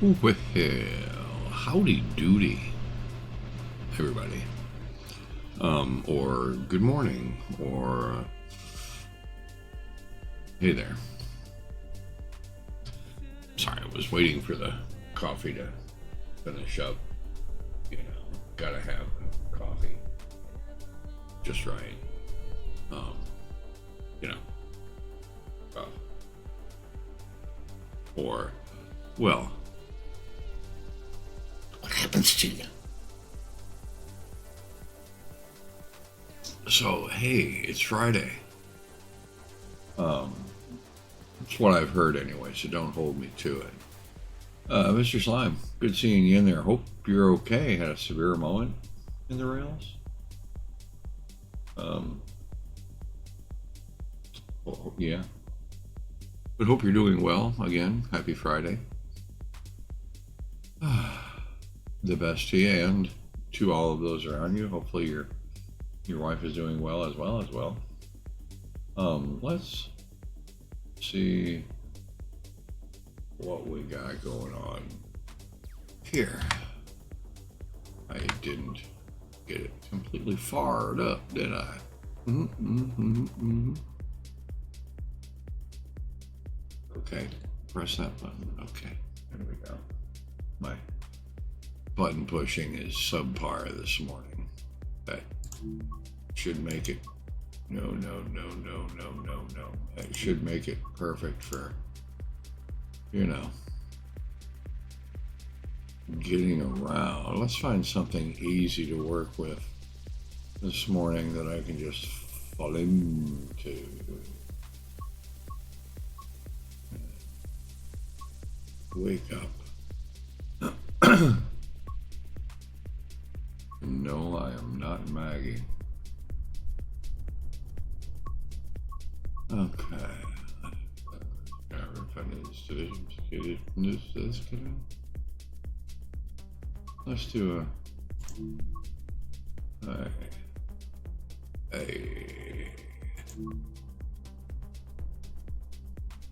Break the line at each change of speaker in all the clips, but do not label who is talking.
Well, howdy doody, everybody. Or good morning, or hey there. Sorry, I was waiting for the coffee to finish up. You know, gotta have the coffee just right. Um, you know, uh, or, well, what happens to you? So, hey, it's Friday. That's what I've heard anyway, so don't hold me to it. Mr. Slime, good seeing you in there. Hope you're okay. Had a severe moment in the rails. Um, yeah. But hope you're doing well. Again, happy Friday. The best to you and to all of those around you. Hopefully your wife is doing well as well. Let's see what we got going on here. I didn't get it completely fired up, did I? Okay, press that button. Okay, there we go. My button pushing is subpar this morning. That should make it. No. That should make it perfect for, you know, getting around. Let's find something easy to work with this morning that I can just fall into. Wake up. No, I am not Maggie. Okay. Let's do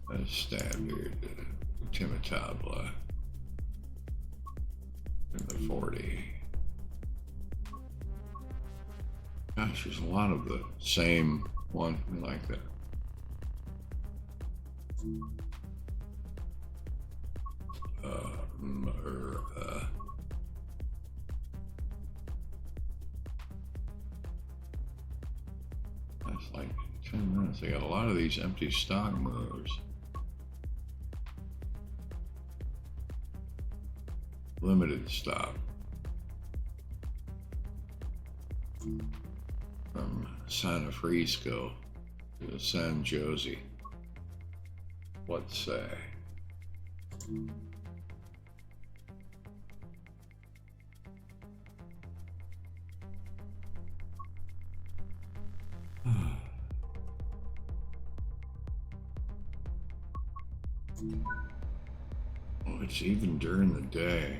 a standard Timitabla in the 40. Gosh, there's a lot of the same one like that. That's like 10 minutes. I got a lot of these empty stock moves. Limited stop. From San Francisco to San Jose. What say? Oh, it's even during the day.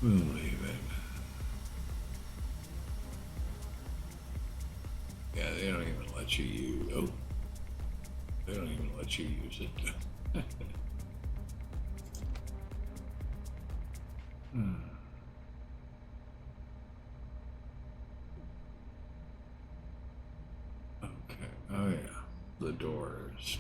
We'll leave it. Yeah, they don't even let you use. Oh, they don't even let you use it. Okay. Oh yeah, the doors.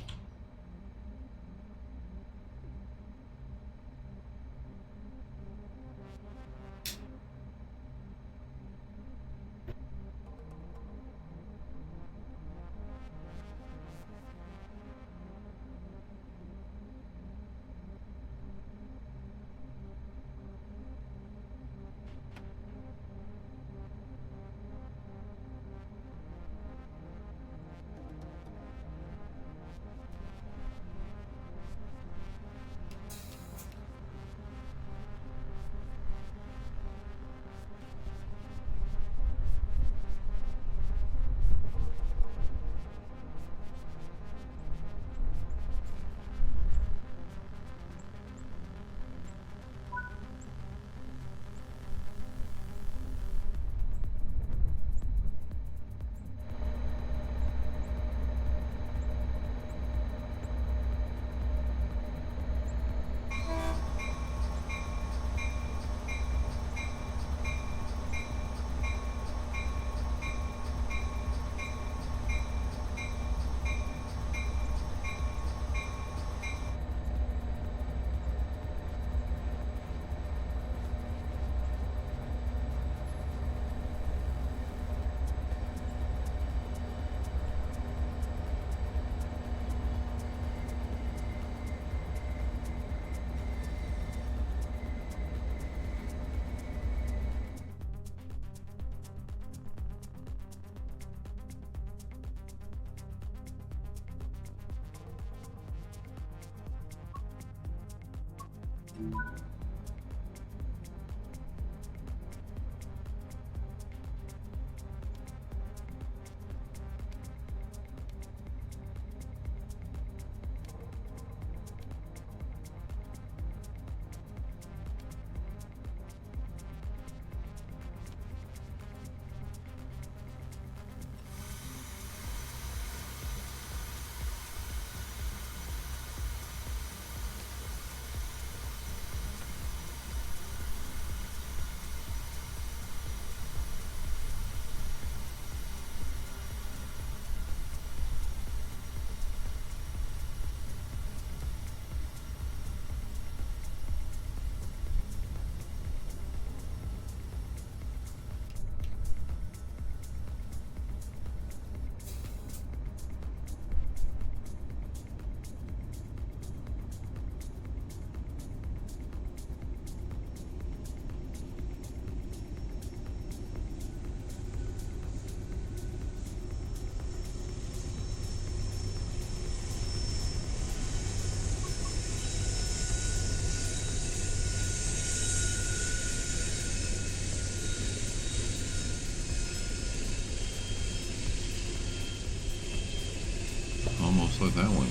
Almost let that one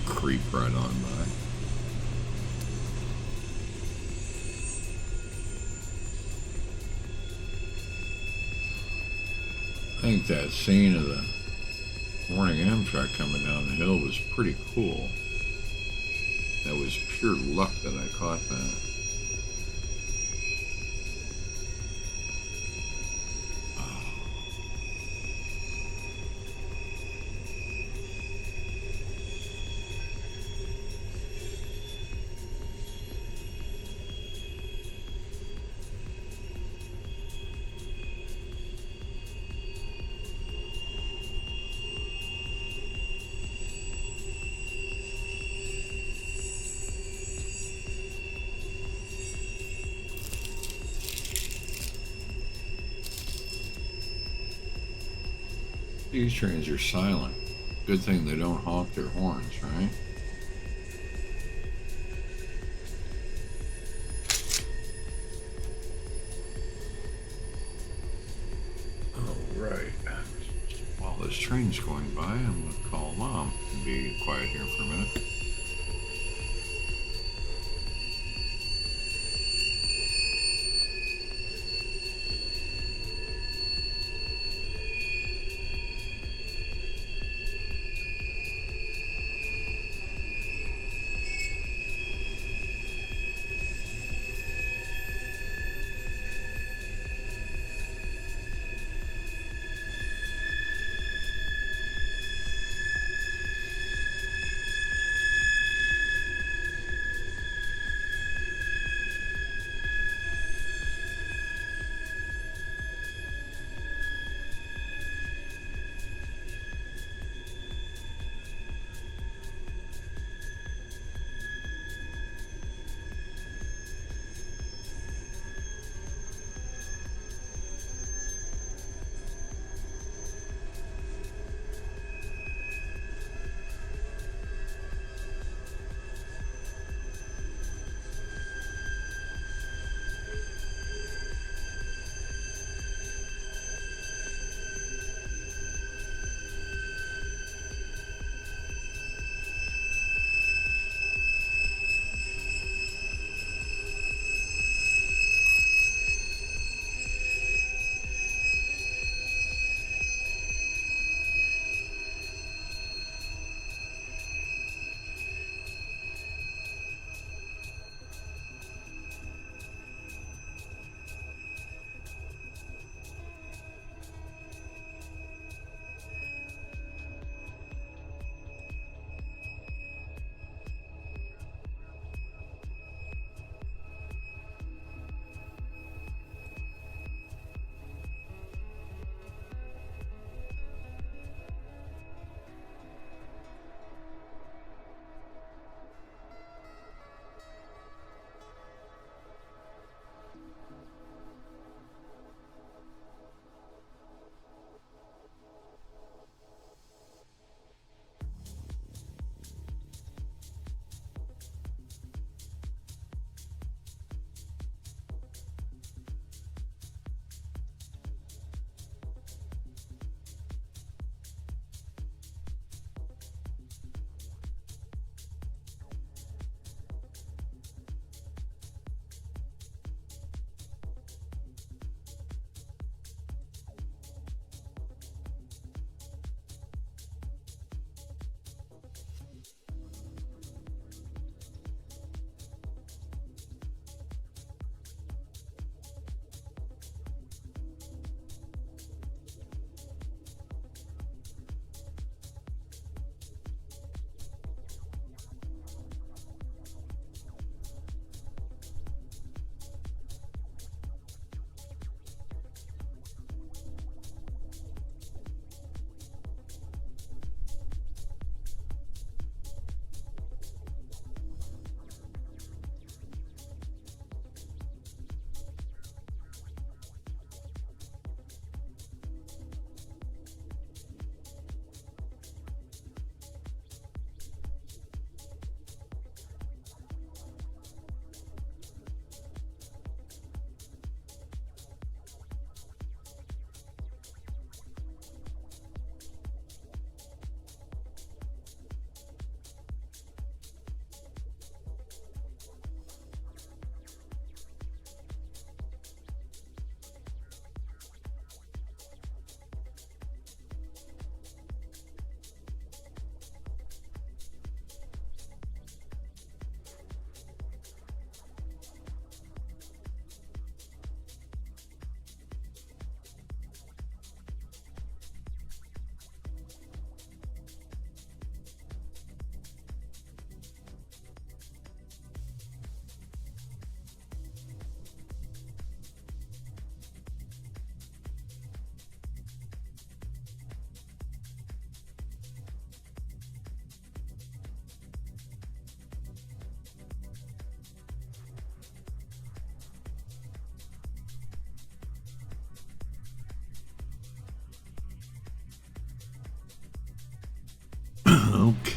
creep right on by. I think that scene of the morning Amtrak coming down the hill was pretty cool. That was pure luck that I caught that. These trains are silent. Good thing they don't honk their horns, right? Oh, right. While this train's going by, I'm going to call Mom and be quiet here for a minute.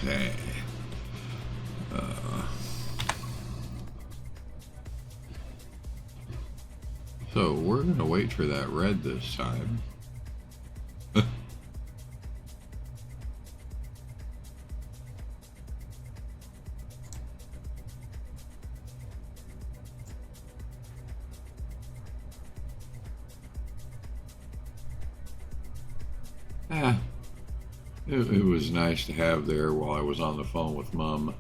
Okay. Uh, so we're going to wait for that red this time. Ah, it was nice to have there while I was on the phone with Mom.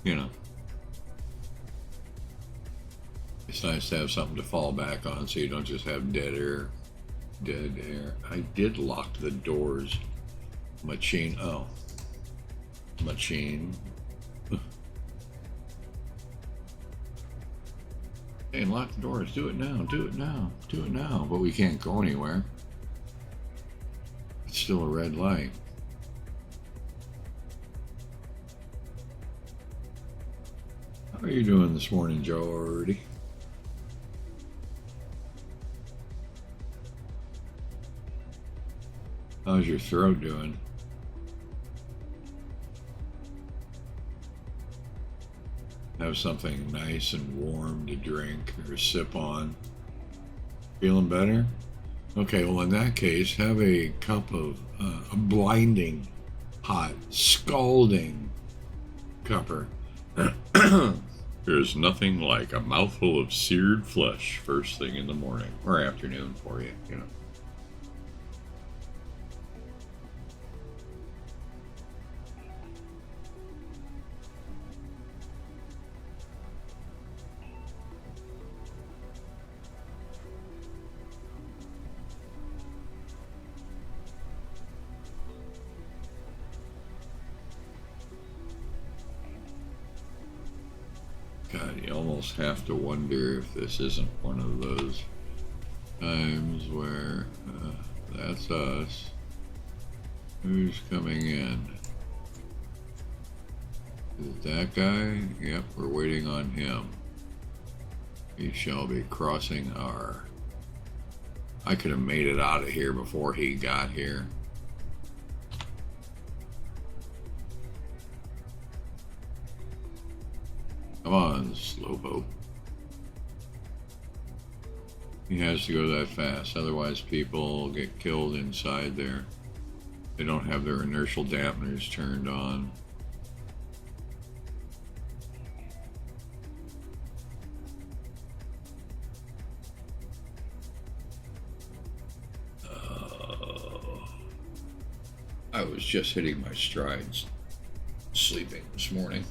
You know, it's nice to have something to fall back on so you don't just have dead air. Dead air. I did lock the doors. Machine. Oh. Machine. Hey, lock the doors. Do it now. Do it now. Do it now. But we can't go anywhere. It's still a red light. How are you doing this morning, Jordy? How's your throat doing? Have something nice and warm to drink or sip on. Feeling better? Okay, well, in that case, have a cup of a blinding hot, scalding cupper. There's nothing like a mouthful of seared flesh first thing in the morning or afternoon for you, you know. God, you almost have to wonder if this isn't one of those times where that's us. Who's coming in? Is it that guy? Yep, we're waiting on him. He shall be crossing our... I could have made it out of here before he got here. Come on, Slowpoke. He has to go that fast, otherwise people get killed inside there. They don't have their inertial dampeners turned on. I was just hitting my strides sleeping this morning.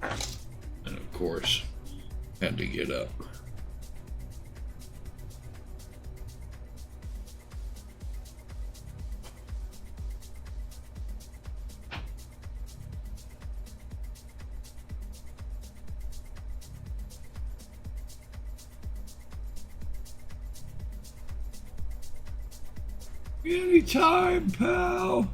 And of course, had to get up. Anytime, pal.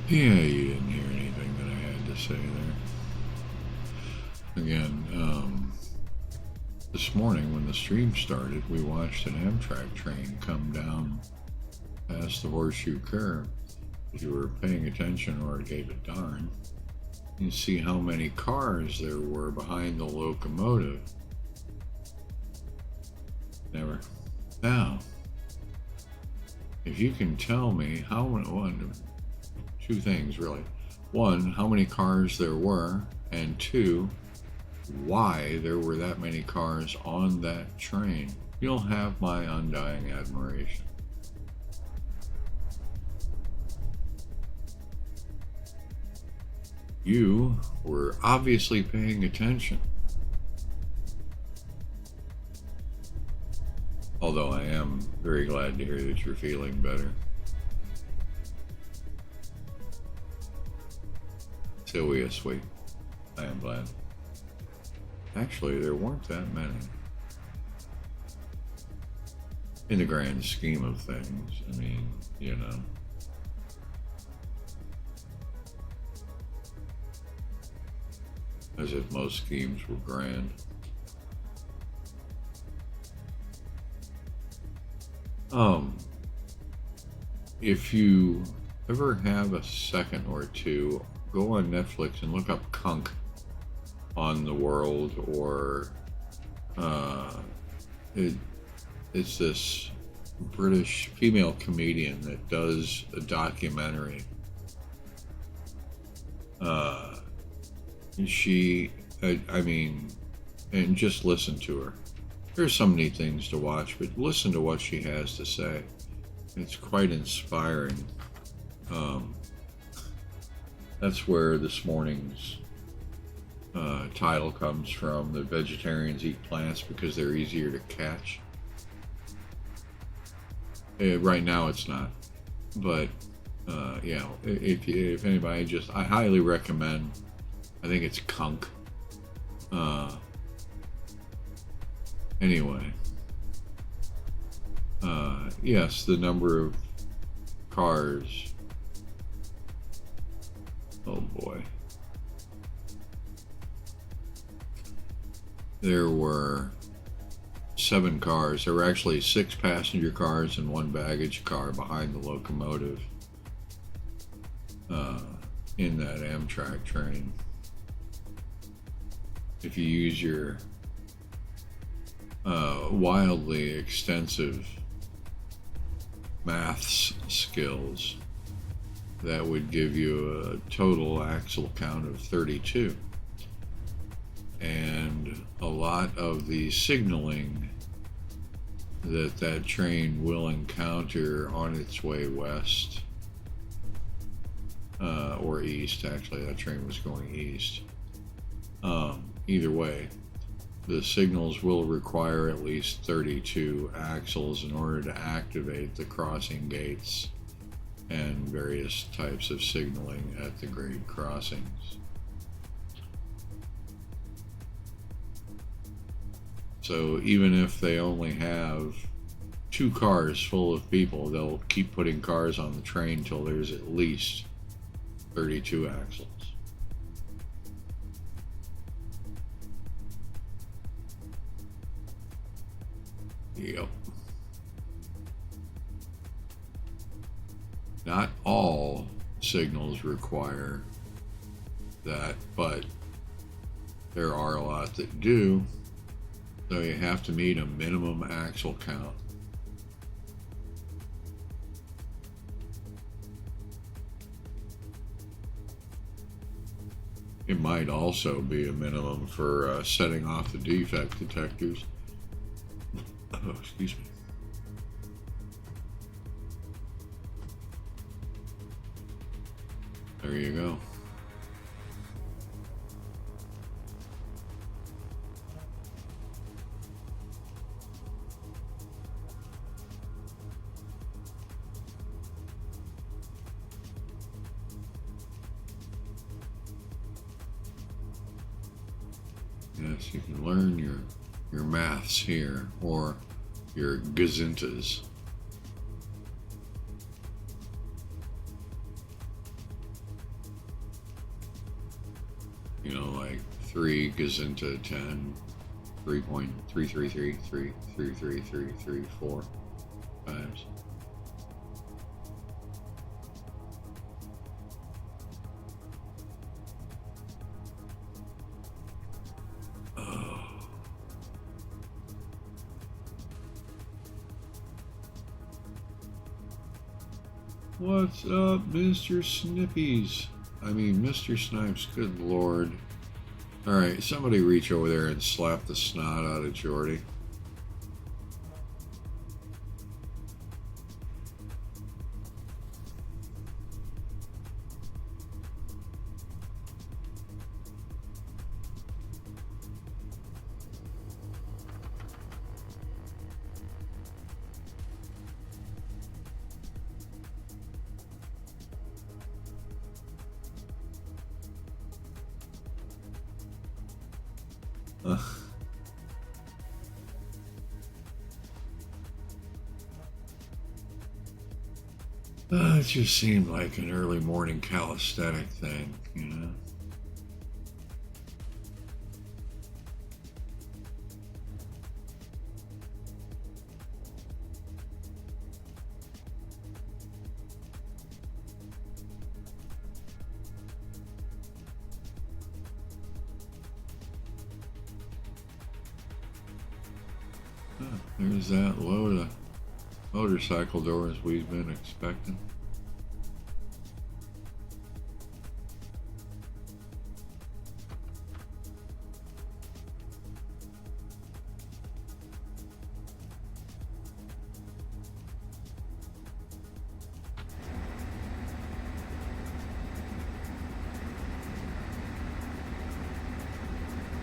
Yeah, you didn't hear anything that I had to say there. Again, this morning when the stream started, we watched an Amtrak train come down past the horseshoe curve. If you were paying attention or gave a darn, you see how many cars there were behind the locomotive. Never. Now, if you can tell me two things really. One, how many cars there were, and two, why there were that many cars on that train, you'll have my undying admiration. You were obviously paying attention. Although I am very glad to hear that you're feeling better. Sylvia, sweet. I am glad. Actually, there weren't that many. In the grand scheme of things, I mean, you know. As if most schemes were grand. If you ever have a second or two, go on Netflix and look up Kunk on the World, or it's this British female comedian that does a documentary. I mean, and just listen to her. There's so many things to watch, but listen to what she has to say. It's quite inspiring. That's where this morning's title comes from. The vegetarians eat plants because they're easier to catch. Right now it's not. But, yeah, if anybody, I highly recommend, I think it's Kunk. Anyway. Yes, the number of cars. Oh boy. There were 7 cars. There were actually 6 passenger cars and 1 baggage car behind the locomotive in that Amtrak train. If you use your wildly extensive maths skills, that would give you a total axle count of 32. And a lot of the signaling that train will encounter on its way west, or east, actually that train was going east. Either way, the signals will require at least 32 axles in order to activate the crossing gates and various types of signaling at the grade crossings. So even if they only have 2 cars full of people, they'll keep putting cars on the train till there's at least 32 axles. Yep. Not all signals require that, but there are a lot that do. So you have to meet a minimum axle count. It might also be a minimum for setting off the defect detectors. Oh, excuse me. There you go. Yes, you can learn your maths here, or your gazintas. You know, like 3 goes into 10, 3.333333334 times. What's up, Mr. Snippies? I mean, Mr. Snipes, good lord. Alright, somebody reach over there and slap the snot out of Jordy. It just seemed like an early morning calisthenic thing, you know? There's that load of motorcycle doors we've been expecting.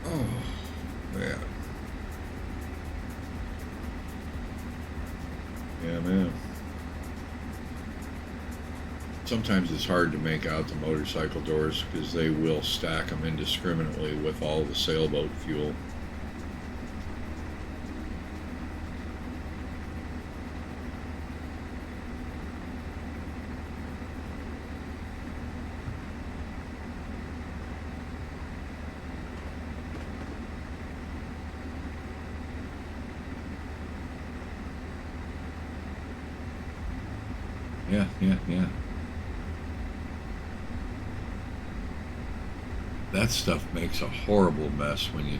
Oh, man. Yeah, man. Sometimes it's hard to make out the motorcycle doors because they will stack them indiscriminately with all the sailboat fuel. Yeah. That stuff makes a horrible mess when you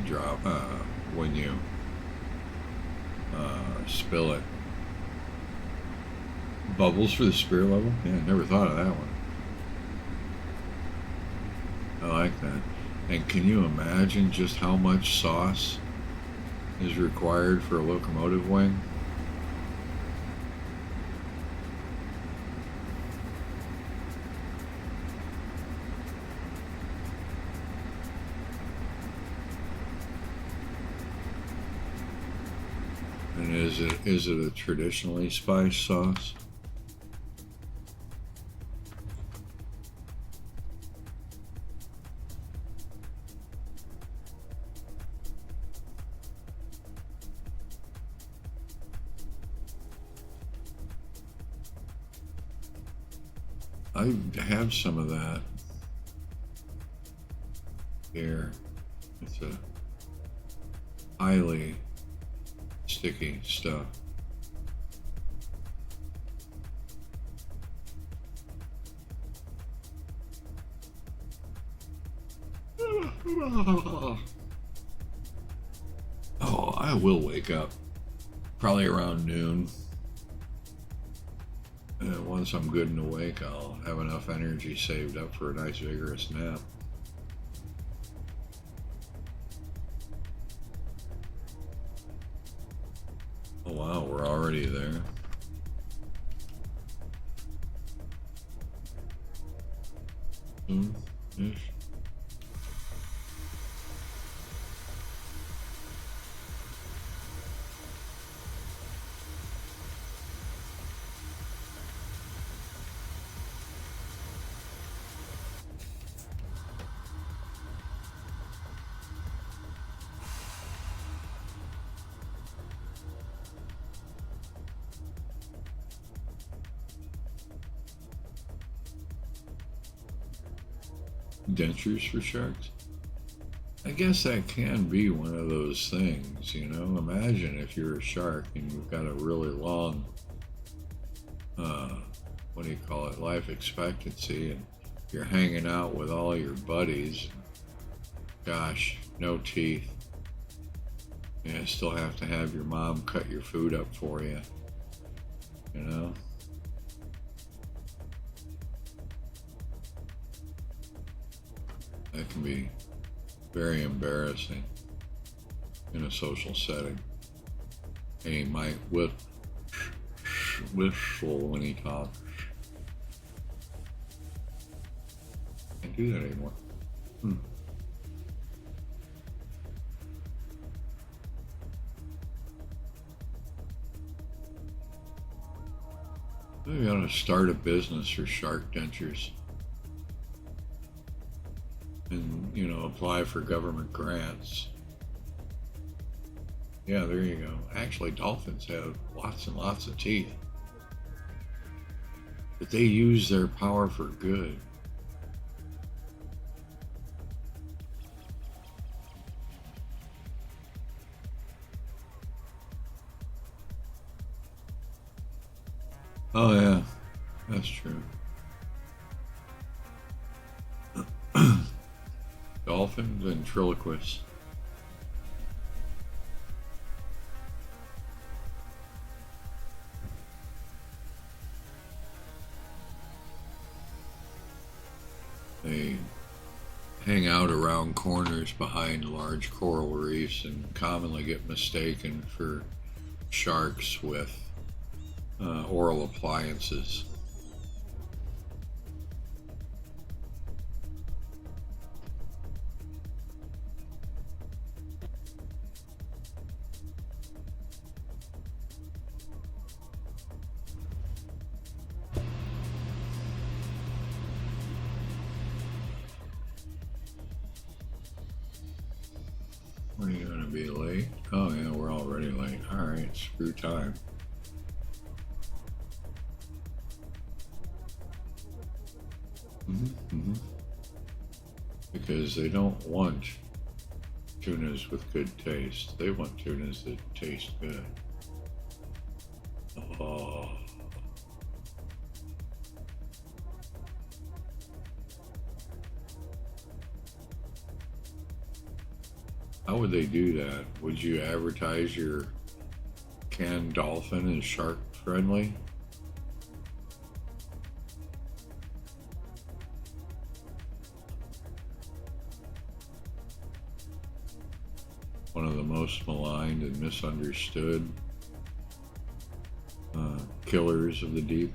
spill it. Bubbles for the spirit level? Yeah, I never thought of that one. I like that. And can you imagine just how much sauce is required for a locomotive wing? And is it a traditionally spiced sauce? I have some of that here. It's a highly sticky stuff. Oh, I will wake up probably around noon. And once I'm good and awake, I'll have enough energy saved up for a nice vigorous nap. Oh wow, we're already there. Soon-ish. Dentures for sharks? I guess that can be one of those things, you know. Imagine if you're a shark and you've got a really long, uh, what do you call it, life expectancy, and you're hanging out with all your buddies. Gosh, no teeth. You still have to have your mom cut your food up for you, you know. That can be very embarrassing in a social setting. And he might whistle when he talks. Can't do that anymore. Hmm. Maybe I ought to start a business for shark dentures and, you know, apply for government grants. Yeah, there you go. Actually, dolphins have lots and lots of teeth, but they use their power for good. Oh, yeah, that's true. Dolphins, ventriloquists. They hang out around corners behind large coral reefs and commonly get mistaken for sharks with oral appliances. Are you going to be late? Oh, yeah, we're already late. All right, screw time. Mm-hmm. Because they don't want tunas with good taste. They want tunas that taste good. Oh. How would they do that? Would you advertise your canned dolphin as shark friendly? One of the most maligned and misunderstood killers of the deep.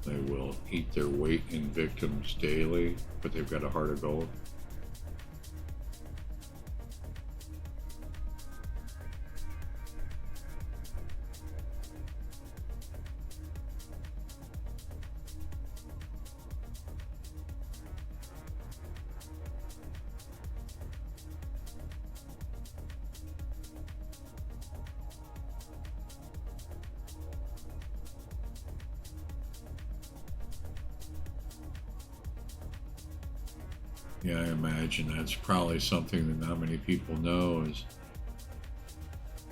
They will eat their weight in victims daily, but they've got a heart of gold. Yeah, I imagine that's probably something that not many people know is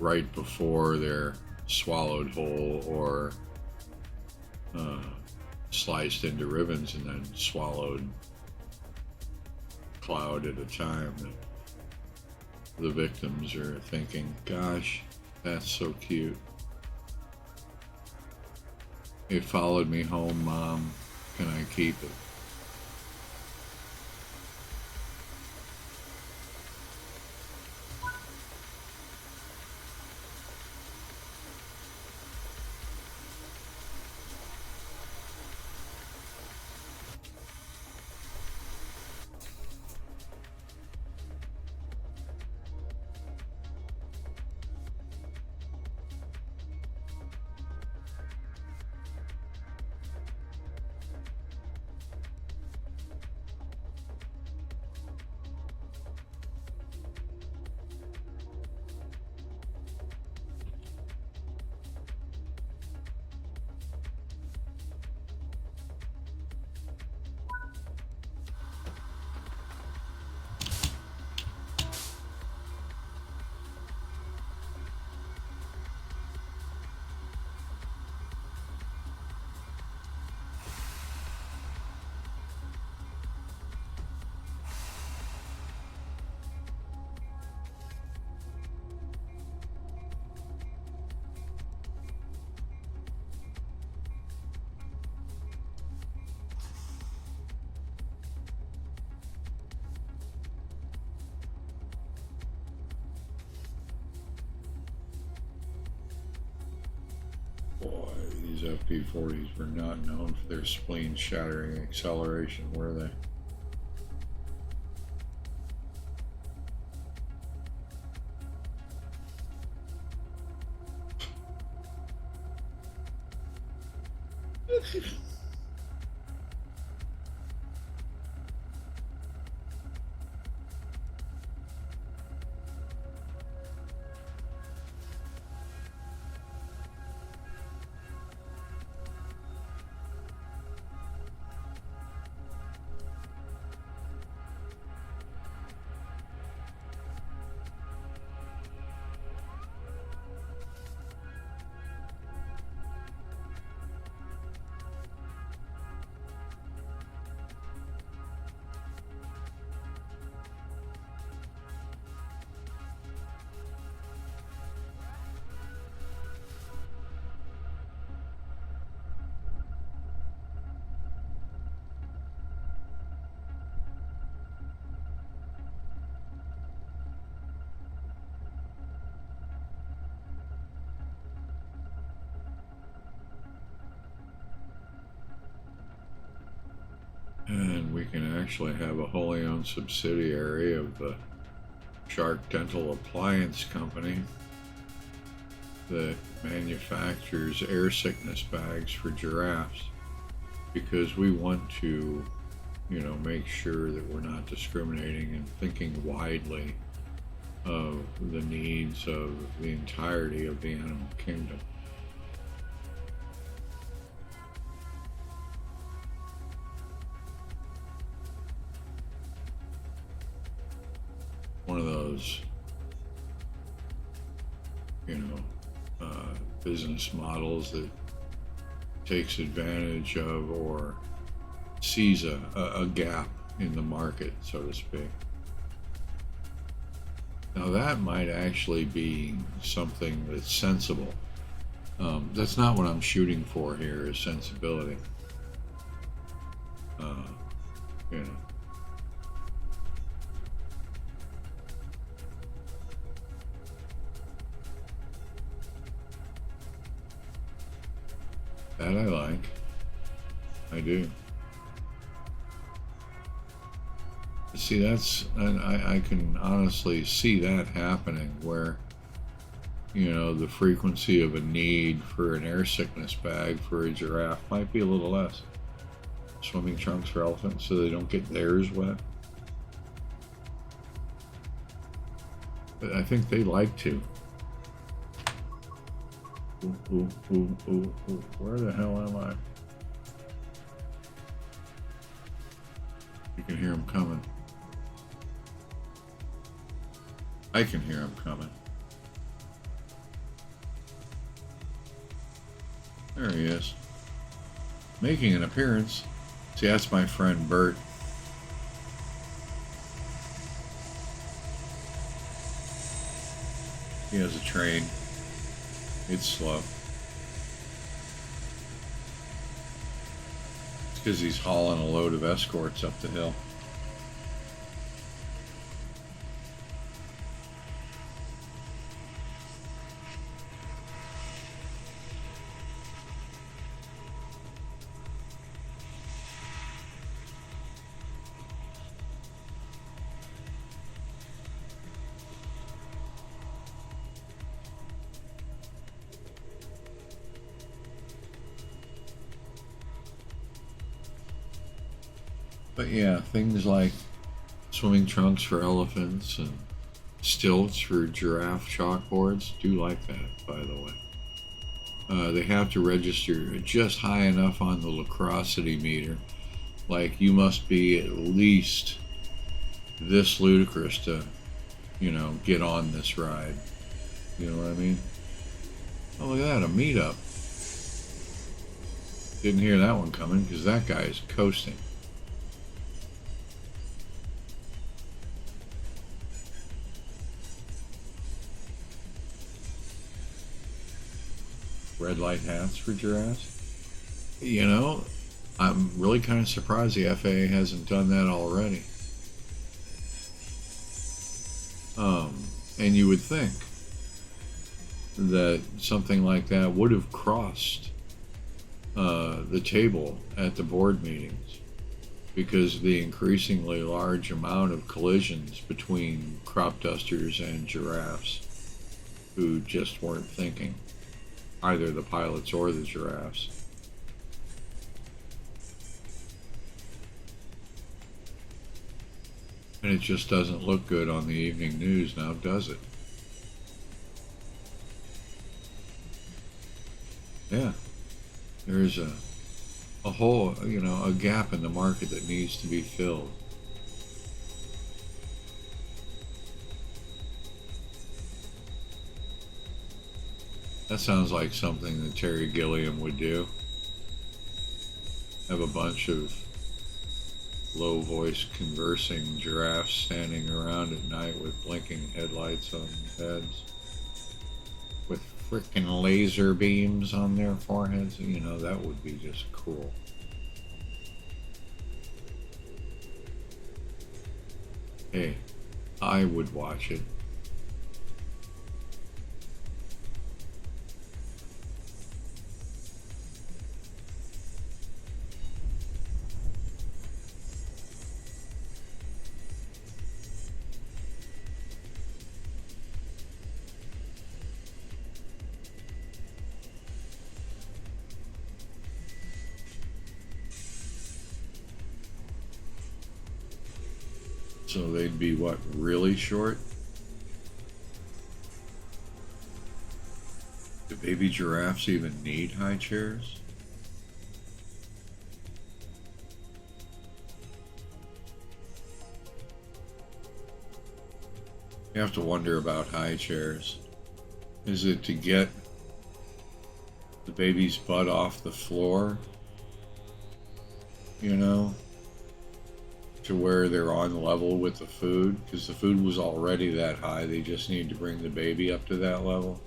right before they're swallowed whole or uh, sliced into ribbons and then swallowed cloud at a time. That the victims are thinking, gosh, that's so cute. It followed me home, Mom. Can I keep it?
FP40s were not known for their spleen shattering acceleration, were they? And we can actually have a wholly owned subsidiary of the Shark Dental Appliance Company that manufactures air sickness bags for giraffes, because we want to, make sure that we're not discriminating and thinking widely of the needs of the entirety of the animal kingdom. One of those, business models that takes advantage of or sees a gap in the market, so to speak. Now that might actually be something that's sensible. That's not what I'm shooting for here, is sensibility. That I like. I do. See, and I can honestly see that happening where, the frequency of a need for an air sickness bag for a giraffe might be a little less. Swimming trunks for elephants so they don't get theirs wet. But I think they like to. Ooh. Where the hell am I? You can hear him coming. I can hear him coming. There he is. Making an appearance. See, that's my friend Bert. He has a train. It's slow. It's because he's hauling a load of escorts up the hill. But yeah, things like swimming trunks for elephants and stilts for giraffe chalkboards, do like that, by the way. They have to register just high enough on the lacrosity meter. Like, you must be at least this ludicrous to, get on this ride. You know what I mean? Oh, look at that, a meetup. Didn't hear that one coming because that guy is coasting. Red light hats for giraffes. I'm really kind of surprised the FAA hasn't done that already. And you would think that something like that would have crossed the table at the board meetings because of the increasingly large amount of collisions between crop dusters and giraffes who just weren't thinking, either the pilots or the giraffes. And it just doesn't look good on the evening news now, does it? Yeah. There's a hole, a gap in the market that needs to be filled. That sounds like something that Terry Gilliam would do. Have a bunch of low voice conversing giraffes standing around at night with blinking headlights on their heads, with frickin' laser beams on their foreheads. That would be just cool. Hey, I would watch it. So they'd be what, really short? Do baby giraffes even need high chairs? You have to wonder about high chairs. Is it to get the baby's butt off the floor? To where they're on level with the food? Because the food was already that high, they just need to bring the baby up to that level?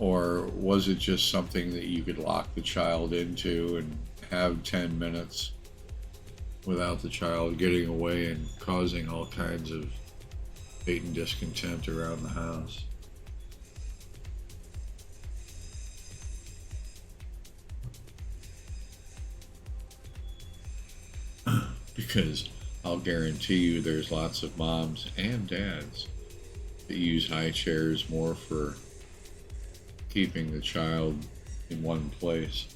Or was it just something that you could lock the child into and have 10 minutes without the child getting away and causing all kinds of hate and discontent around the house? Because I'll guarantee you there's lots of moms and dads that use high chairs more for keeping the child in one place.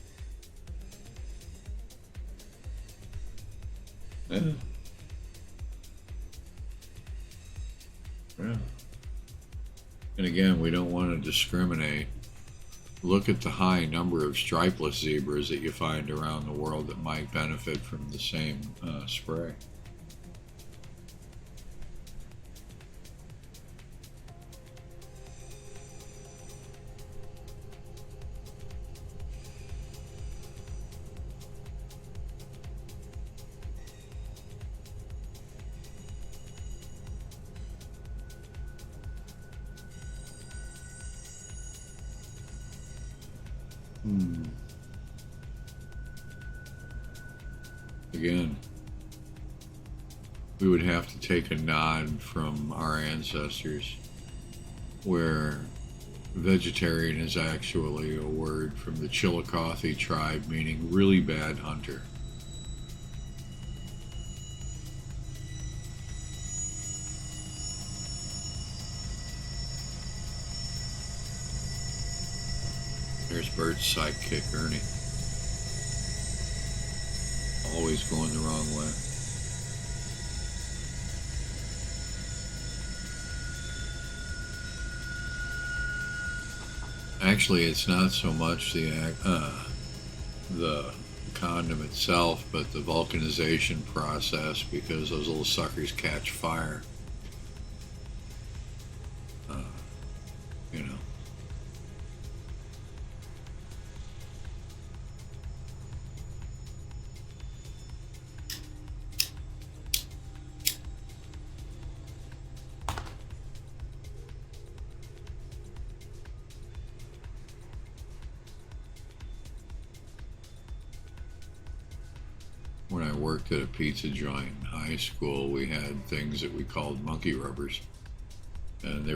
Yeah. Yeah. And again, we don't want to discriminate. Look at the high number of stripeless zebras that you find around the world that might benefit from the same spray. Again, we would have to take a nod from our ancestors where vegetarian is actually a word from the Chillicothe tribe meaning really bad hunter. There's Bert's sidekick, Ernie. Always going the wrong way. Actually, it's not so much the condom itself, but the vulcanization process, because those little suckers catch fire. You know. When I worked at a pizza joint in high school, we had things that we called monkey rubbers. And they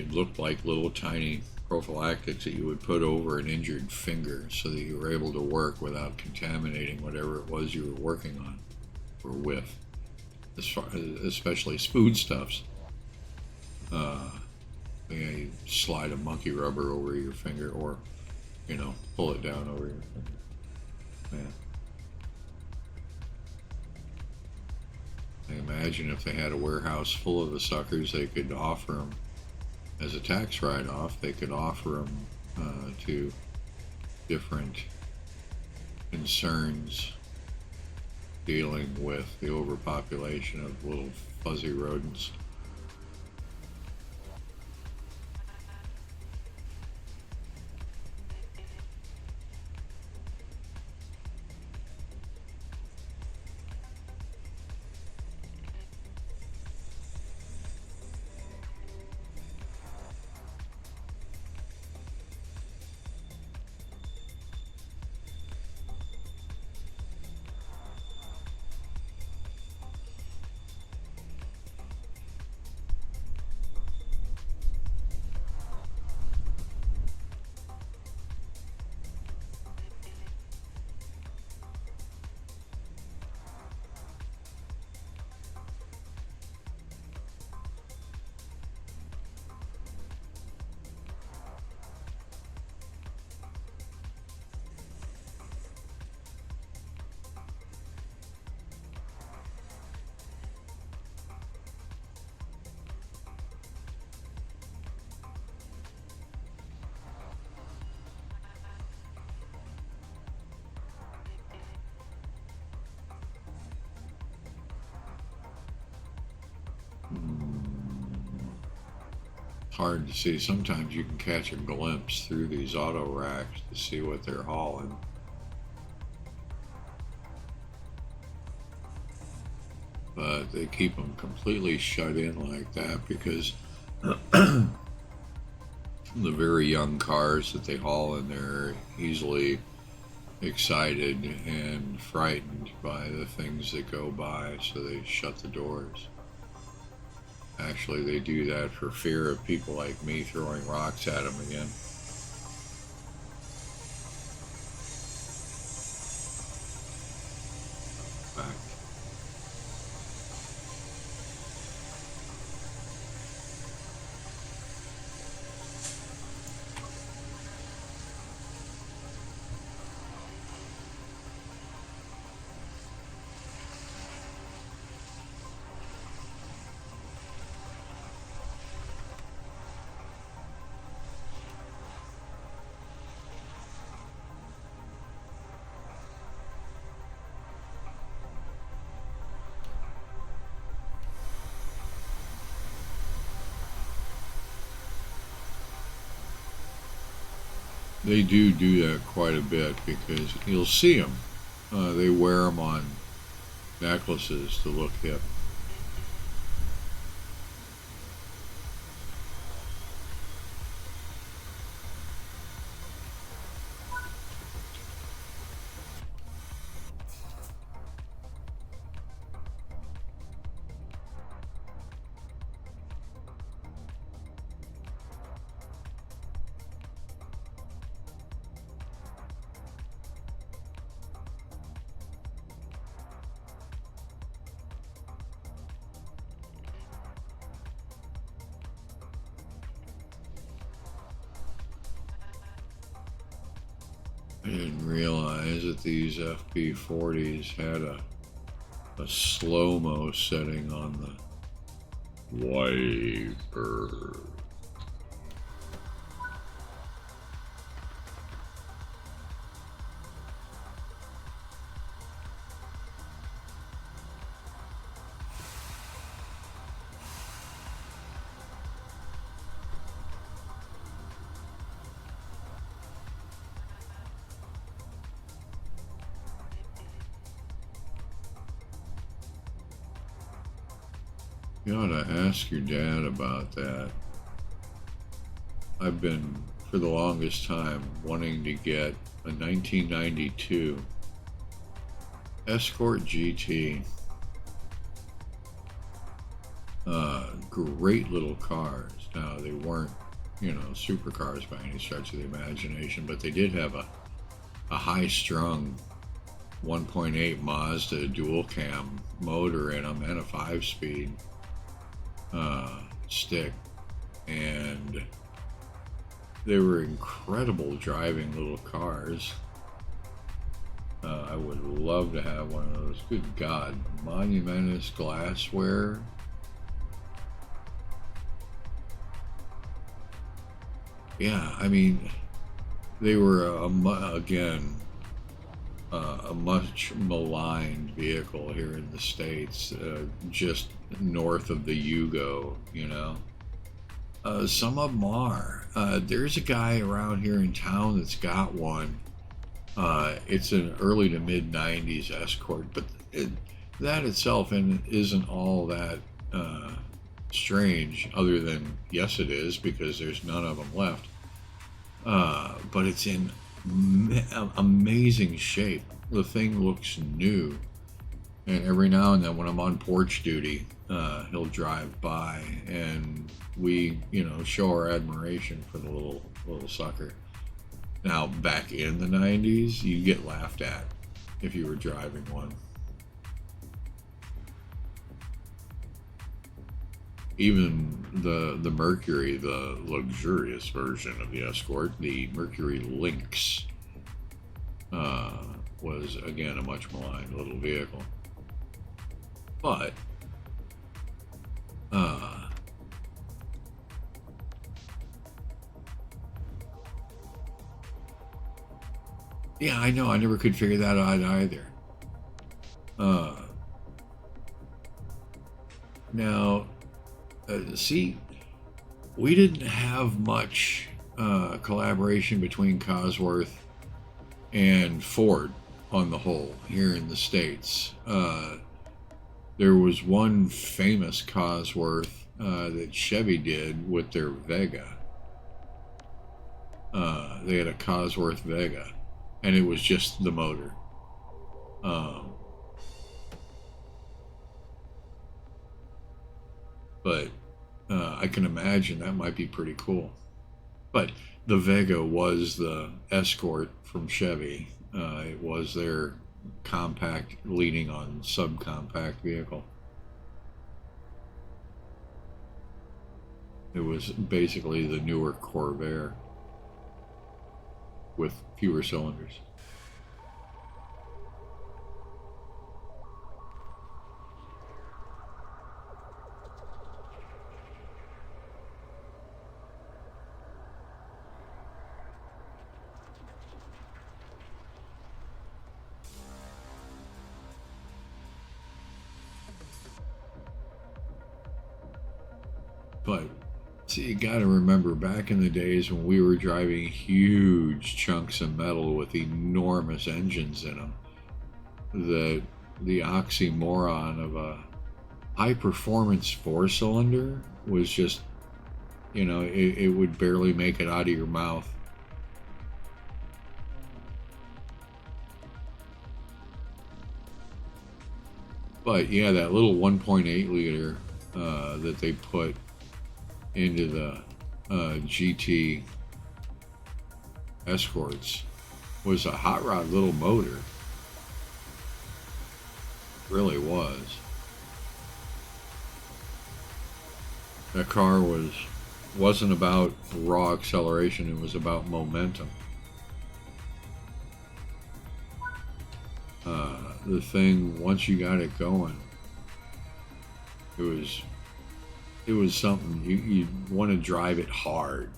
looked like little tiny prophylactics that you would put over an injured finger so that you were able to work without contaminating whatever it was you were working on or with, especially foodstuffs. You slide a monkey rubber over your finger, or pull it down over your finger. Man, I imagine if they had a warehouse full of the suckers, they could offer them as a tax write-off. They could offer them to different concerns dealing with the overpopulation of little fuzzy rodents. Hard to see. Sometimes you can catch a glimpse through these auto racks to see what they're hauling. But they keep them completely shut in like that because the very young cars that they haul in there are easily excited and frightened by the things that go by, so they shut the doors. Actually, they do that for fear of people like me throwing rocks at them again. Back. They do that quite a bit because you'll see them. They wear them on necklaces to look hip. I didn't realize that these FB40s had a slow-mo setting on the wiper. You ought to ask your dad about that. I've been, for the longest time, wanting to get a 1992 Escort GT. Great little cars. Now, they weren't supercars by any stretch of the imagination, but they did have a high-strung 1.8 Mazda dual cam motor in them and a 5-speed stick, and they were incredible driving little cars. I would love to have one of those. Good God, Monumentus glassware. Yeah, I mean, they were again a much maligned vehicle here in the States, just north of the Yugo, Some of them are. There's a guy around here in town that's got one. It's an early to mid 90s Escort, but that itself isn't all that strange, other than, yes, it is, because there's none of them left. But it's in amazing shape. The thing looks new, and every now and then when I'm on porch duty, he'll drive by, and we show our admiration for the little sucker. Now, back in the 90s, you get laughed at if you were driving one. Even the Mercury, the luxurious version of the Escort, the Mercury Lynx, was again a much maligned little vehicle. But yeah, I know, I never could figure that out either. Now, see, we didn't have much collaboration between Cosworth and Ford on the whole here in the States. There was one famous Cosworth that Chevy did with their Vega. They had a Cosworth Vega, and it was just the motor. But I can imagine that might be pretty cool. But the Vega was the Escort from Chevy. It was their compact, leaning on subcompact vehicle. It was basically the newer Corvair with fewer cylinders. But see, you got to remember, back in the days when we were driving huge chunks of metal with enormous engines in them, the oxymoron of a high-performance four-cylinder was just, it would barely make it out of your mouth. But yeah, that little 1.8 liter that they put into the GT Escorts was a hot rod little motor. Really was. That car wasn't about raw acceleration, it was about momentum. The thing, once you got it going, it was something. You want to drive it hard,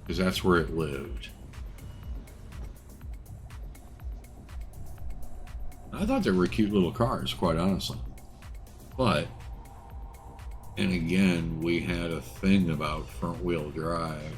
because that's where it lived. I thought they were cute little cars, quite honestly. But, and again, we had a thing about front wheel drive.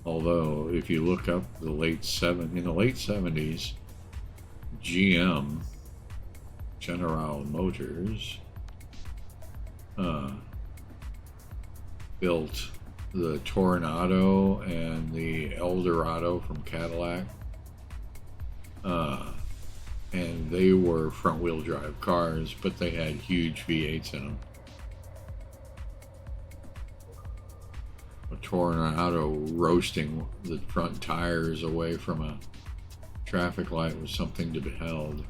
Although, if you look up in the late 70s, GM General Motors built the Toronado and the Eldorado from Cadillac. And they were front-wheel drive cars, but they had huge V8s in them. A Toronado roasting the front tires away from a traffic light was something to behold.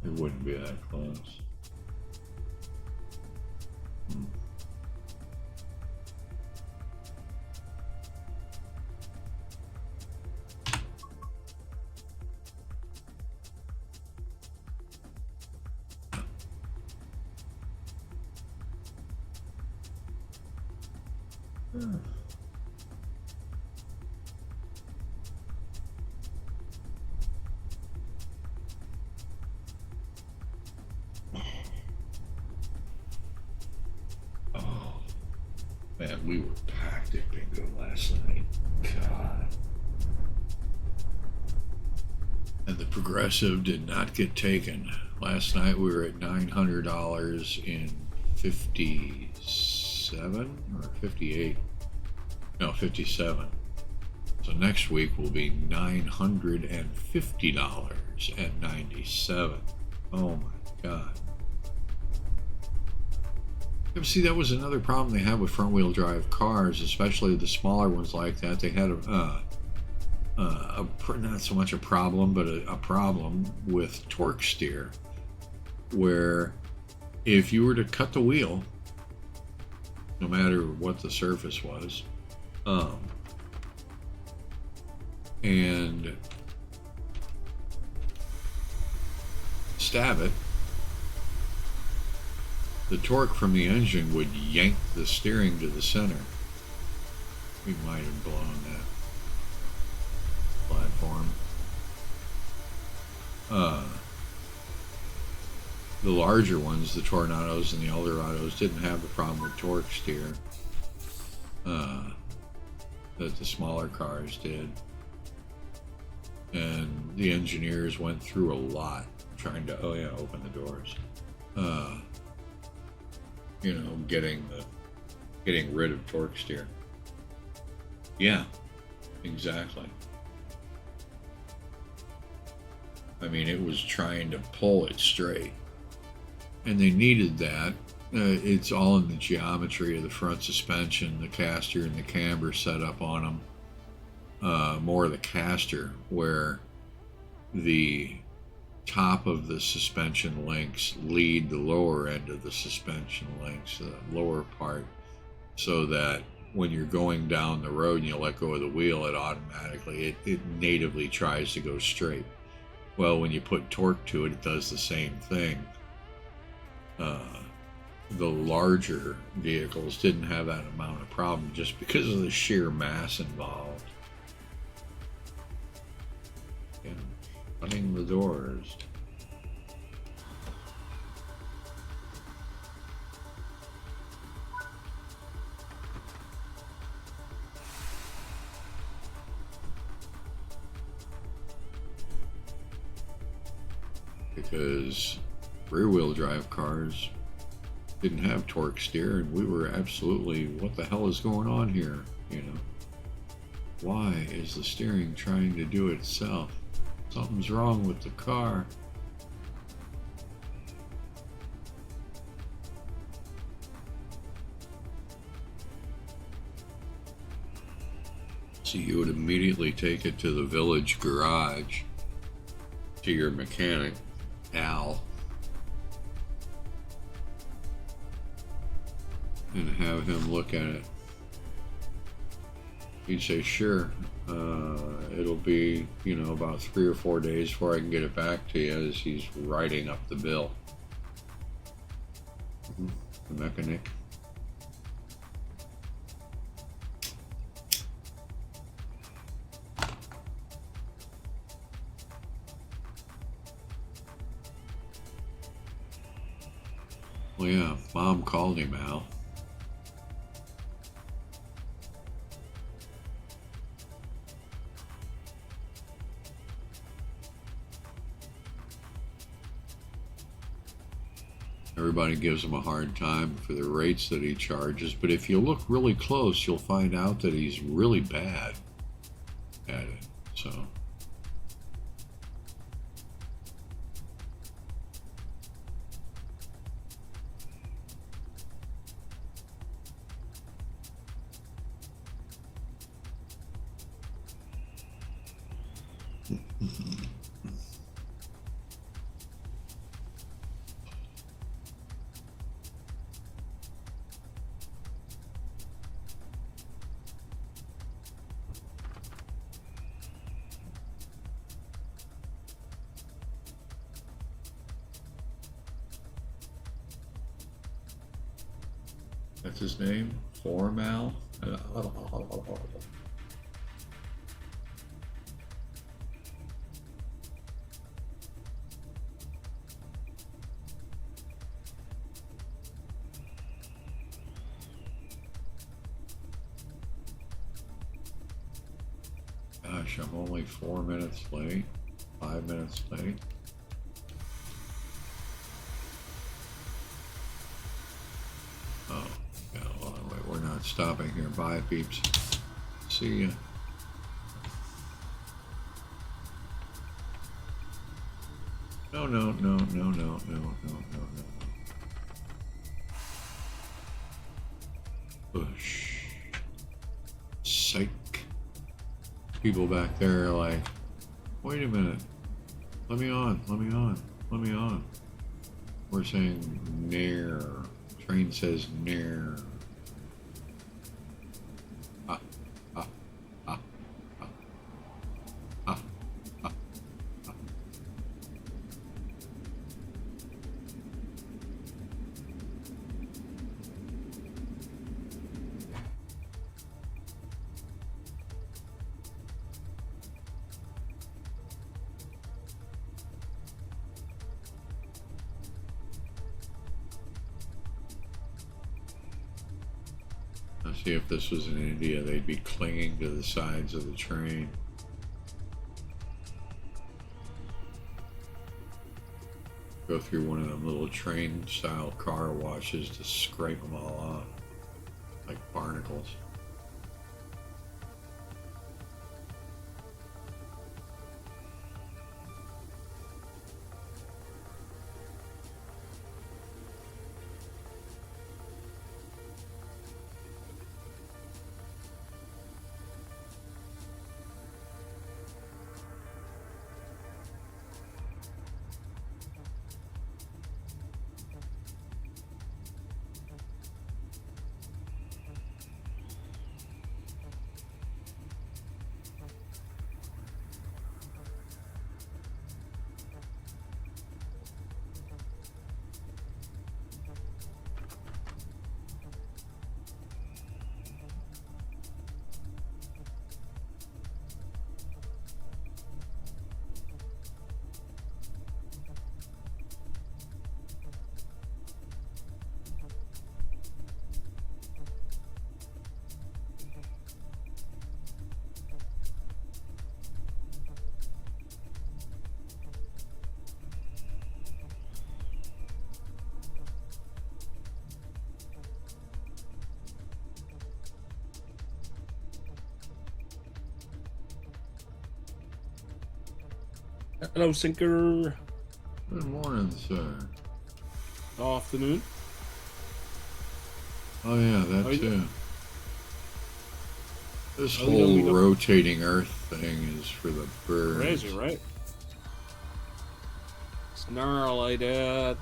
It wouldn't be that close. Man, we were packed at bingo last night. God. And the Progressive did not get taken. Last night we were at $900 in 57 or 58. No, 57. So next week will be $950 at 97. Oh my God. See, that was another problem they had with front-wheel drive cars, especially the smaller ones like that. They had not so much a problem, but a problem with torque steer, where if you were to cut the wheel, no matter what the surface was, and stab it, the torque from the engine would yank the steering to the center. We might have blown that platform. The larger ones, the Tornados and the Eldorados, didn't have the problem with torque steer that the smaller cars did. And the engineers went through a lot trying to, open the doors. Getting rid of torque steer. Yeah, exactly. I mean, it was trying to pull it straight, and they needed that. It's all in the geometry of the front suspension, the caster and the camber set up on them. More the caster, where the top of the suspension links lead the lower end of the suspension links, the lower part, so that when you're going down the road and you let go of the wheel, it automatically, it natively tries to go straight. Well, when you put torque to it, it does the same thing. The larger vehicles didn't have that amount of problem just because of the sheer mass involved. And running the doors. Because rear-wheel drive cars didn't have torque steer, and we were absolutely, what the hell is going on here? Why is the steering trying to do it itself? Something's wrong with the car. So you would immediately take it to the village garage, to your mechanic, Al, and have him look at it He'd say, sure. It'll be, about 3 or 4 days before I can get it back to you, as he's writing up the bill. The mechanic. Well, yeah, Mom called him, Al. Everybody gives him a hard time for the rates that he charges, but if you look really close, you'll find out that he's really bad at it. So, that's his name? Formal? Gosh, I'm only 4 minutes late. 5 minutes late. Oh, yeah, well, wait, we're not stopping here. Bye, peeps. See ya. No, no, no, no, no, no, no, no, no. Bush. Psych. People back there are like, wait a minute. Let me on, let me on, let me on. We're saying near. Train says near. Ah, ah, ah, ah, ah, ah, ah. Now see, if this was in India, they'd be clinging to the sides of the train. Go through one of them little train-style car washes to scrape them all off, like barnacles.
Hello, Sinker.
Good morning, sir.
Afternoon.
Oh yeah, that
How you
too.
doing?
This
How you doing,
whole
Miguel?
rotating Earth thing is for the birds.
Crazy, right? Snarl like that.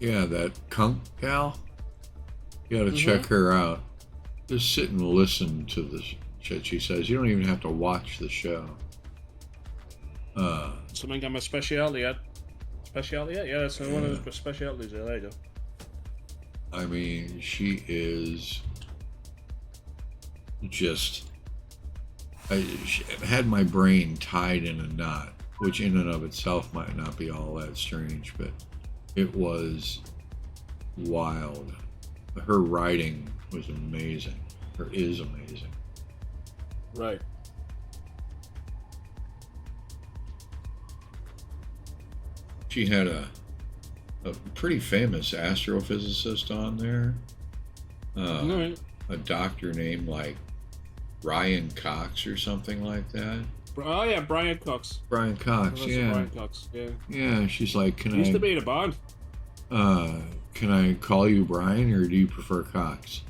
Yeah, that Kunk gal. You gotta
Mhm.
check her out. Just sit and listen to the shit she says. You don't even have to watch the show.
Something I'm a specialty at. Specialty at? Yeah, that's one of the specialties. There you go.
I mean, she is just. She had my brain tied in a knot, which in and of itself might not be all that strange, but it was wild. Her writing was amazing. Or is amazing.
Right.
She had a pretty famous astrophysicist on there.
Alright.
A doctor named like Ryan Cox or something like that.
Oh yeah, Brian Cox.
Brian Cox,
Professor
yeah.
Brian Cox. Yeah.
Yeah, she's like,
He used to be in a band.
can I call you Brian or do you prefer Cox?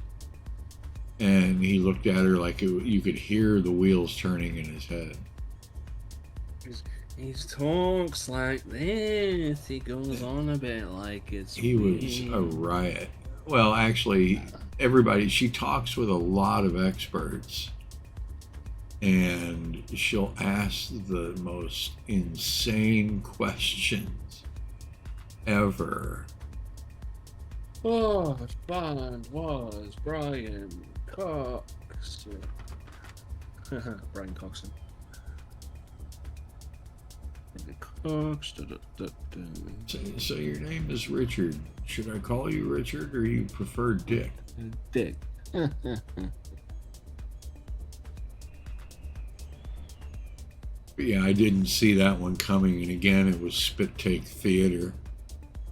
And he looked at her like you could hear the wheels turning in his head.
He talks like this. He goes on a bit like it's.
He was a riot. Well, actually, she talks with a lot of experts. And she'll ask the most insane questions ever.
Oh, band was Brian Cox. Brian Coxon. Cox.
So your name is Richard. Should I call you Richard or you prefer Dick?
Dick.
But yeah, I didn't see that one coming. And again, it was Spit Take Theater.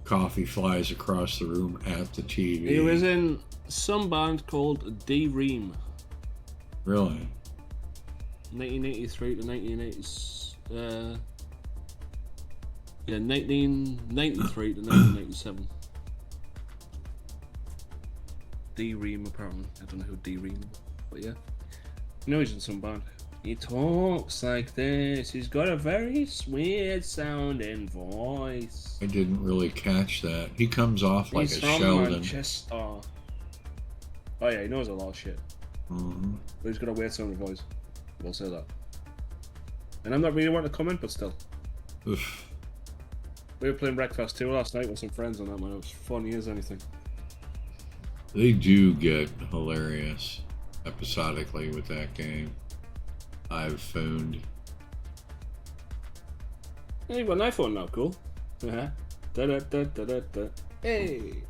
Coffee flies across the room at the TV.
He was in some band called D-Ream.
Really?
1983 to 1980s. Yeah, 1993 to 1997. D-Ream, apparently. I don't know who D-Ream is, but yeah. You know he's in some band. He talks like this. He's got a very weird sounding voice.
I didn't really catch that. He comes off like
He's
a
from
Sheldon.
Manchester. Oh yeah, he knows a lot of shit.
Mm-hmm.
But he's got a weird sounding voice. We'll say that. And I'm not really wanting to comment, but still.
Oof.
We were playing Breakfast 2 last night with some friends on that, man. It was funny as anything.
They do get hilarious episodically with that game. I've found.
Hey, you've got an iPhone now, cool. Uh-huh. Da-da-da-da-da-da. Hey!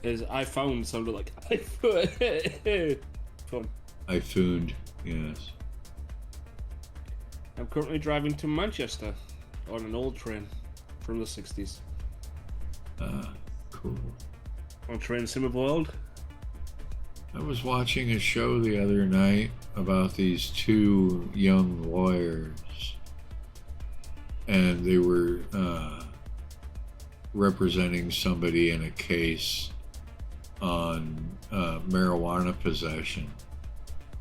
His I found sounded like iPhone. Fun.
I found, yes.
I'm currently driving to Manchester on an old train from the 60s.
Cool.
On train Simmervold.
I was watching a show the other night about these two young lawyers, and they were representing somebody in a case on marijuana possession.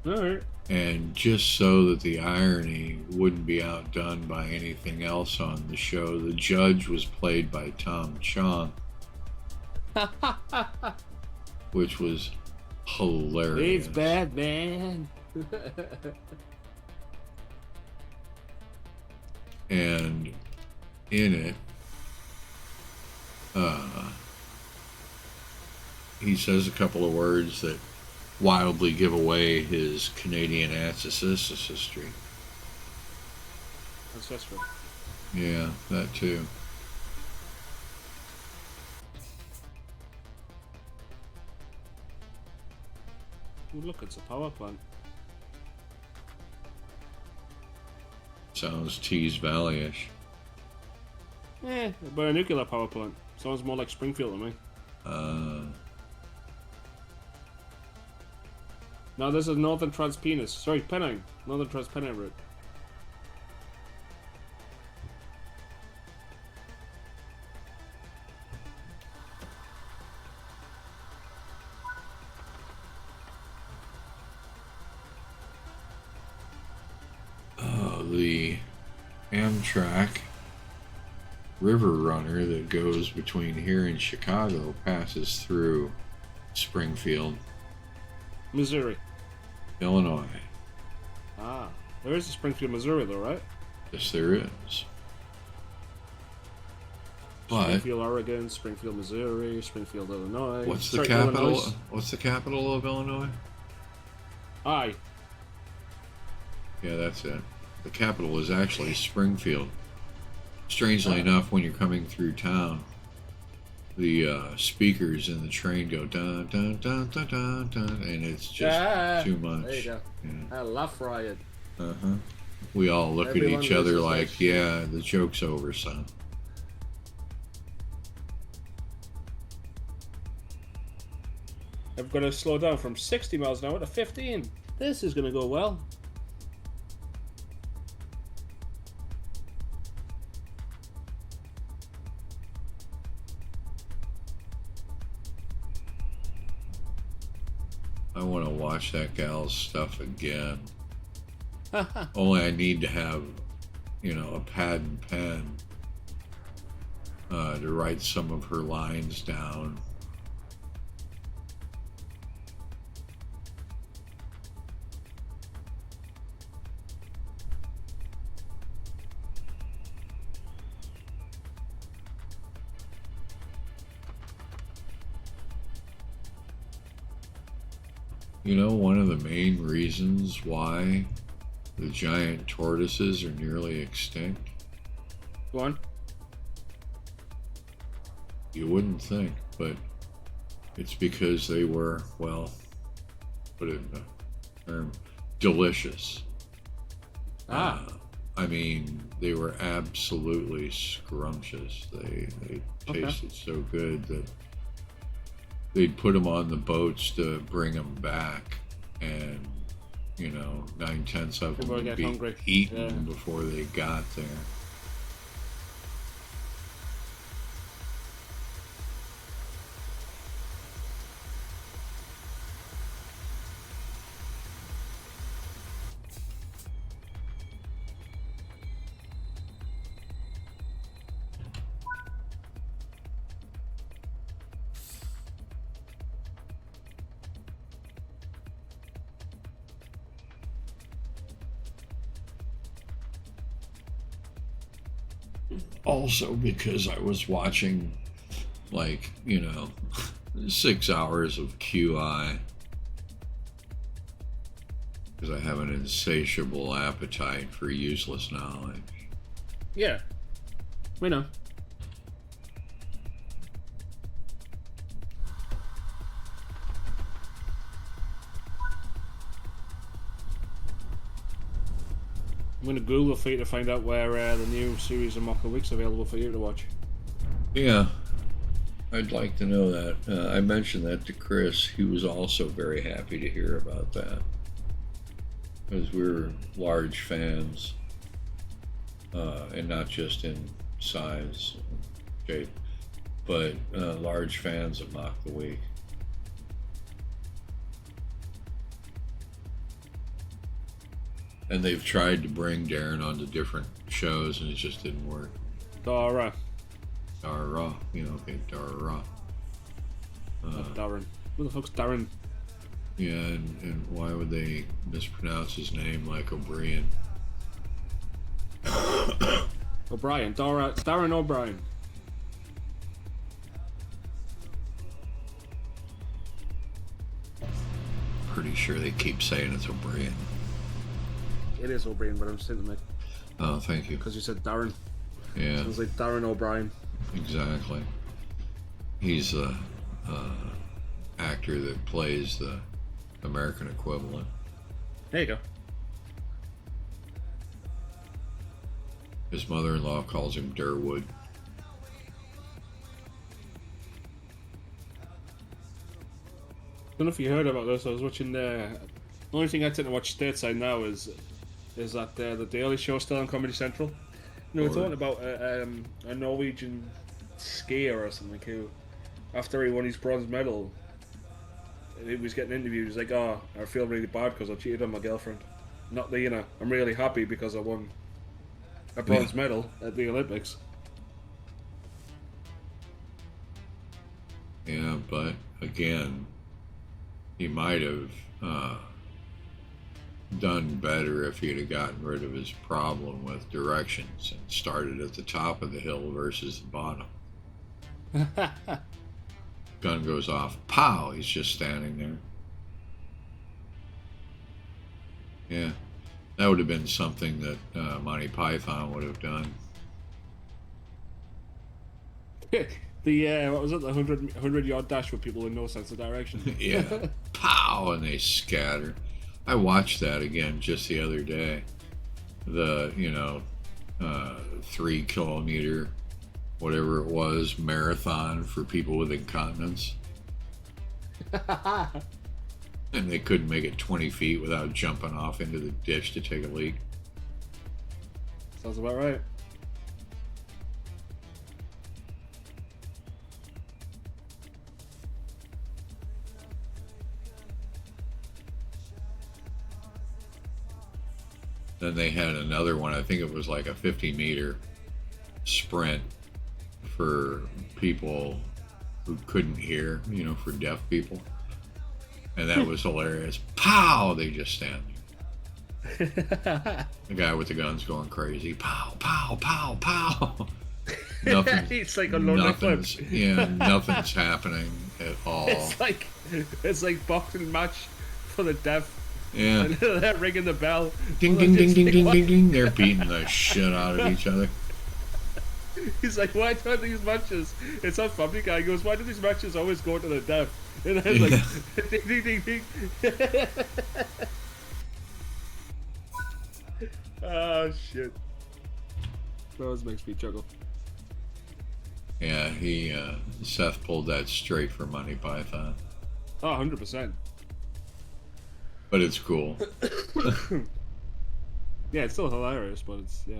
Alright.
And just so that the irony wouldn't be outdone by anything else on the show, the judge was played by Tom Chong, which was hilarious.
It's bad, man.
And in it, he says a couple of words that wildly give away his Canadian ancestry.
Ancestral.
Yeah, that too.
Ooh, look, it's a power plant.
Sounds Tees Valley-ish.
But a nuclear power plant. Sounds more like Springfield to me. No, this is Northern Trans-Pennine. Sorry, Pennine. Northern Trans-Pennine route.
The Amtrak river runner that goes between here and Chicago passes through Springfield,
Missouri.
Illinois.
Ah, there is a Springfield, Missouri, though, right?
Yes, there is. But
Springfield, Oregon, Springfield, Missouri, Springfield, Illinois.
what's the
Sorry,
capital?
Illinois.
What's the capital of Illinois?
Aye.
Yeah, that's it. The capital is actually Springfield. Strangely enough, when you're coming through town, the speakers in the train go dun dun dun dun dun dun, and it's just too much.
There you go.
Yeah.
I laugh riot.
Uh-huh. We all look
Everyone
at each other
loses
like,
their
yeah, the joke's over, son.
I've got to slow down from 60 miles an hour to 15. This is going to go well.
I want to watch that gal's stuff again. Only I need to have, a pad and pen to write some of her lines down. One of the main reasons why the giant tortoises are nearly extinct?
Go on.
You wouldn't think, but it's because they were, well, put it in the term, delicious.
Ah.
I mean, they were absolutely scrumptious. They tasted so good that they'd put them on the boats to bring them back, and 9/10 of
People
them
get
would be
hungry.
eaten
Yeah.
before they got there. Also, because I was watching, 6 hours of QI. Because I have an insatiable appetite for useless knowledge.
Yeah. We know. I'm going to Google for you to find out where the new series of Mocha Week's available for you to watch.
Yeah, I'd like to know that. I mentioned that to Chris. He was also very happy to hear about that. Because we're large fans, and not just in size and shape, but large fans of Mock the Week. And they've tried to bring Darren onto different shows, and it just didn't work.
Dara.
Dara, okay, Dara.
Not Darren. Who the fuck's Darren?
Yeah, and why would they mispronounce his name like O'Brien?
O'Brien. Darren O'Brien.
Pretty sure they keep saying it's O'Brien.
It is O'Brien, but I'm saying it
Oh, thank you.
because you said Darren.
Yeah,
Sounds like Darren O'Brien.
exactly. He's the actor that plays the American equivalent.
There you go.
His mother-in-law calls him Durwood.
Don't know if you heard about this. I was watching the only thing I tend to watch stateside now is that the Daily Show still on Comedy Central. We're talking about a Norwegian skier or something who, after he won his bronze medal, he was getting interviewed. He's like, "Oh, I feel really bad because I cheated on my girlfriend. Not I'm really happy because I won a bronze medal at the Olympics."
Yeah, but again, he might have done better if he'd have gotten rid of his problem with directions and started at the top of the hill versus the bottom. Gun goes off. Pow! He's just standing there. Yeah, that would have been something that Monty Python would have done.
The what was it? The 100-yard dash with people with no sense of direction.
Yeah. Pow! And they scatter. I watched that again just the other day. The 3 kilometer, whatever it was, marathon for people with incontinence. And they couldn't make it 20 feet without jumping off into the ditch to take a leak.
Sounds about right.
Then they had another one, I think it was like a 50-meter sprint for people who couldn't hear, for deaf people. And that was hilarious. Pow! They just stand there. The guy with the gun's going crazy. Pow, pow, pow, pow.
It's like a load of clips.
Yeah, nothing's happening at all.
It's like boxing match for the deaf.
Yeah.
And they're ringing the bell.
Ding, ding, ding, ding, ding, ding, ding. They're beating the shit out of each other.
He's like, why do these matches? It's not Family Guy. He goes, why do these matches always go to the deaf? And then it's like, ding, ding, ding, ding. Oh, shit. That always makes me chuckle.
Yeah, Seth pulled that straight from Monty Python.
Oh, 100%.
But it's cool.
Yeah, it's still hilarious, but it's, yeah.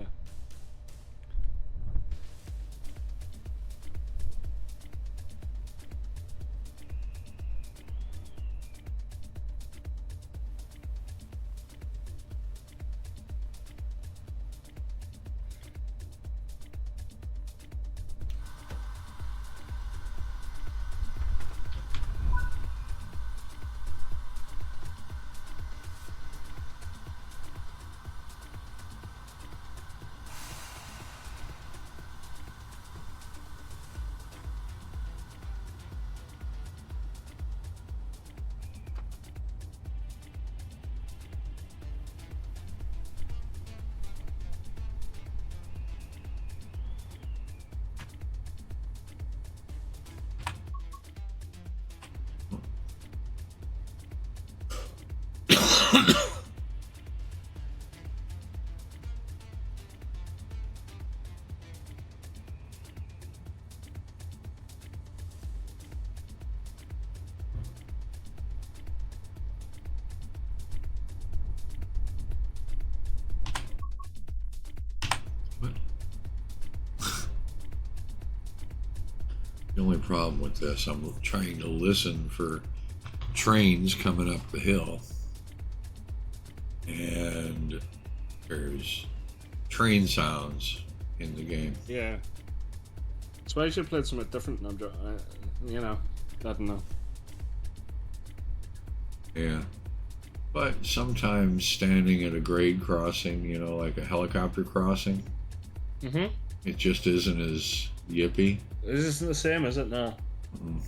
The only problem with this, I'm trying to listen for trains coming up the hill. And there's train sounds in the game.
Yeah. That's why I should have played something different. I don't know.
Yeah. But sometimes standing at a grade crossing, like a helicopter crossing, it just isn't as yippy.
This isn't the same, is it? No.
Mm.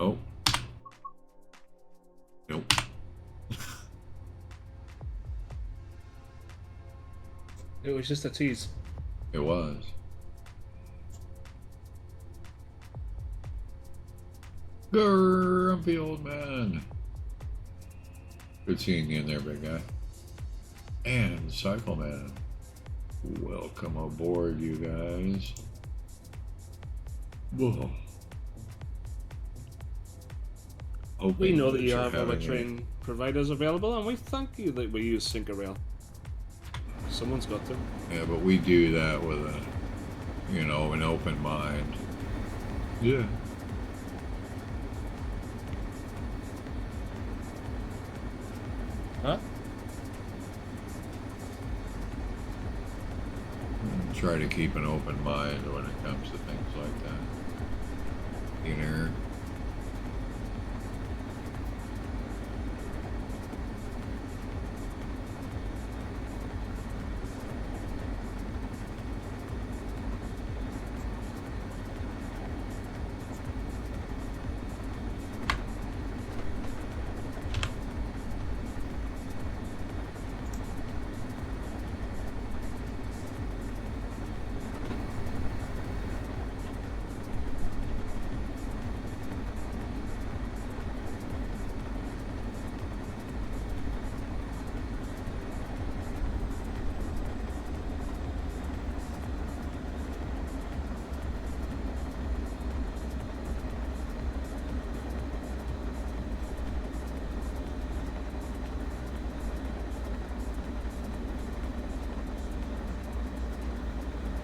Oh. Nope.
It was just a tease.
It was. Grumpy old man. Good seeing you in there, big guy. And Cycle Man. Welcome aboard, you guys. Whoa.
We know that
Hoping
you
you're
have other
having a-
train providers available, and we thank you that we use Syncarail. Someone's got to.
Yeah, but we do that with a, you know, an open mind. Yeah.
Huh?
Try to keep an open mind when it comes to things like that. You know.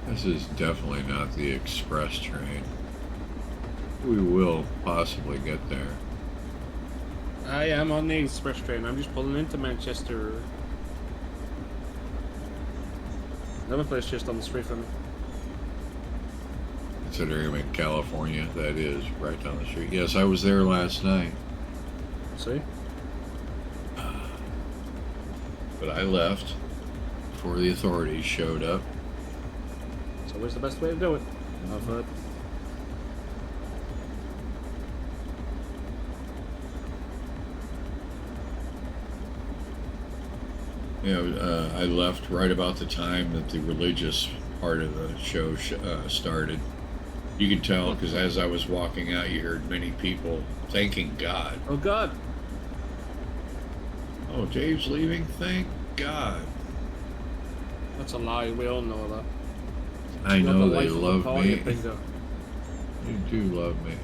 This is definitely not the express train. We will possibly get there.
I am on the express train. I'm just pulling into Manchester. Another place just on the street from me.
Considering I'm in California, that is right down the street. Yes, I was there last night,
See?
but I left before the authorities showed up.
It's always the best way to do it. I've heard.
You know, I left right about the time that the religious part of the show started. You could tell because as I was walking out, you heard many people thanking God.
Oh God!
Oh, Dave's leaving? Thank God.
That's a lie. We all know that.
I
You have
know
the
they
life of a
love
party,
me.
bingo.
You do love me,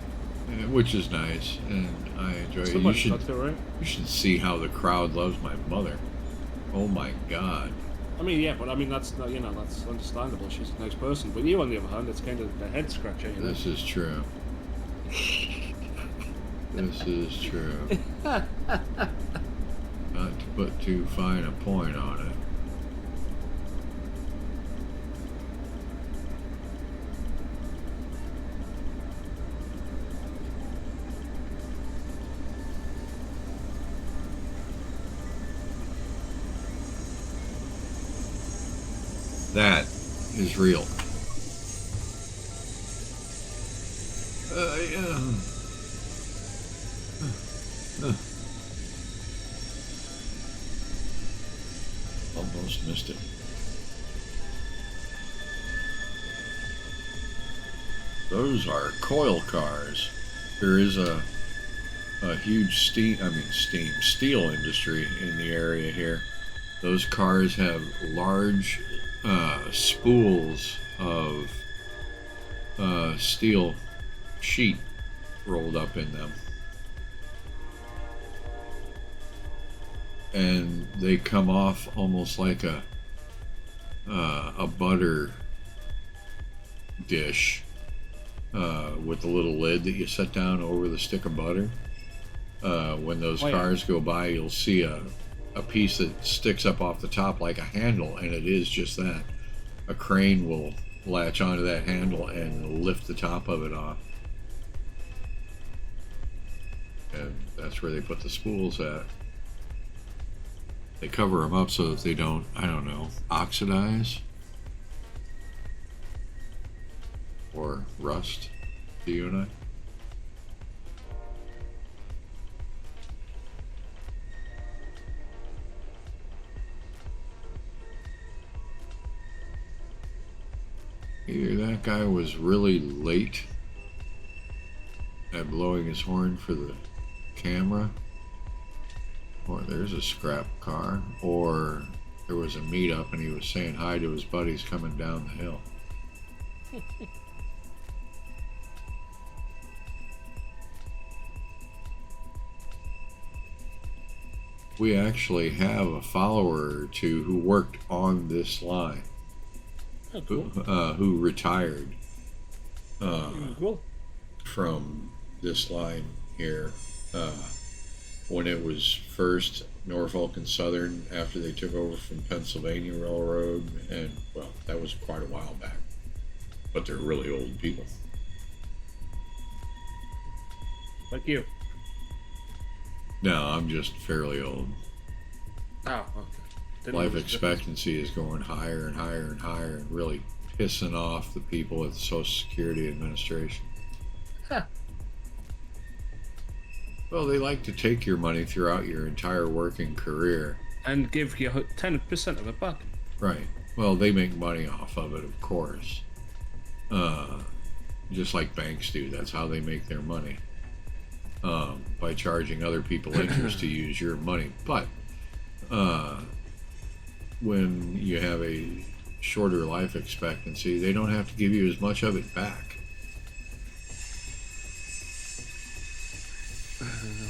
which is nice, and I enjoy it. You
Somebody's
should,
got to, right?
you should see how the crowd loves my mother. Oh my God.
I mean, yeah, but I mean that's not, you know, that's understandable. She's a nice person, but you, on the other hand, it's kind of the head scratcher. You know?
This is true. This is true. Not to put too fine a point on it. That is real. Almost missed it. Those are coil cars. There is a huge steel industry in the area here. Those cars have large spools of steel sheet rolled up in them. And they come off almost like a butter dish with a little lid that you set down over the stick of butter. When those cars go by, you'll see a piece that sticks up off the top like a handle, and it is just that. A crane will latch onto that handle and lift the top of it off. And that's where they put the spools at. They cover them up so that they don't, I don't know, oxidize or rust, the unit. Either that guy was really late at blowing his horn for the camera, or there's a scrap car, or there was a meetup and he was saying hi to his buddies coming down the hill. We actually have a follower or two who worked on this line,
Oh, cool.
who retired
Cool.
from this line here when it was first Norfolk and Southern after they took over from Pennsylvania Railroad, and well, that was quite a while back. But they're really old people.
Like you.
No, I'm just fairly old.
Oh, okay. Didn't
Life
know it was
expectancy is going higher and higher and higher, and really pissing off the people at the Social Security Administration.
Huh.
Well, they like to take your money throughout your entire working career.
And give you 10% of it back.
Right. Well, they make money off of it, of course. Just like banks do. That's how they make their money. By charging other people interest to use your money. But when you have a shorter life expectancy, they don't have to give you as much of it back.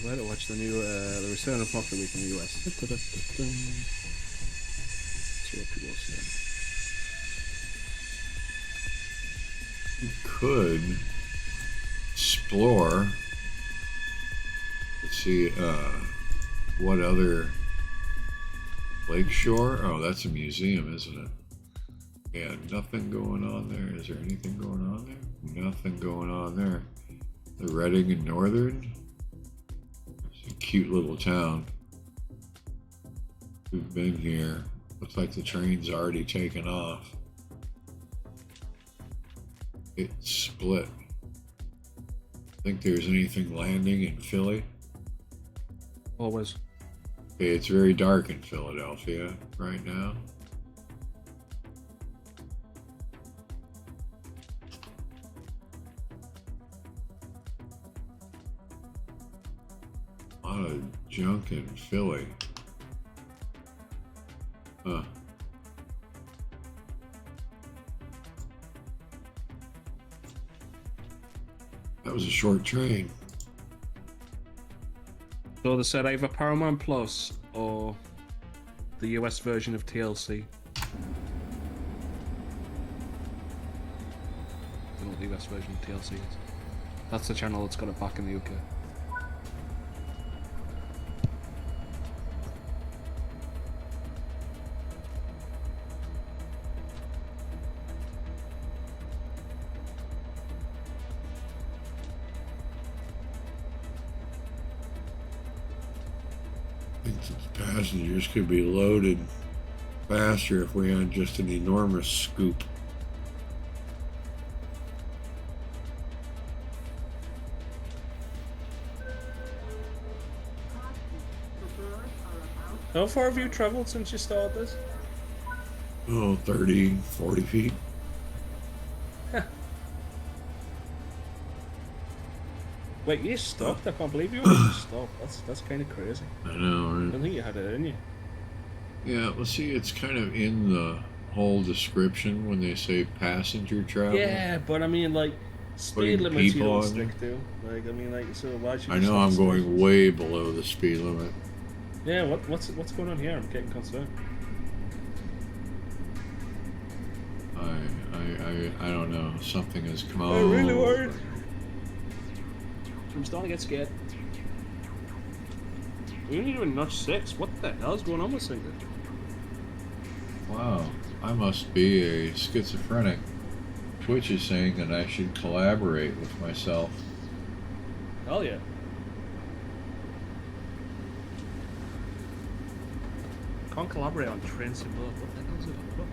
Why don't watch the new The Return of Pocket Week in the US? See what people say.
You could explore. Let's see, what other Lakeshore? Oh, that's a museum, isn't it? Yeah, nothing going on there. Is there anything going on there? Nothing going on there. The Reading and Northern. It's a cute little town. We've been here. Looks like the train's already taken off. It's split. Think there's anything landing in Philly?
Always.
Okay, it's very dark in Philadelphia right now. A lot of junk in Philly. Huh. That was a short train.
So they said either Paramount Plus or the US version of TLC. I don't know what the US version of TLC is. That's the channel that's got it back in the UK.
I think the passengers could be loaded faster if we had just an enormous scoop.
How far have you travelled since you started this?
Oh, 30, 40 feet.
Wait, you stopped? I can't believe you already stopped. That's kind of crazy.
I know,
I
right?
don't think you had it in you.
Yeah, let's see, it's kind of in the whole description when they say passenger travel.
Yeah, but I mean, like, speed
Putting
limits you
people
don't
on
stick to. Like, I mean, like, so why should you
I know
stop
I'm
at
going
stations?
way below the speed limit.
Yeah, what's going on here? I'm getting concerned.
I don't know. Something has come out.
I'm really worried. I'm starting to get scared. We're only doing notch 6. What the hell is going on with Singer?
Wow, I must be a schizophrenic. Twitch is saying that I should collaborate with myself.
Hell yeah. Can't collaborate on Train Simulator. What the hell is it about?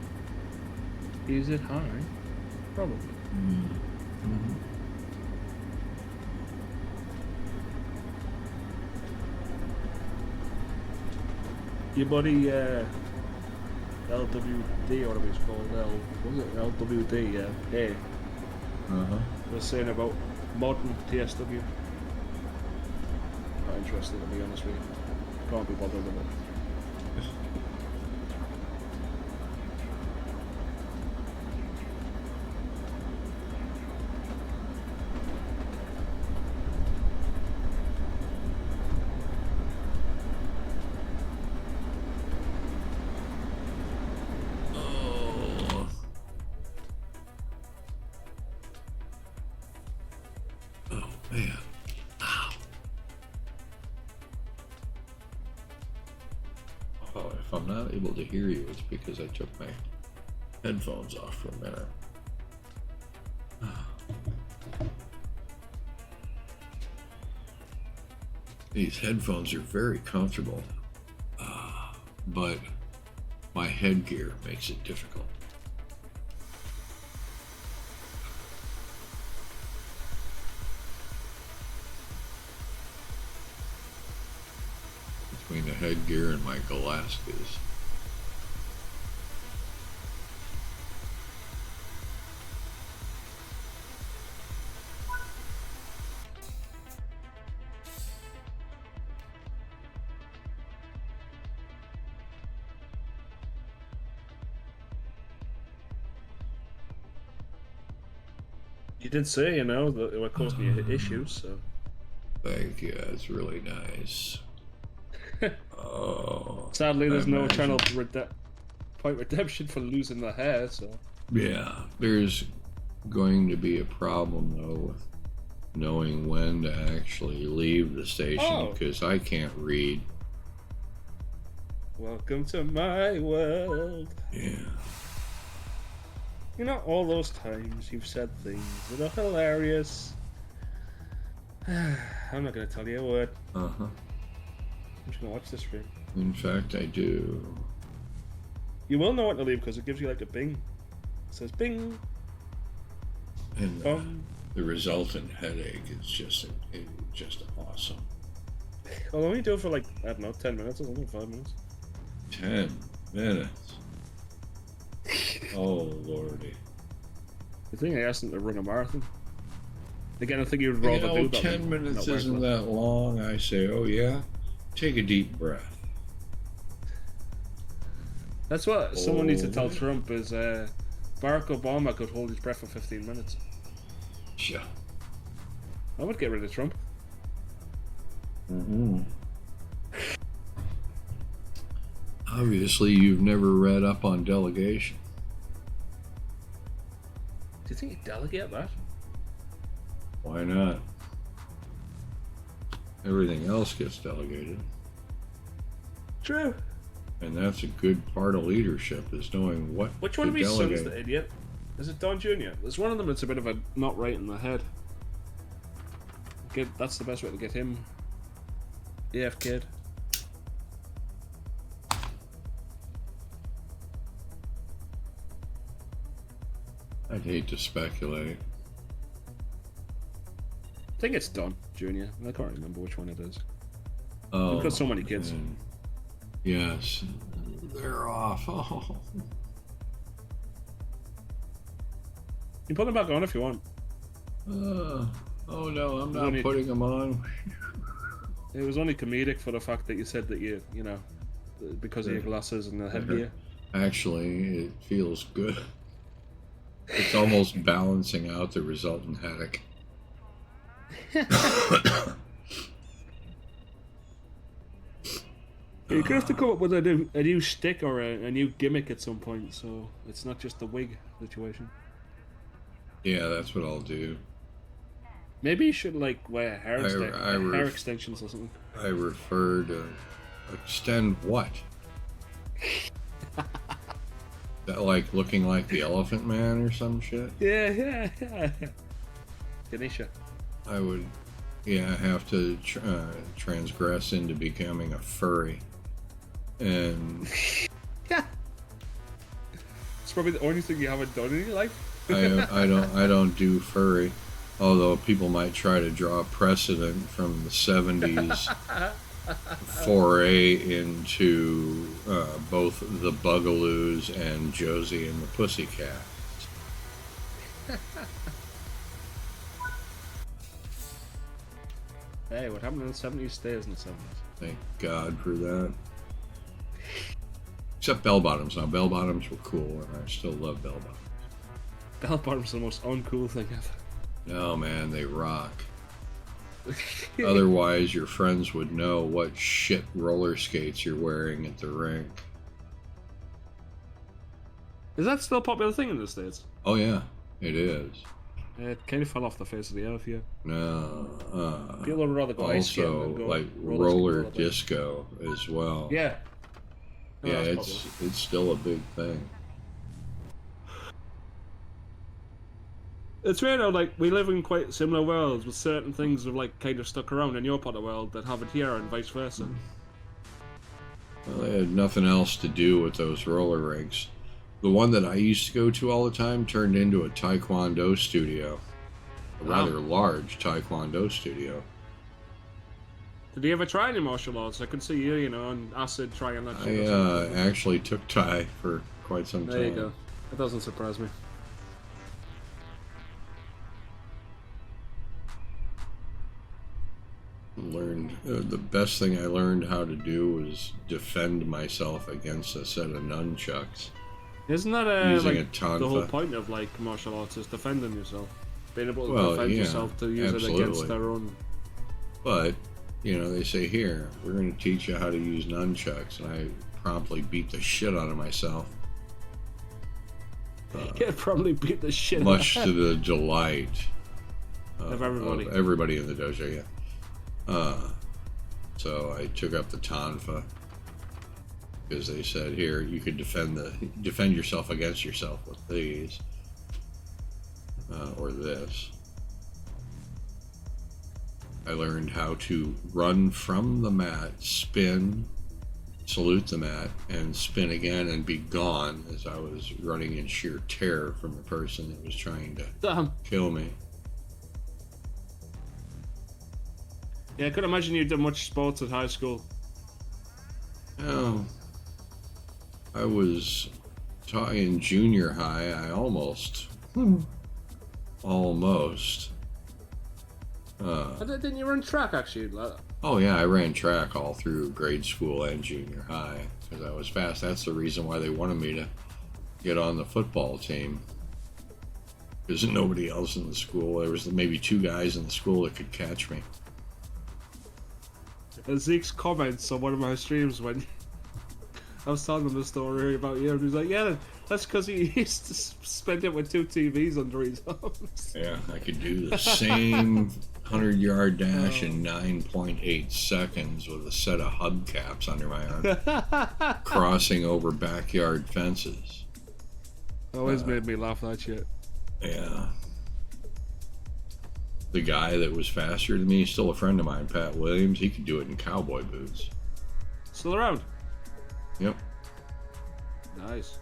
Is it hard? Probably.
Mm-hmm.
Your buddy, LWD, or whatever it's called, was it LWD, yeah. Hey,
Uh-huh.
was saying about modern TSW. Not interested, to be honest with you. Can't be bothered with it.
Oh, if I'm not able to hear you, it's because I took my headphones off for a minute. These headphones are very comfortable, but my headgear makes it difficult. Between the headgear and my glasses.
You did say, you know, that it would cause me issues, so.
Thank you, that's really nice. Oh.
Sadly, there's
I
no
imagine.
channel to point redemption for losing the hair, so.
Yeah, there's going to be a problem though with knowing when to actually leave the station
Oh.
because I can't read.
Welcome to my world.
Yeah.
You know, all those times you've said things that are hilarious. I'm not gonna tell you a word.
Uh huh.
I'm just gonna watch the stream.
In fact, I do.
You will know when to leave because it gives you like a bing. It says bing,
And
bum.
the resultant headache is just awesome.
I'll only do it for like, I don't know, 10 minutes or something, 5 minutes.
10 minutes. Oh lordy.
I think I asked him to run a marathon. Again, I think he would
You
rather
know,
do that.
10
than
minutes
not wear
isn't
gloves.
that long. I say, oh yeah, take a deep breath.
That's what someone needs to tell
Oh.
Trump is Barack Obama could hold his breath for 15 minutes.
Yeah.
I would get rid of Trump.
Mm-hmm. Obviously, you've never read up on delegation.
Do you think he'd delegate that?
Why not? Everything else gets delegated.
True.
And that's a good part of leadership, is knowing what
Which one
to
of his
delegate.
sons the idiot? Is it Don Jr.? There's one of them that's a bit of a not right in the head. That's the best way to get him. EF kid.
I'd hate to speculate.
I think it's Don Jr. I can't remember which one it is.
Oh,
We've got so many kids.
man. Yes. They're off. Oh.
You can put them back on if you want.
Oh no, I'm not
Only-
putting them on.
It was only comedic for the fact that you said that you know, because of your glasses and the headgear.
Actually, it feels good. It's almost balancing out the resultant headache.
You're gonna have to come up with a new stick or a new gimmick at some point, so it's not just the wig situation.
Yeah, that's what I'll do.
Maybe you should like wear hair,
I
hair extensions or something.
I refer to extend what? That like looking like the Elephant Man or some shit?
Yeah. Ganesha.
I would, yeah, have to transgress into becoming a furry. And
Yeah. It's probably the only thing you haven't done in your life.
I don't do furry. Although people might try to draw precedent from the 70s foray into both the Bugaloos and Josie and the Pussycat.
Hey, what happened in the 70s stays in the 70s.
Thank God for that. Except bell bottoms. Now, bell bottoms were cool, and I still love bell bottoms.
Bell bottoms are the most uncool thing ever.
No, man, they rock. Otherwise, your friends would know what shit roller skates you're wearing at the rink.
Is that still a popular thing in the States?
Oh, yeah, it is.
It kind of fell off the face of the earth here.
No.
People would rather go ice skating
Also,
than go
like
roller
roller
skating all the time.
disco as well.
Yeah. Oh,
Yeah,
that's
it's still a big thing.
It's weird how like we live in quite similar worlds, with certain things have like kind of stuck around in your part of the world that haven't here, and vice versa.
Well, they had nothing else to do with those roller rinks. The one that I used to go to all the time turned into a taekwondo studio, a
Wow.
rather large taekwondo studio.
Did you ever try any martial arts? I could see you, you know, on acid trying that
I
shit. or something.
actually took Thai for quite some time.
There you go. That doesn't surprise me.
Learned the best thing I learned how to do was defend myself against a set of nunchucks.
Isn't that
Using
like
a tonfa.
the whole point of like martial arts is defending yourself, being able to
Well,
defend
yeah,
yourself to use it
absolutely.
against their own.
But you know, they say here we're going to teach you how to use nunchucks, and I promptly beat the shit out of myself.
You probably beat the shit
Much
out
to the delight
of everybody.
of everybody in the dojo. Yeah. So I took up the tonfa because they said here you could defend yourself against yourself with these or this. I learned how to run from the mat, spin, salute the mat, and spin again and be gone as I was running in sheer terror from the person that was trying to
Damn.
kill me.
Yeah, I could imagine you did much sports at high school.
Oh, I was taught in junior high. I almost.
Didn't you run track actually?
Oh yeah, I ran track all through grade school and junior high because I was fast. That's the reason why they wanted me to get on the football team. Because nobody else in the school. There was maybe 2 guys in the school that could catch me.
Zeke's comments on one of my streams when I was telling him the story about you, and he was like, "Yeah, that's because he used to spend it with 2 TVs under his arms."
Yeah, I could do the same 100-yard dash in 9.8 seconds with a set of hubcaps under my arm, crossing over backyard fences.
Always made me laugh, that shit.
Yeah. The guy that was faster than me, still a friend of mine, Pat Williams, he could do it in cowboy boots.
Still around?
Yep.
Nice.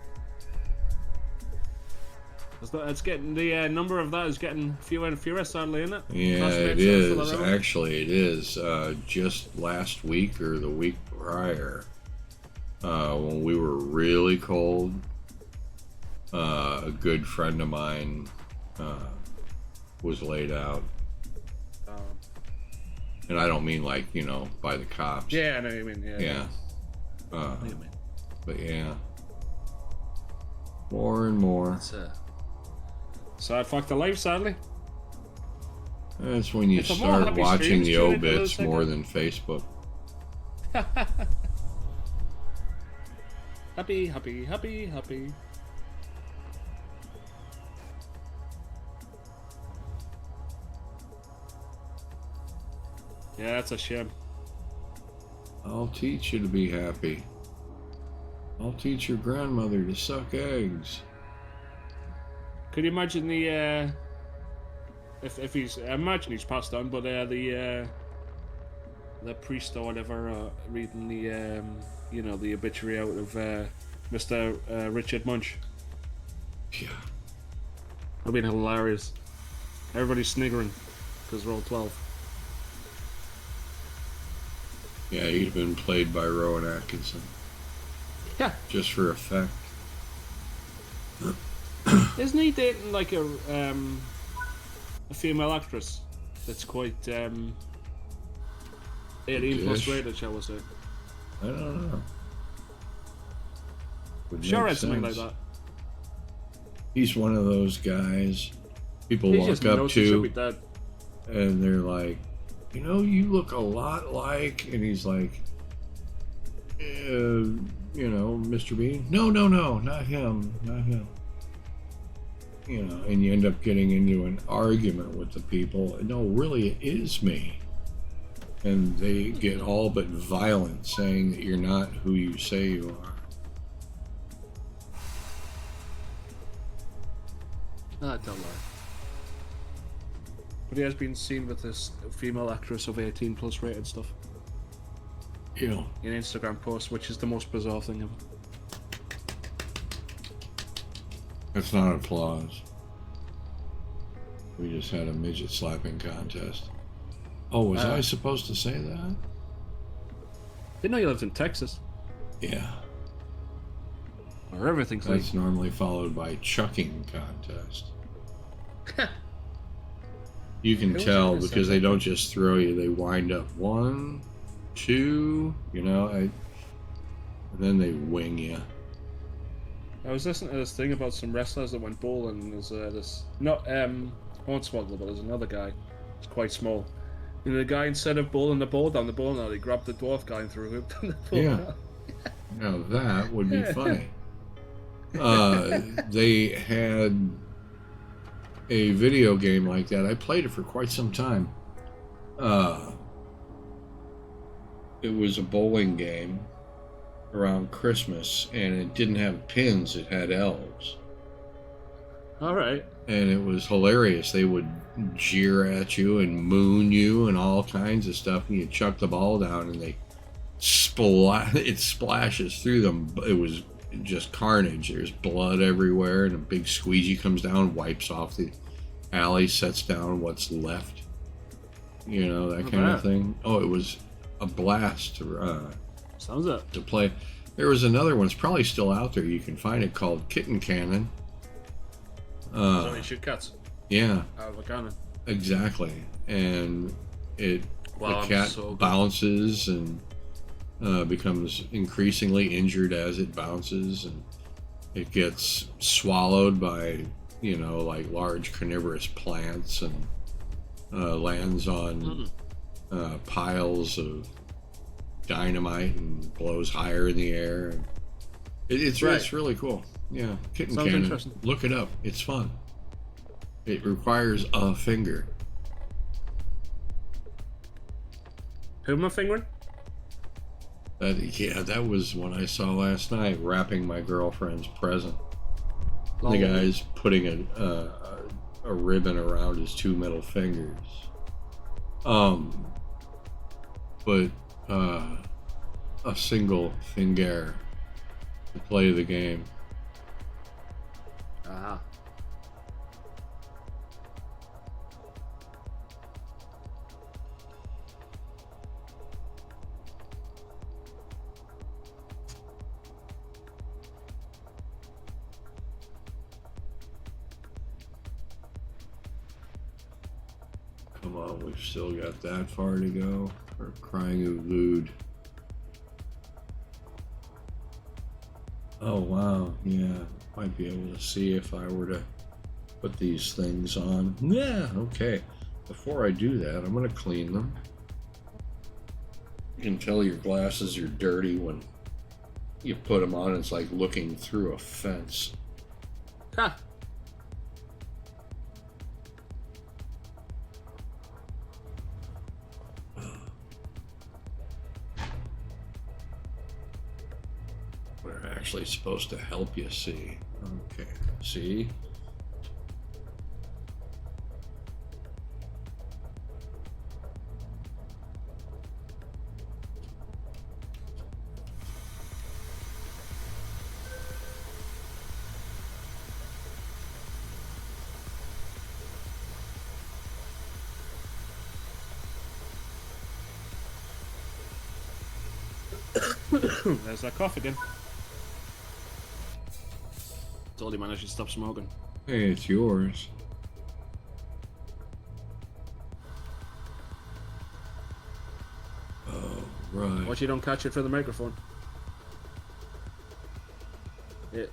It's getting, the number of that is getting fewer and fewer, sadly, isn't it?
Yeah,
Classmates
it
are still
is.
around?
Actually, it is. Just last week or the week prior, when we were really cold, a good friend of mine was laid out. And I don't mean like, you know, by the cops.
Yeah, I know what you mean. Yeah.
Yeah.
I know what you mean.
But yeah. More and more.
It's sad fact of life, sadly.
That's when you
It's a more
start
happy
watching
streams,
the
tune into
obits
those
more
seconds.
than Facebook.
Happy, happy, happy, happy. Yeah, that's a shame.
I'll teach you to be happy. I'll teach your grandmother to suck eggs.
Could you imagine the if he's, I imagine he's passed on, but the priest or whatever reading the you know, the obituary out of Mr. Richard Munch?
Yeah.
That'd been hilarious. Everybody's sniggering because we're all 12.
Yeah, he'd have been played by Rowan Atkinson.
Yeah.
Just for effect.
Isn't he dating like a female actress that's quite 18 plus
Dish.
rated, shall we say?
I don't know. Would
Sure,
make
it's something like
sense.
that.
He's one of those guys people
He
walk
just
up
knows he should be
to
dead.
and they're like, you know, you look a lot like, and he's like, you know, Mr. Bean? No, not him. You know, and you end up getting into an argument with the people. No, really, it is me. And they get all but violent, saying that you're not who you say you are.
Ah, don't lie. But he has been seen with this female actress of 18 plus rated stuff
Ew.
in Instagram posts, which is the most bizarre thing ever.
That's not applause. We just had a midget slapping contest. Oh, was I supposed to say that?
Didn't know you lived in Texas,
Yeah.
where everything's
That's
like.
normally followed by chucking contest. You can
Who was I
tell
gonna say
because they
that?
don't just throw you; they wind up 1, 2, and then they wing you.
I was listening to this thing about some wrestlers that went bowling. And there's this not Hornswoggle, but there's another guy. It's quite small. And the guy, instead of bowling the ball down the bowling alley, grabbed the dwarf guy and threw a hoop down the bowling
Yeah.
alley.
Now that would be funny. They had a video game like that. I played it for quite some time. It was a bowling game around Christmas, and it didn't have pins, it had elves.
All right.
And it was hilarious. They would jeer at you and moon you and all kinds of stuff, and you chuck the ball down and they it splashes through them. It was just carnage. There's blood everywhere, and a big squeegee comes down, wipes off the alley, sets down what's left. That
Not
kind of
bad.
thing. Oh, it was a blast
Sounds it.
to play. There was another one. It's probably still out there. You can find it called Kitten Cannon.
So you shoot cats
Yeah,
out of a cannon.
exactly. And
Wow,
the
I'm
cat
so good.
bounces and becomes increasingly injured as it bounces, and it gets swallowed by like large carnivorous plants, and lands on piles of dynamite and blows higher in the air. And it's
Right.
really cool. Yeah, Kitten
Sounds
Cannon.
interesting.
Look it up. It's fun. It requires a finger.
Who am I fingering?
That was what I saw last night, wrapping my girlfriend's present.
Lol.
The guy's putting a ribbon around his 2 middle fingers. But a single finger to play the game.
Ah.
Come on, we've still got that far to go. We're crying out loud. Oh wow, yeah. Might be able to see if I were to put these things on. Yeah, okay. Before I do that, I'm gonna clean them. You can tell your glasses are dirty when you put them on. It's like looking through a fence.
Ha!
We're actually supposed to help you see. Okay, see?
There's that cough again. Told him I should stop smoking.
Hey, it's yours. Oh, right.
Watch you don't catch it for the microphone. Yeah.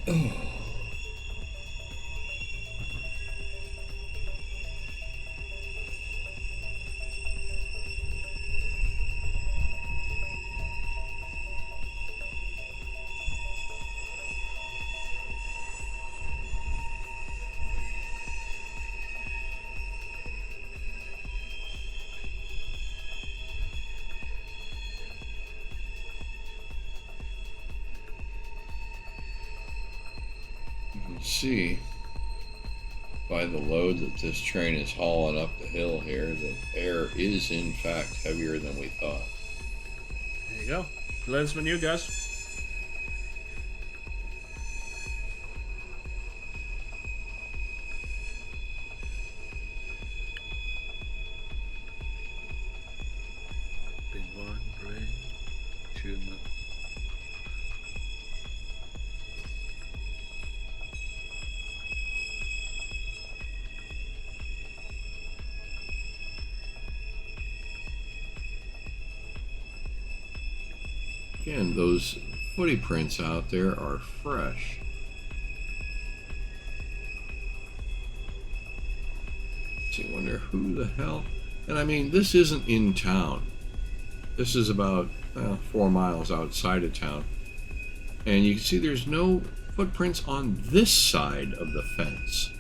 You can see by the load that this train is hauling up the hill here that air is in fact heavier than we thought.
There you go. Learn something new, guys. Been wondering, tune that.
Again, those footy prints out there are fresh. So you wonder who the hell. And I mean, this isn't in town. This is about 4 miles outside of town. And you can see there's no footprints on this side of the fence.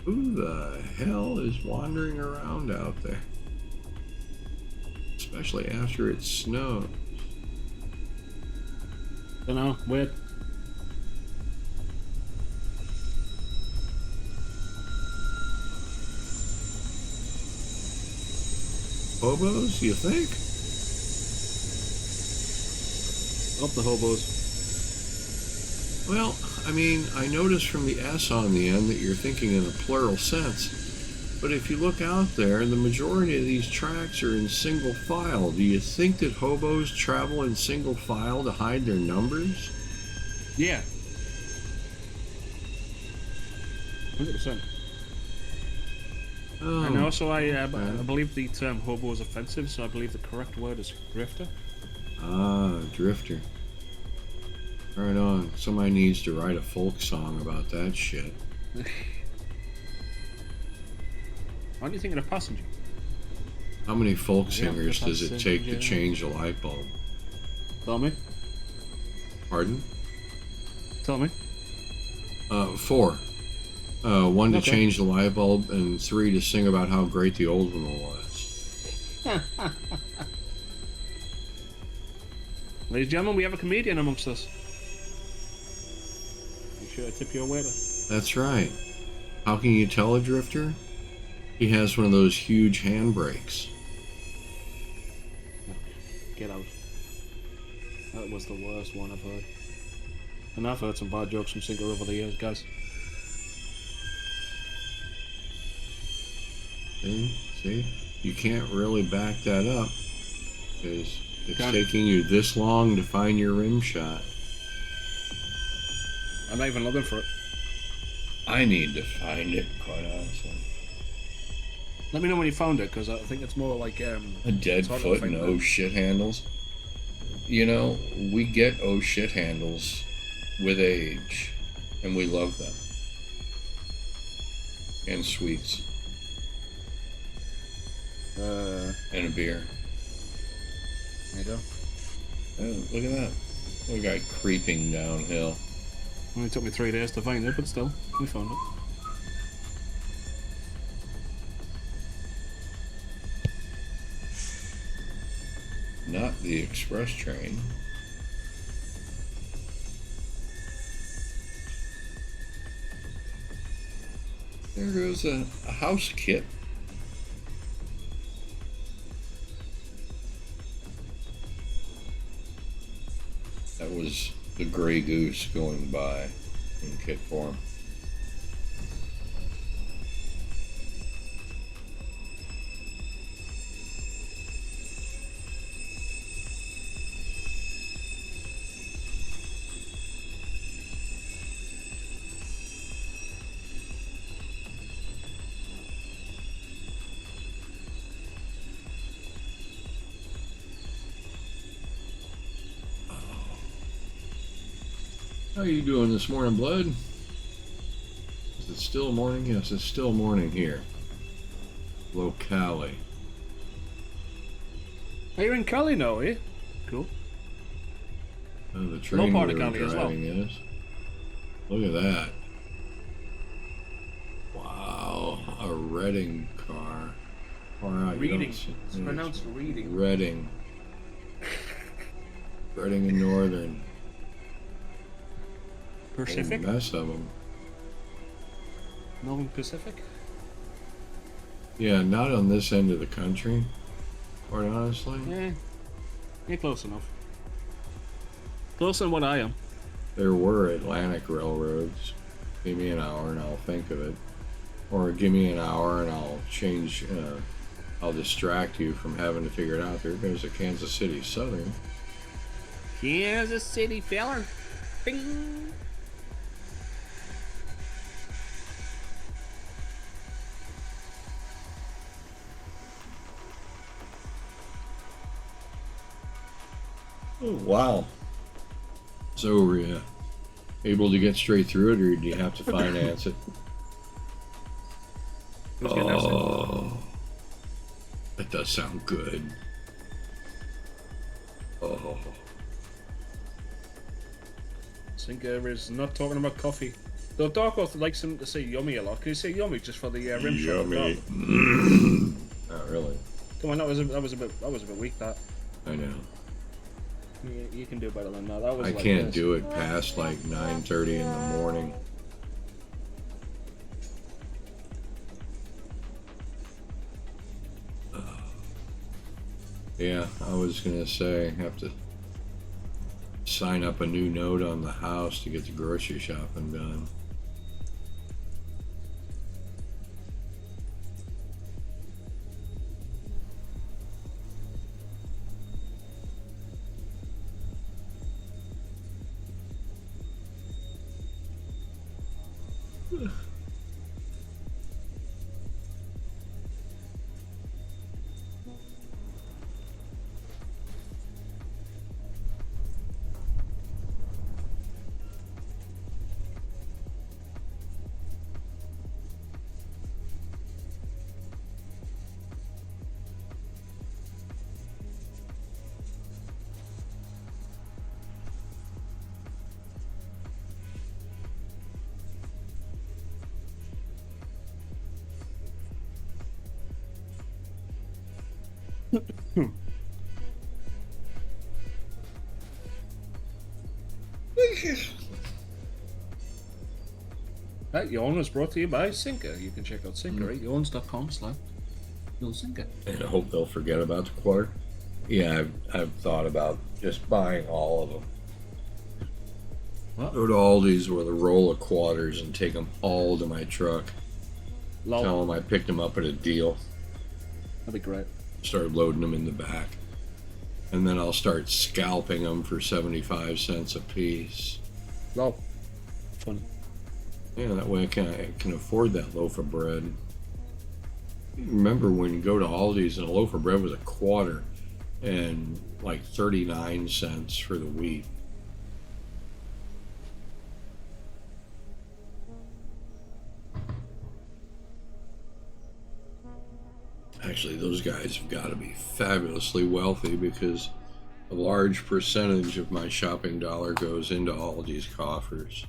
Who the hell is wandering around out there? Especially after it snows.
Don't know, weird.
Hobos, you think?
Up the hobos.
Well, I mean, I noticed from the S on the end that you're thinking in a plural sense. But if you look out there, the majority of these tracks are in single file. Do you think that hobos travel in single file to hide their numbers?
Yeah. 100%.
Oh,
And also, I believe the term hobo is offensive, so I believe the correct word is drifter.
drifter. Right on. Somebody needs to write a folk song about that shit.
Aren't you thinking of passenger?
How many folk
Yeah,
singers does it take to
passenger.
change a light bulb?
Tell me.
Pardon?
Tell me.
4. 1 to
Okay.
change the light bulb, and 3 to sing about how great the old one was.
Ladies and gentlemen, we have a comedian amongst us. Make sure I tip your waiter.
That's right. How can you tell a drifter? He has one of those huge handbrakes.
Get out. That was the worst one I've heard. And I've heard some bad jokes from Singer over the years, guys.
See? You can't really back that up, because it's
Can't.
taking you this long to find your rim shot.
I'm not even looking for it.
I need to find it, quite honestly.
Let me know when you found it, because I think it's more like
A dead
it's hard to
foot
find
and
that.
oh shit handles. You know, we get oh shit handles with age, and we love them. And sweets. And a beer.
There you go.
Oh, look at that. We got creeping downhill.
Only took me 3 days to find it, but still, we found it.
Not the express train. There goes a house kit. That was the gray goose going by in kit form. How you doing this morning, Blood? Is it still morning? Yes, it's still morning here. Locale.
Oh, you're in Cali now, are you? Cool.
Oh, the train
part
we
of
were
Cali as well.
driving is. Look at that. Wow, a Reading car. Far out, you don't
Reading.
see-
It's pronounced reading.
Reading. Reading and Northern.
Pacific?
A mess of them.
Northern Pacific?
Yeah, not on this end of the country, quite honestly.
Yeah. You're close enough. Closer than what I am.
There were Atlantic railroads. Give me an hour and I'll think of it. Or give me an hour and I'll change, I'll distract you from having to figure it out. There goes a Kansas City Southern.
Kansas City feller. Bing.
Oh, wow. So were you able to get straight through it, or do you have to finance it?
Who's getting that sound?
Oh, that does sound good. Oh,
Sinker is not talking about coffee. Though Darkoth likes him to say yummy a lot. Can you say yummy just for the rim shot?
yummy. Not really.
Come on, that was a bit weak. That
I know.
you can do better than that. That was.
I
like
can't
this.
do it past like 9:30 in the morning. Yeah, I was gonna say have to sign up a new note on the house to get the grocery shopping done.
That yawn was brought to you by Sinker. You can check out Sinker at yawns.com/Sinker.
And I hope they'll forget about the quarter. Yeah, I've thought about just buying all of them.
What?
Go to Aldi's with a roll of quarters and take them all to my truck.
Lol.
Tell them I picked them up at a deal.
That'd be great.
Start loading them in the back. And then I'll start scalping them for 75 cents a piece.
Lol. Fun.
Yeah, that way I can afford that loaf of bread. Remember when you go to Aldi's and a loaf of bread was a quarter and like 39 cents for the wheat. Actually, those guys have got to be fabulously wealthy because a large percentage of my shopping dollar goes into Aldi's coffers.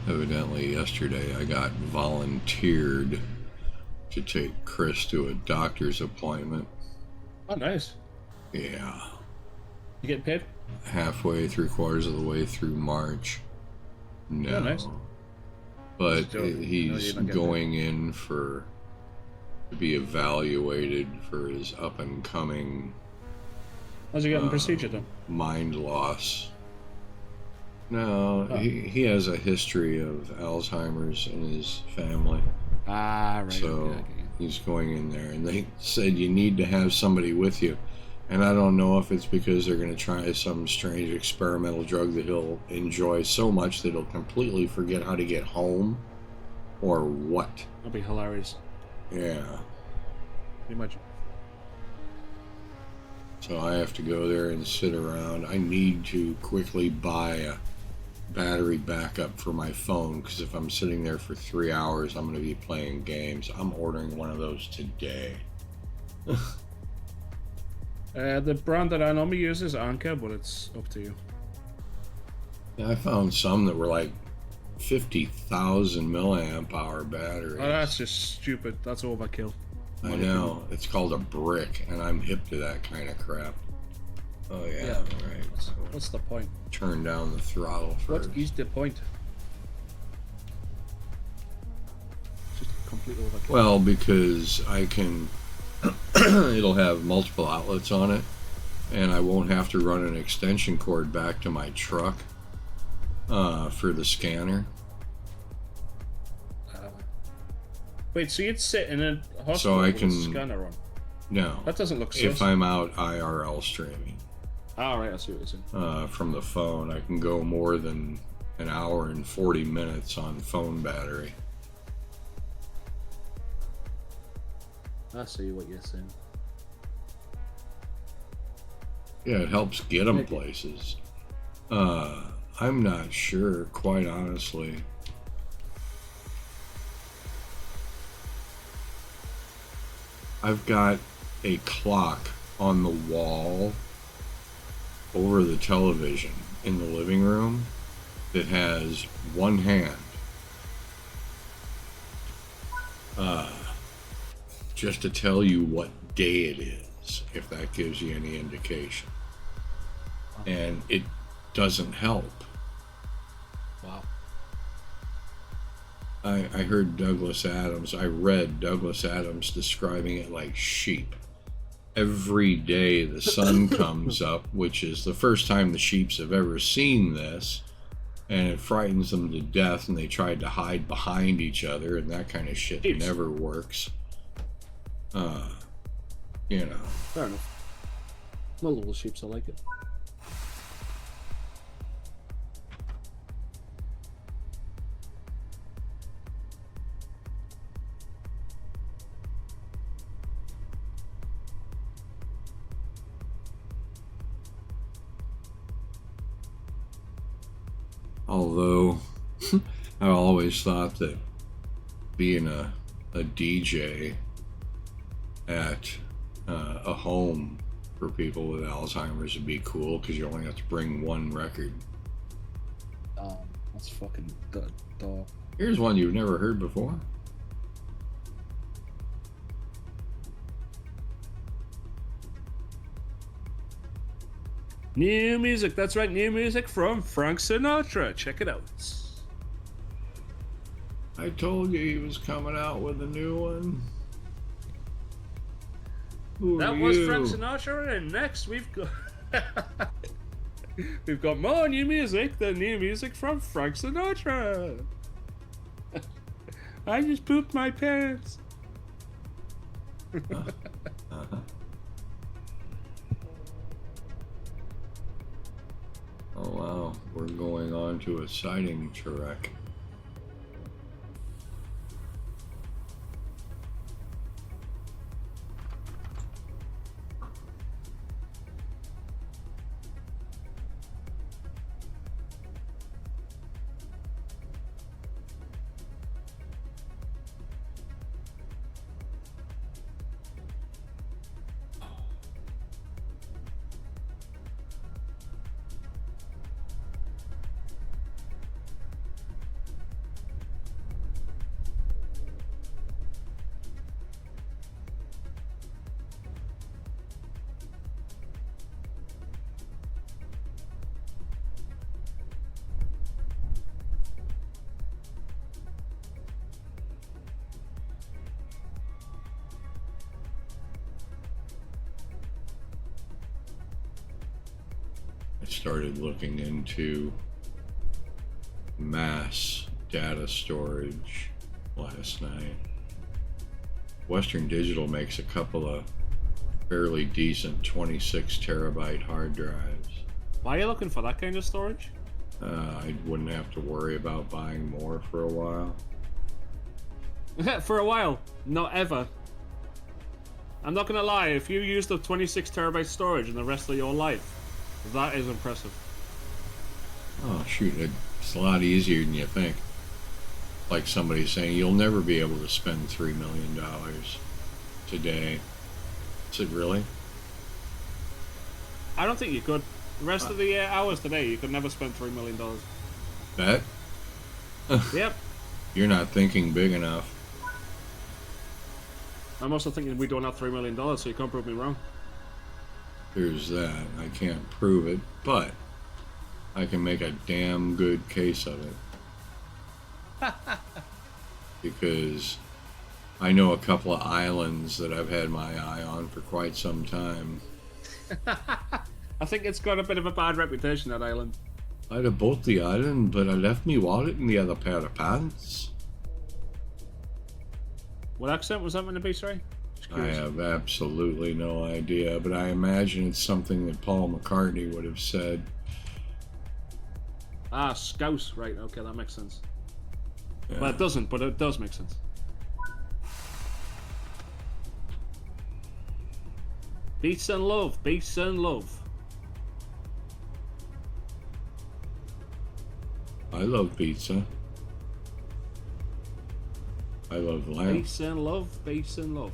Evidently, yesterday I got volunteered to take Chris to a doctor's appointment.
Oh, nice.
Yeah.
You getting paid?
Halfway, 3/4 of the way through March. No.
Oh, nice.
But
Just joking. No,
he's
you're not getting
going in for to be evaluated for his up and coming
How's he getting procedure done?
mind loss. No, he has a history of Alzheimer's in his family.
Ah, right.
So
okay.
he's going in there, and they said you need to have somebody with you. And I don't know if it's because they're going to try some strange experimental drug that he'll enjoy so much that he'll completely forget how to get home, or what.
That'd be hilarious.
Yeah.
Can you imagine?
So I have to go there and sit around. I need to quickly buy a battery backup for my phone, because if I'm sitting there for 3 hours, I'm going to be playing games. I'm ordering one of those today.
The brand that I normally use is Anker, but it's up to you.
I found some that were like 50,000 milliamp hour batteries.
Oh, that's just stupid. That's overkill.
I know. It's called a brick, and I'm hip to that kind of crap. Oh, yeah. Right.
What's the point?
Turn down the throttle first.
What is the point? Just complete overkill.
Well, because I can... it'll have multiple outlets on it, and I won't have to run an extension cord back to my truck for the scanner.
Wait, so you'd sit in a hospital
So I
with
can...
a scanner on?
No.
That doesn't look
If
sus.
I'm out IRL streaming
Right, I see what you're saying.
from the phone, I can go more than an hour and 40 minutes on phone battery.
I see what you're saying.
Yeah, it helps get them places. I'm not sure, quite honestly. I've got a clock on the wall over the television in the living room that has one hand. Just to tell you what day it is, if that gives you any indication. And it doesn't help.
Wow.
I heard Douglas Adams, I read Douglas Adams describing it like sheep. Every day the sun comes up, which is the first time the sheeps have ever seen this, and it frightens them to death, and they tried to hide behind each other, and that kind of shit
Sheeps.
never works. You know.
Fair enough. Not all the sheeps are like it.
Although, I always thought that being a DJ at a home for people with Alzheimer's would be cool, because you only have to bring one record.
That's fucking duh.
Here's one you've never heard before.
New music, that's right, new music from Frank Sinatra. Check it out.
I told you he was coming out with a new one. Who
That
are
was
you?
Frank Sinatra, and next we've got we've got more new music. The new music from Frank Sinatra. I just pooped my pants.
Uh-huh. Oh wow, we're going on to a sighting trek. started looking into mass data storage last night. Western Digital makes a couple of fairly decent 26 terabyte hard drives.
Why are you looking for that kind of storage?
I wouldn't have to worry about buying more for a while.
For a while, not ever. I'm not gonna lie, if you used up 26 terabyte storage in the rest of your life, that is impressive.
Oh shoot, it's a lot easier than you think. Like somebody saying, you'll never be able to spend $3 million today. I said, really?
I don't think you could. The rest of the hours today, you could never spend $3 million.
Bet?
Yep.
You're not thinking big enough.
I'm also thinking we don't have $3 million, so you can't prove me wrong.
There's that. I can't prove it, but I can make a damn good case of it. Because I know a couple of islands that I've had my eye on for quite some time.
I think it's got a bit of a bad reputation, that island.
I'd have bought the island, but I left me wallet in the other pair of pants.
What accent was that meant to be, sorry? Just
I
curious.
have absolutely no idea, but I imagine it's something that Paul McCartney would have said.
Ah, Scouse. Right, okay, that makes sense.
Yeah.
Well, it doesn't, but it does make sense. Peace and love, peace and love.
I love pizza. I love lamb.
Peace and love, peace and love.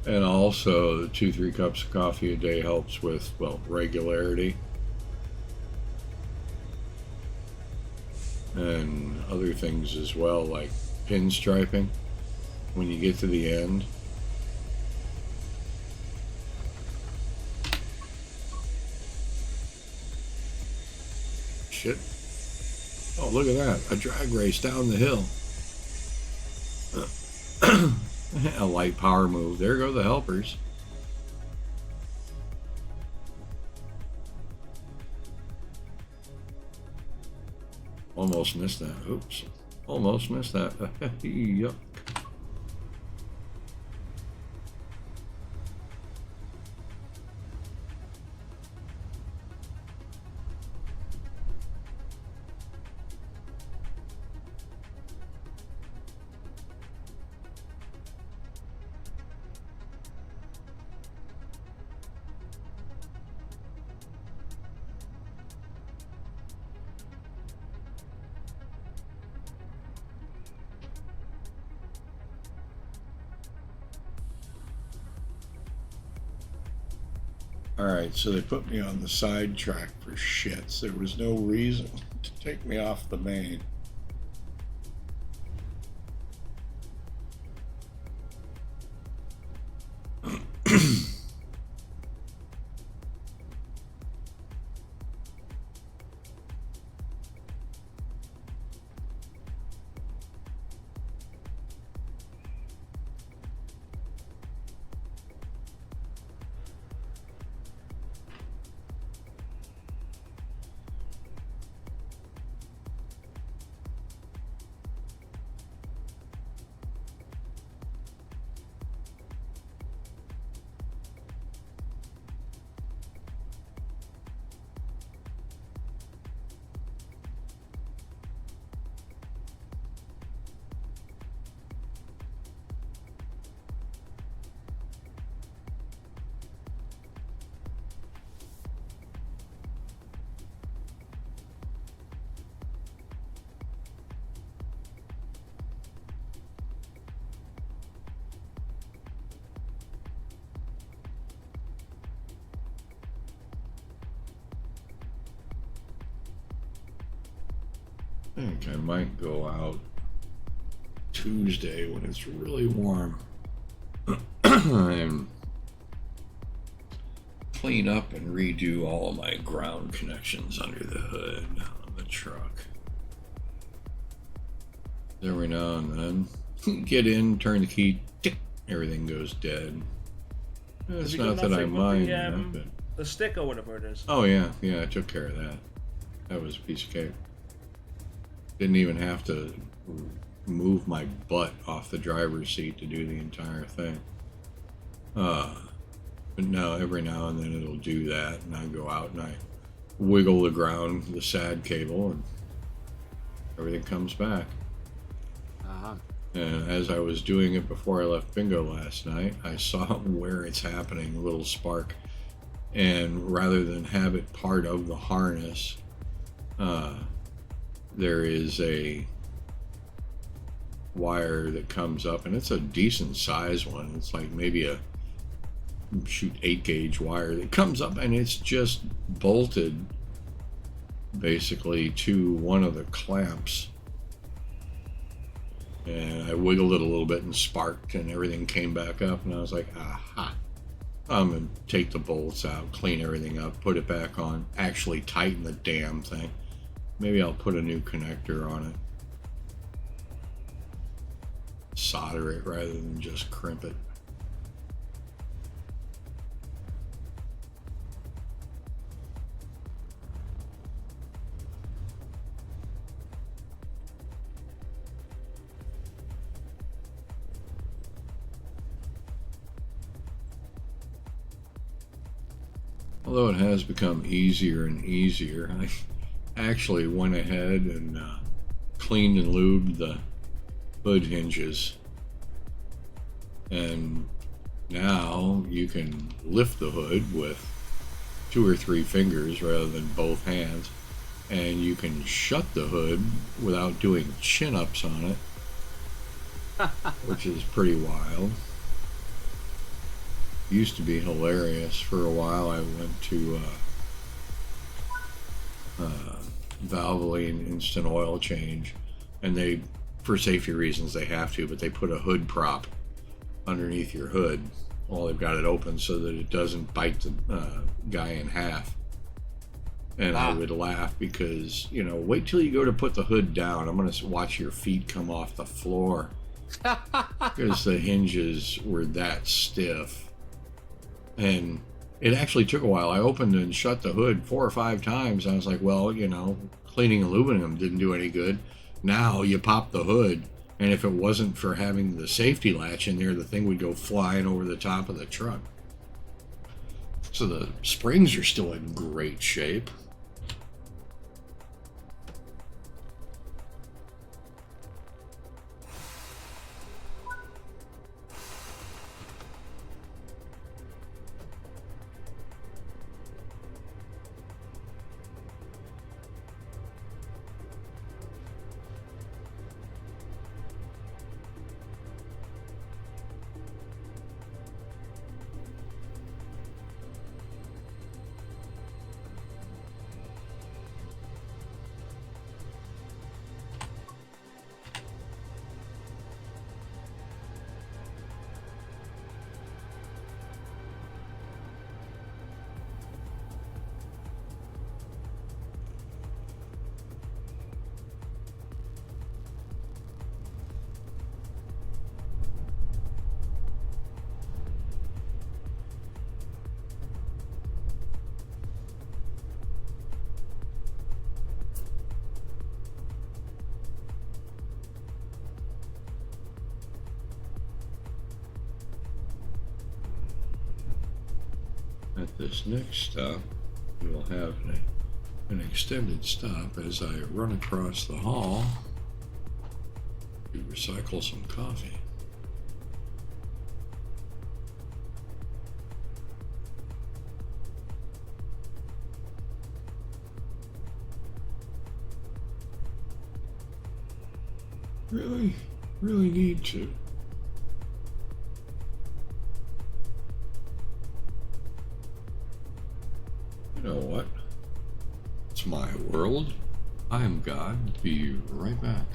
And also, 2-3 cups of coffee a day helps with, well, regularity. And other things as well, like pinstriping. When you get to the end. Shit. Oh, look at that. A drag race down the hill. A light power move. There go the helpers. Almost missed that. Oops. Almost missed that. Yuck. Alright, so they put me on the side track for shits. There was no reason to take me off the main. I think I might go out Tuesday when it's really warm and clean up and redo all of my ground connections under the hood on the truck. Every now and then, get in, turn the key, tick, everything goes dead. It's
you got
not that I
nothing with
mind,
the,
but
the stick or whatever it is.
oh yeah, I took care of that. That was a piece of cake. Didn't even have to move my butt off the driver's seat to do the entire thing. But no, every now and then it'll do that, and I go out and I wiggle the ground, the SAD cable, and everything comes back.
Uh-huh.
And as I was doing it before I left bingo last night, I saw where it's happening, a little spark. And rather than have it part of the harness, there is a wire that comes up, and it's a decent size one. It's like maybe a 8 gauge wire that comes up, and it's just bolted basically to one of the clamps. And I wiggled it a little bit and sparked, and everything came back up, and I was like, aha. I'm going to take the bolts out, clean everything up, put it back on, actually tighten the damn thing. Maybe I'll put a new connector on it. Solder it rather than just crimp it. Although it has become easier and easier, I actually went ahead and cleaned and lubed the hood hinges. And now you can lift the hood with 2 or 3 fingers rather than both hands. And you can shut the hood without doing chin-ups on it, which is pretty wild. Used to be hilarious. For a while I went to Valvoline Instant Oil Change, and they, for safety reasons they have to, but they put a hood prop underneath your hood. Well, they've got it open so that it doesn't bite the guy in half. And I would laugh because, wait till you go to put the hood down. I'm going to watch your feet come off the floor because the hinges were that stiff. And it actually took a while. I opened and shut the hood 4 or 5 times. I was like, well, cleaning aluminum didn't do any good. Now you pop the hood, and if it wasn't for having the safety latch in there, the thing would go flying over the top of the truck. So the springs are still in great shape. At this next stop, we will have an extended stop as I run across the hall to recycle some coffee. Really need to. You know what? It's my world. I am God. Be right back.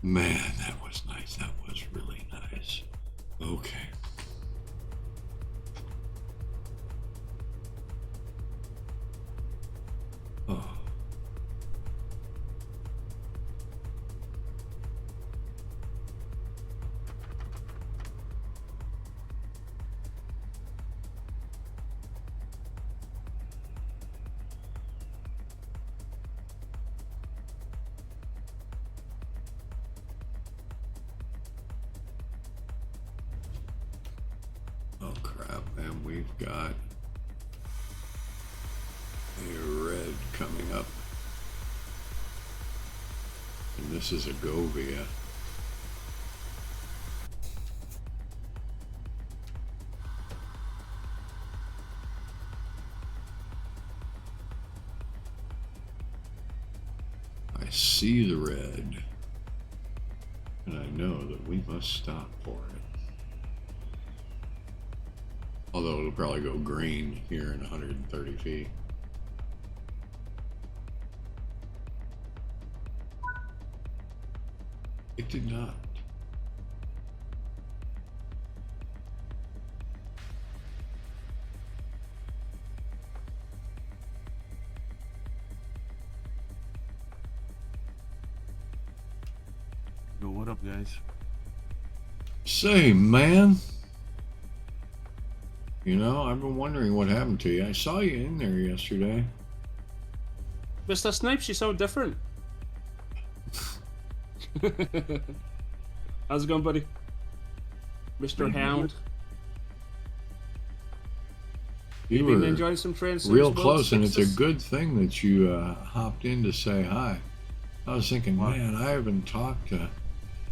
Man, that was nice. That was really nice. Okay. Oh. Oh crap, man, we've got a red coming up. And this is a Govia. I see the red. And I know that we must stop for it. Although it'll probably go green here in 130 feet. It did not.
Yo, what up, guys?
Say, man. You know, I've been wondering what happened to you. I saw you in there yesterday.
Mr. Snipes, you sound different. How's it going, buddy? Mr. Hound.
You
been
were
enjoying some train
real
World
close, and it's a
Sixes?
good thing that you hopped in to say hi. I was thinking,
Wow.
man, I haven't talked to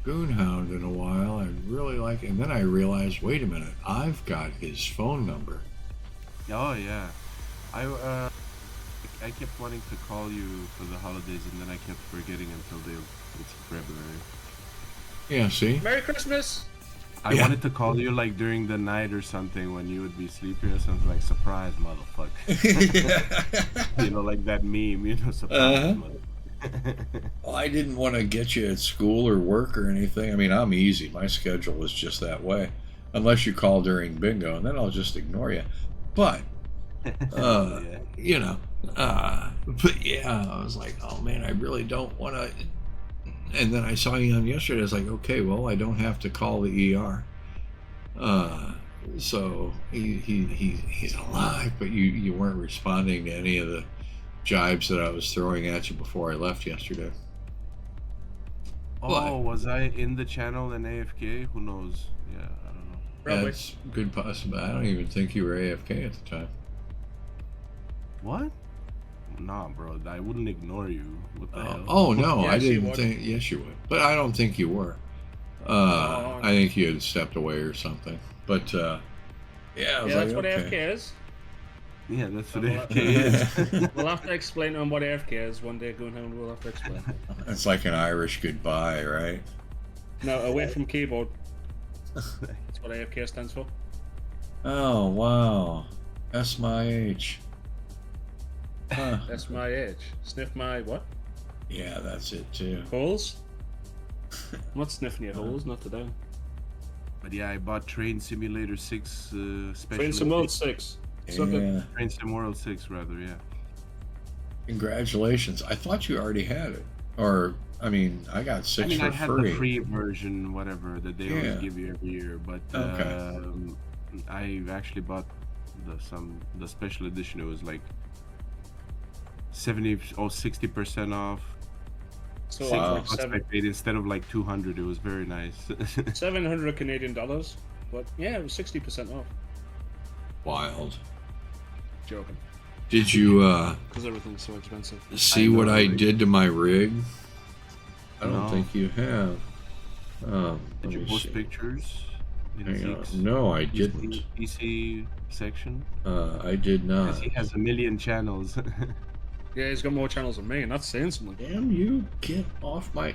Goonhound in a while. I'd really like, and then I realized, wait a minute, I've got his phone number.
Oh yeah, I kept wanting to call you for the holidays, and then I kept forgetting until it's February.
Yeah, see?
Merry Christmas!
I
Yeah.
wanted to call you like during the night or something when you would be sleepy or something, like surprise motherfucker. You know, like that meme, you know, surprise motherfucker.
Well, I didn't want to get you at school or work or anything. I mean, I'm easy. My schedule is just that way. Unless you call during bingo, and then I'll just ignore you. But,
Yeah.
you know, but yeah, I was like, oh man, I really don't want to. And then I saw you on yesterday. I was like, okay, well, I don't have to call the ER. So he's alive, but you weren't responding to any of the jibes that I was throwing at you before I left yesterday.
Oh, was I in the channel and AFK? Who knows? Yeah, I don't know.
Probably.
That's good possible. I don't even think you were AFK at the time.
What? Nah, bro. I wouldn't ignore you. What the hell?
Oh no, I
Yes, you
didn't
would.
think. Yes, you would, but I don't think you were.
Oh.
I think you had stepped away or something. But yeah, I was
Yeah,
like,
that's what
okay.
AFK is.
Yeah, that's what
Well,
AFK is.
We'll have to explain on what AFK is one day. Goonhound will have to explain.
It's like an Irish goodbye, right?
No, away from keyboard. That's what AFK stands for.
Oh wow, that's my age. Huh.
That's my age. Sniff my what?
Yeah, that's it too.
Holes? I'm not sniffing your holes, not today.
But yeah, I bought Train Simulator 6 special
Train Sim World
edition.
6. So good.
Yeah,
Train Sim World 6 rather, yeah.
congratulations. I thought you already had it, or I mean, I got 6
I mean,
for
I had
free.
the free version, whatever, that they always
Yeah.
give you every year. But
Okay.
I actually bought the special edition. It was like 70 or 60% off.
So
Six
Wow.
like
bucks I paid instead of like 200. It was very nice.
700 Canadian dollars. But yeah, it was 60% off.
Wild.
Joking.
Did you
Because everything's so expensive.
see
I know,
what I
right?
did to my rig? I don't
No.
think you have.
Did
let
you
me
post
see.
pictures in
Hang on.
Zeke's
No, I
PC
didn't.
PC section?
I did not.
Because he has a million channels.
Yeah, he's got more channels than me, and that's saying something.
Damn you! Get off my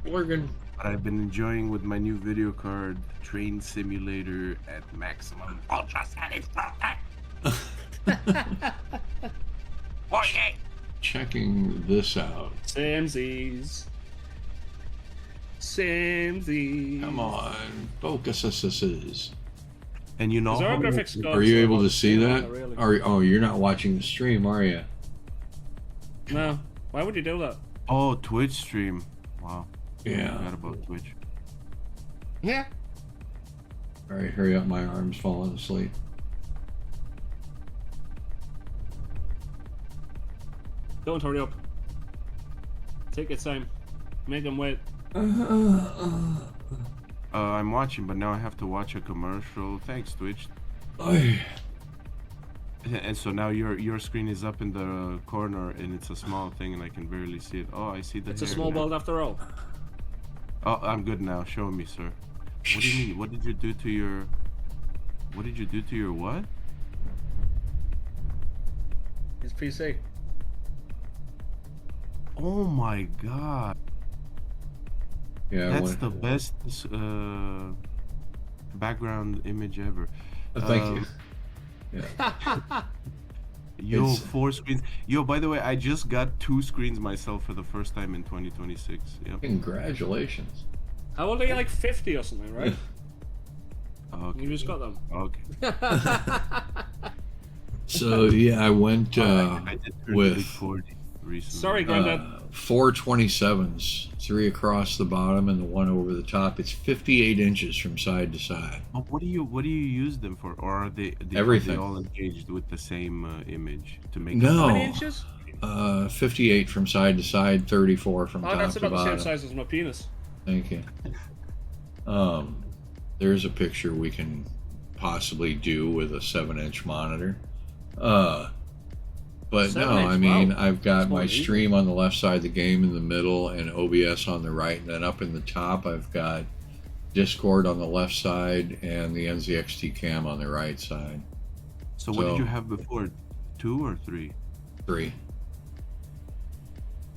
organ.
But I've been enjoying with my new video card, Train Simulator at maximum ultra satisfaction.
Checking this out.
Samesies. Simsy.
Come on, focus us.
And you know
Is our
how many-
graphics gone
Are you
so
able to
much?
see
Yeah,
that?
not really.
Oh, you're not watching the stream, are you?
No. Why would you do that?
Oh, Twitch stream. Wow. I
Yeah.
forgot about Twitch.
Yeah.
All right, hurry up. My arm's falling asleep.
Don't hurry up. Take your time. Make them wait.
I'm watching, but now I have to watch a commercial. Thanks, Twitch.
Ay.
And so now your screen is up in the corner, and it's a small thing, and I can barely see it. Oh, I see the.
It's a
hair
small
now.
world after all.
Oh, I'm good now. Show me, sir. What do you mean? What did you do to your? What did you do to your what?
It's PC.
Oh my god.
Yeah.
That's the best background image ever.
Thank you. Yeah.
Yo,
It's-
4 screens. Yo, by the way, I just got 2 screens myself for the first time in 2026. Yep.
Congratulations.
How old are you? Like 50 or something, right?
Okay.
You just got them.
Okay.
So yeah, I went
I did turn
with-
big 40 recently.
Sorry, Granddad.
427s, 3 across the bottom and the 1 over the top. It's 58 inches from side to side.
But what do you use them for, or are they
Everything.
Are they all engaged with the same image to make?
No.
How many inches?
58 from side to side, 34 from
Oh,
top
that's
to
about the
bottom.
same size as my penis.
Thank you. There's a picture we can possibly do with a 7-inch monitor. But
7
no,
inch,
I mean,
wow.
I've got
That's
my
more than
stream on the left side of the game in the middle and OBS on the right. And then up in the top, I've got Discord on the left side and the NZXT cam on the right side.
So what did
So-
you have before? 2 or 3?
3.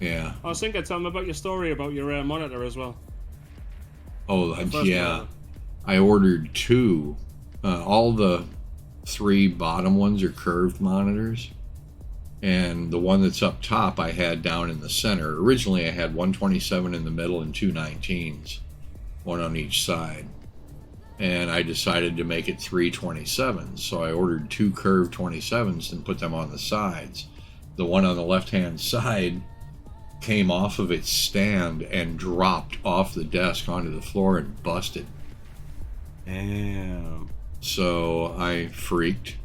Yeah.
I was thinking, tell me about your story about your monitor as well.
Oh,
The first
yeah.
monitor.
I ordered 2. All the 3 bottom ones are curved monitors. And the one that's up top I had down in the center. Originally I had 127 in the middle and 2 19s, one on each side. And I decided to make it 3 27s. So I ordered 2 curved 27s and put them on the sides. The one on the left-hand side came off of its stand and dropped off the desk onto the floor and busted.
Damn.
So I freaked.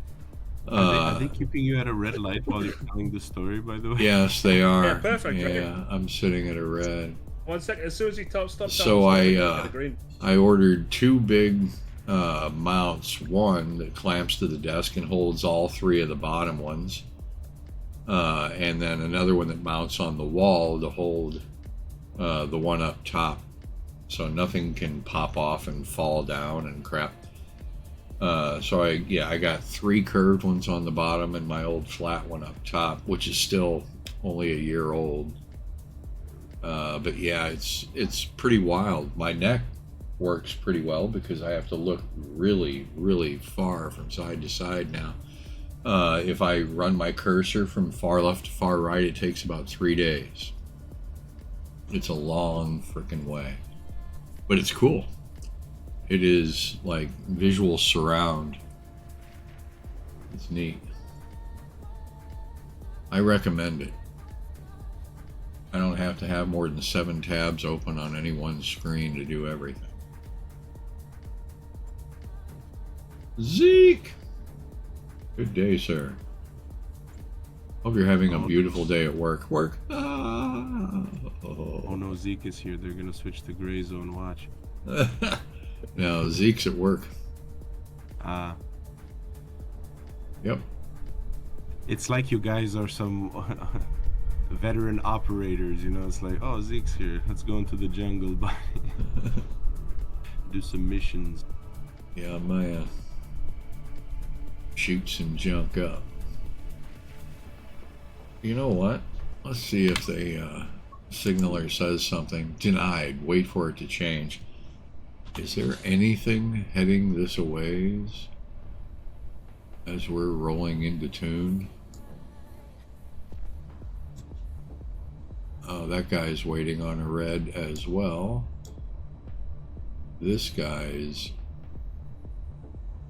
Are they keeping you at a red light while you're telling the story, by the way?
Yes, they are.
Yeah, perfect, right?
Yeah, I'm sitting at a red.
1 second. As soon as you stop
So
talking,
I,
get a green.
I ordered 2 big mounts. One that clamps to the desk and holds all 3 of the bottom ones. And then another one that mounts on the wall to hold the one up top. So nothing can pop off and fall down and crap. So I got 3 curved ones on the bottom and my old flat one up top, which is still only a year old. But yeah, it's pretty wild. My neck works pretty well because I have to look really, really far from side to side now. If I run my cursor from far left to far right, it takes about 3 days. It's a long freaking way, but it's cool. It is like visual surround. It's neat. I recommend it. I don't have to have more than 7 tabs open on any one screen to do everything. Zeke! Good day, sir. Hope you're having a beautiful day at work. Work.
Oh no, Zeke is here. They're gonna switch to gray zone. Watch.
No, Zeke's at work. Yep.
It's like you guys are some veteran operators, you know. It's like, oh, Zeke's here. Let's go into the jungle, bye. Do some missions.
Yeah, my shoot some junk up. You know what? Let's see if the signaler says something. Denied. Wait for it to change. Is there anything heading this a ways as we're rolling into tune? Oh, that guy's waiting on a red as well. this guy is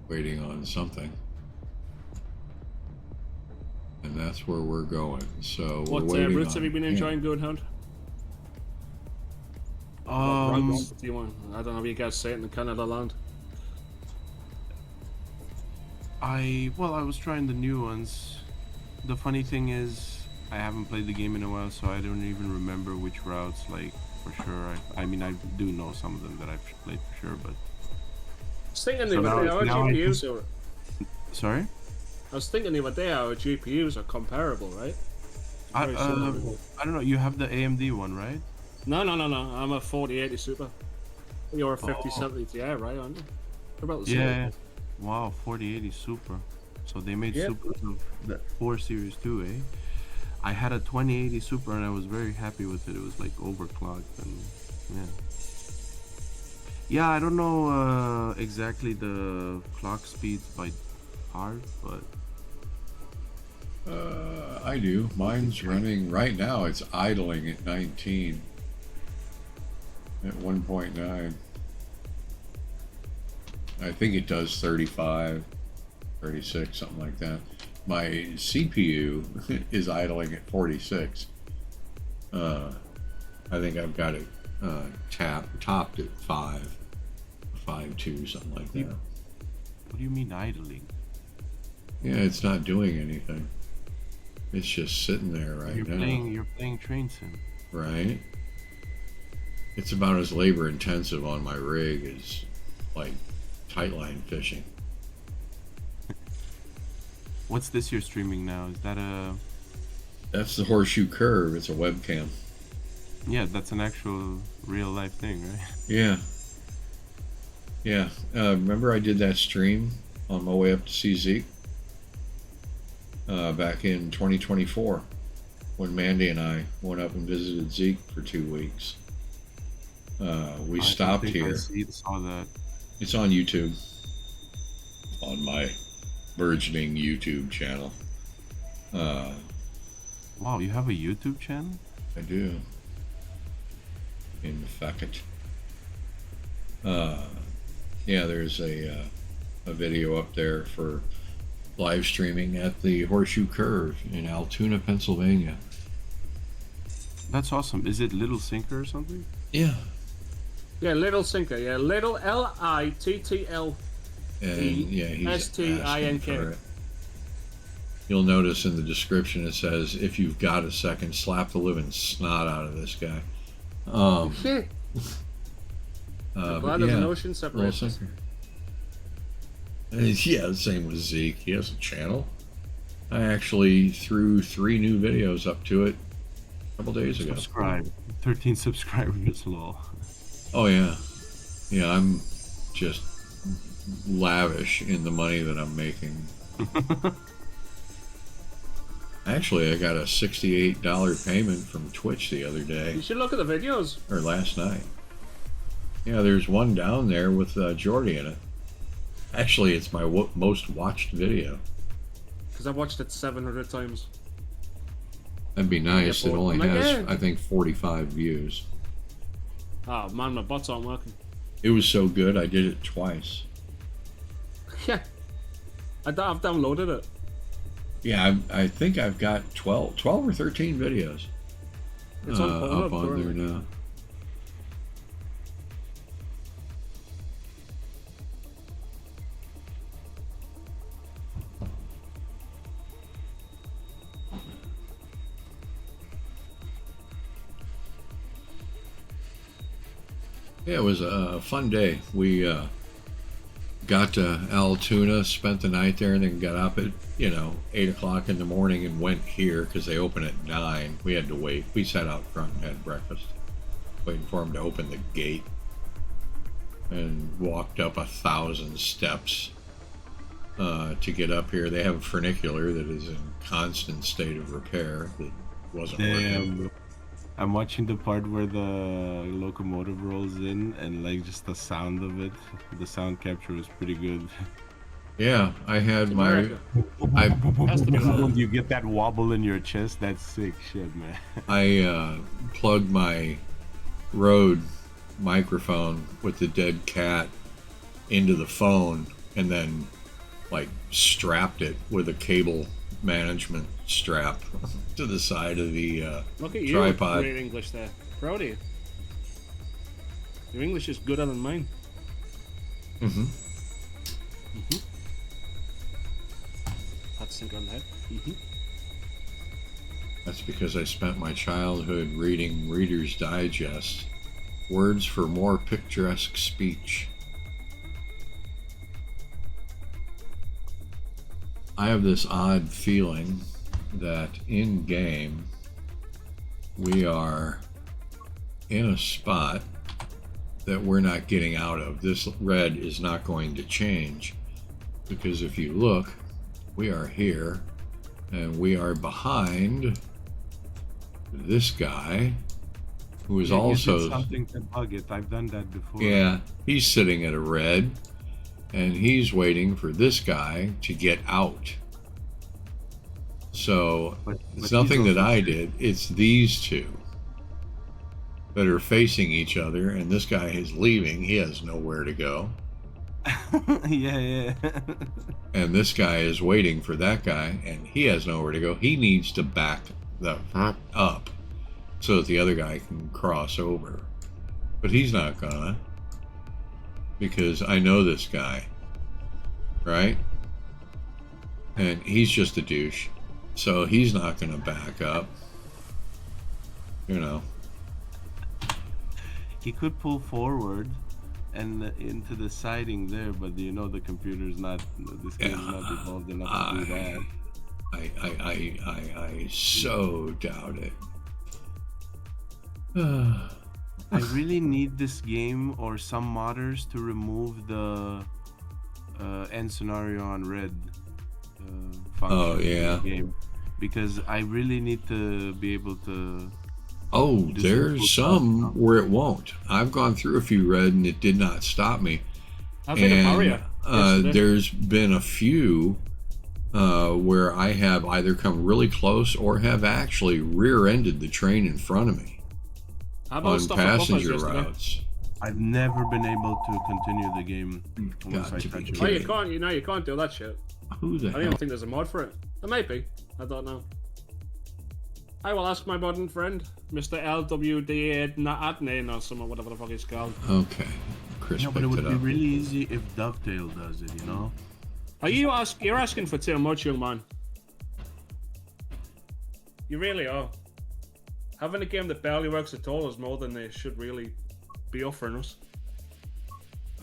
waiting on something. And that's where we're going. So we're
What
waiting
routes
on
have you been
him.
enjoying, Goodhound? What routes do you want? I don't know if you guys say it in Canada land.
I was trying the new ones. The funny thing is, I haven't played the game in a while, so I don't even remember which routes, like, for sure. I mean, I do know some of them that I've played for sure, but...
I was thinking the
So
other day,
now-
our
now I
GPUs
just-
are.
Sorry?
I was thinking the other day, our GPUs are comparable, right? Very similar.
I don't know, you have the AMD one, right?
No. I'm a 4080 Super. You're a 5070 Ti, right? Aren't you? They're about the same.
Yeah. Wow, 4080 Super. So they made
Yep.
Supers of that 4 Series too, eh? I had a 2080 Super and I was very happy with it. It was like overclocked and yeah. Yeah, I don't know exactly the clock speeds by heart, but
I do. Mine's running right now. It's idling at 19 at 1.9. I think it does 35, 36, something like that. My CPU is idling at 46. I think I've got it topped at 5.2, something like that.
what do you mean idling?
Yeah, it's not doing anything. It's just sitting there right
You're
now.
playing Train Sim.
Right? It's about as labor intensive on my rig as like tightline fishing.
What's this you're streaming now? Is that a...
That's the Horseshoe Curve. It's a webcam.
Yeah, that's an actual real life thing, right?
Yeah. Yeah. Remember I did that stream on my way up to see Zeke? Back in 2024 when Mandy and I went up and visited Zeke for 2 weeks. We stopped here.
Saw that.
It's on YouTube. On my burgeoning YouTube channel.
Wow, you have a YouTube channel?
I do. In fact. Yeah, there's a video up there for live streaming at the Horseshoe Curve in Altoona, Pennsylvania.
That's awesome. Is it Little Sinker or something?
Yeah.
Yeah, Little Sinker. Yeah, Little Littl.
And yeah, he's
STINK.
asking for it. You'll notice in the description it says, if you've got a second, slap the living snot out of this guy.
Shit.
But
Glad there's an
yeah,
ocean
Little
separation.
Sinker. Yeah, same with Zeke. He has a channel. I actually threw 3 new videos up to it a couple days ago.
Subscribe. 13 subscribers, lol.
Oh yeah. Yeah, I'm just lavish in the money that I'm making. Actually, I got a $68 payment from Twitch the other day,
You should look at the videos.
or last night. Yeah, there's one down there with Jordy in it. Actually, it's my most watched video.
Because I've watched it 700 times.
That'd be nice. It
bored.
only
Oh my
has,
God.
I think, 45 views.
Oh man, my bots aren't working.
It was so good, I did it twice.
Yeah. I've downloaded it.
Yeah, I think I've got 12 or 13 videos
It's on
up
Pornhub,
on there
currently.
now. Yeah, it was a fun day. We got to Altoona, spent the night there, and then got up at 8 o'clock in the morning and went here because they open at 9. We had to wait. We sat out front and had breakfast, waiting for them to open the gate, and walked up 1,000 steps to get up here. They have a funicular that is in constant state of repair that wasn't working.
Damn. I'm watching the part where the locomotive rolls in and like just the sound of it. The sound capture was pretty good.
Yeah, I had my.
America. Has to be loud.
You get that wobble in your chest. That's sick shit, man.
I plugged my Rode microphone with the dead cat into the phone and then like strapped it with a cable management strap to the side of the
Look at you.
tripod.
Great English there. Proud of you. Your English is gooder than mine.
Mm-hmm.
Pat sink on the head.
That's because I spent my childhood reading Reader's Digest. Words for more picturesque speech. I have this odd feeling that in game we are in a spot that we're not getting out of. This red is not going to change because if you look, we are here and we are behind this guy who is
Yeah, you
also
did something to bug it. I've done that before.
yeah, he's sitting at a red and he's waiting for this guy to get out. So
But
it's
he's
nothing that
also-
I did, it's these two that are facing each other, and this guy is leaving, he has nowhere to go.
yeah.
And this guy is waiting for that guy, and he has nowhere to go. He needs to back the fuck up so that the other guy can cross over. But he's not gonna, because I know this guy, right? And he's just a douche, so he's not gonna back up. You know.
He could pull forward and into the siding there, but you know the computer's not. This game's not evolved enough to do that.
I so doubt it.
I really need this game or some modders to remove the end scenario on red function
Oh,
in
yeah.
the game, because I really need to be able to.
Oh,
Disable
there's
stuff.
some where it won't. I've gone through a few red and it did not stop me.
I've hit a barrier. yesterday.
There's been a few where I have either come really close or have actually rear-ended the train in front of me
How about
on
stuff at buffers
passenger
yesterday?
routes.
I've never been able to continue the game unless
got
I
to be
touch
kidding.
Oh,
it.
you can't. You know, you can't do that shit.
Who the
I don't
hell?
even think there's a mod for it. There might be. I don't know. I will ask my modern friend, Mr. LWD Adnan or something, whatever the fuck he's called.
Okay, Chris
No, but it
picked
would
it
be
up.
really easy if Dovetail does it, you know?
You're asking for too much, young man. You really are. Having a game that barely works at all is more than they should really be offering us.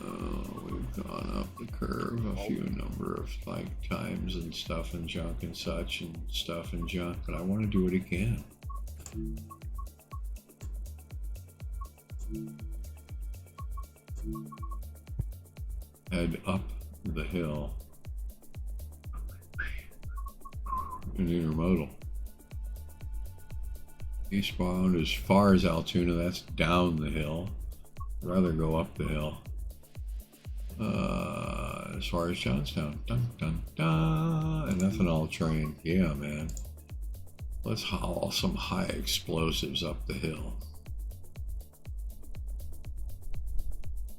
Oh, we've gone up the curve a few number of like times and stuff and junk and such and stuff and junk, but I want to do it again. Head up the hill. In intermodal. Eastbound as far as Altoona, that's down the hill. I'd rather go up the hill. As far as Johnstown. Dun dun dun. An ethanol train. Yeah, man. Let's haul some high explosives up the hill.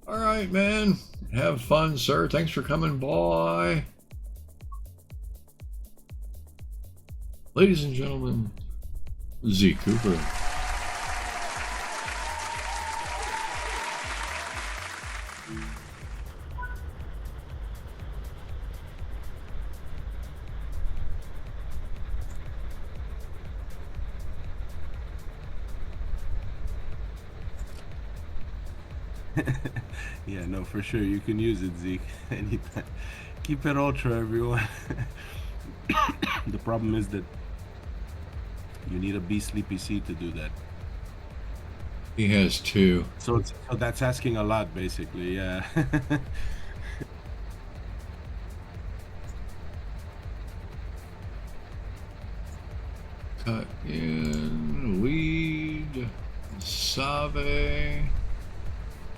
Alright, man. Have fun, sir. Thanks for coming by. Ladies and gentlemen, Z Cooper.
Yeah, no, for sure. You can use it, Zeke, anytime. Keep it ultra, everyone. The problem is that you need a beastly PC to do that.
He has two.
So that's asking a lot, basically, yeah.
Cut in, lead, Save,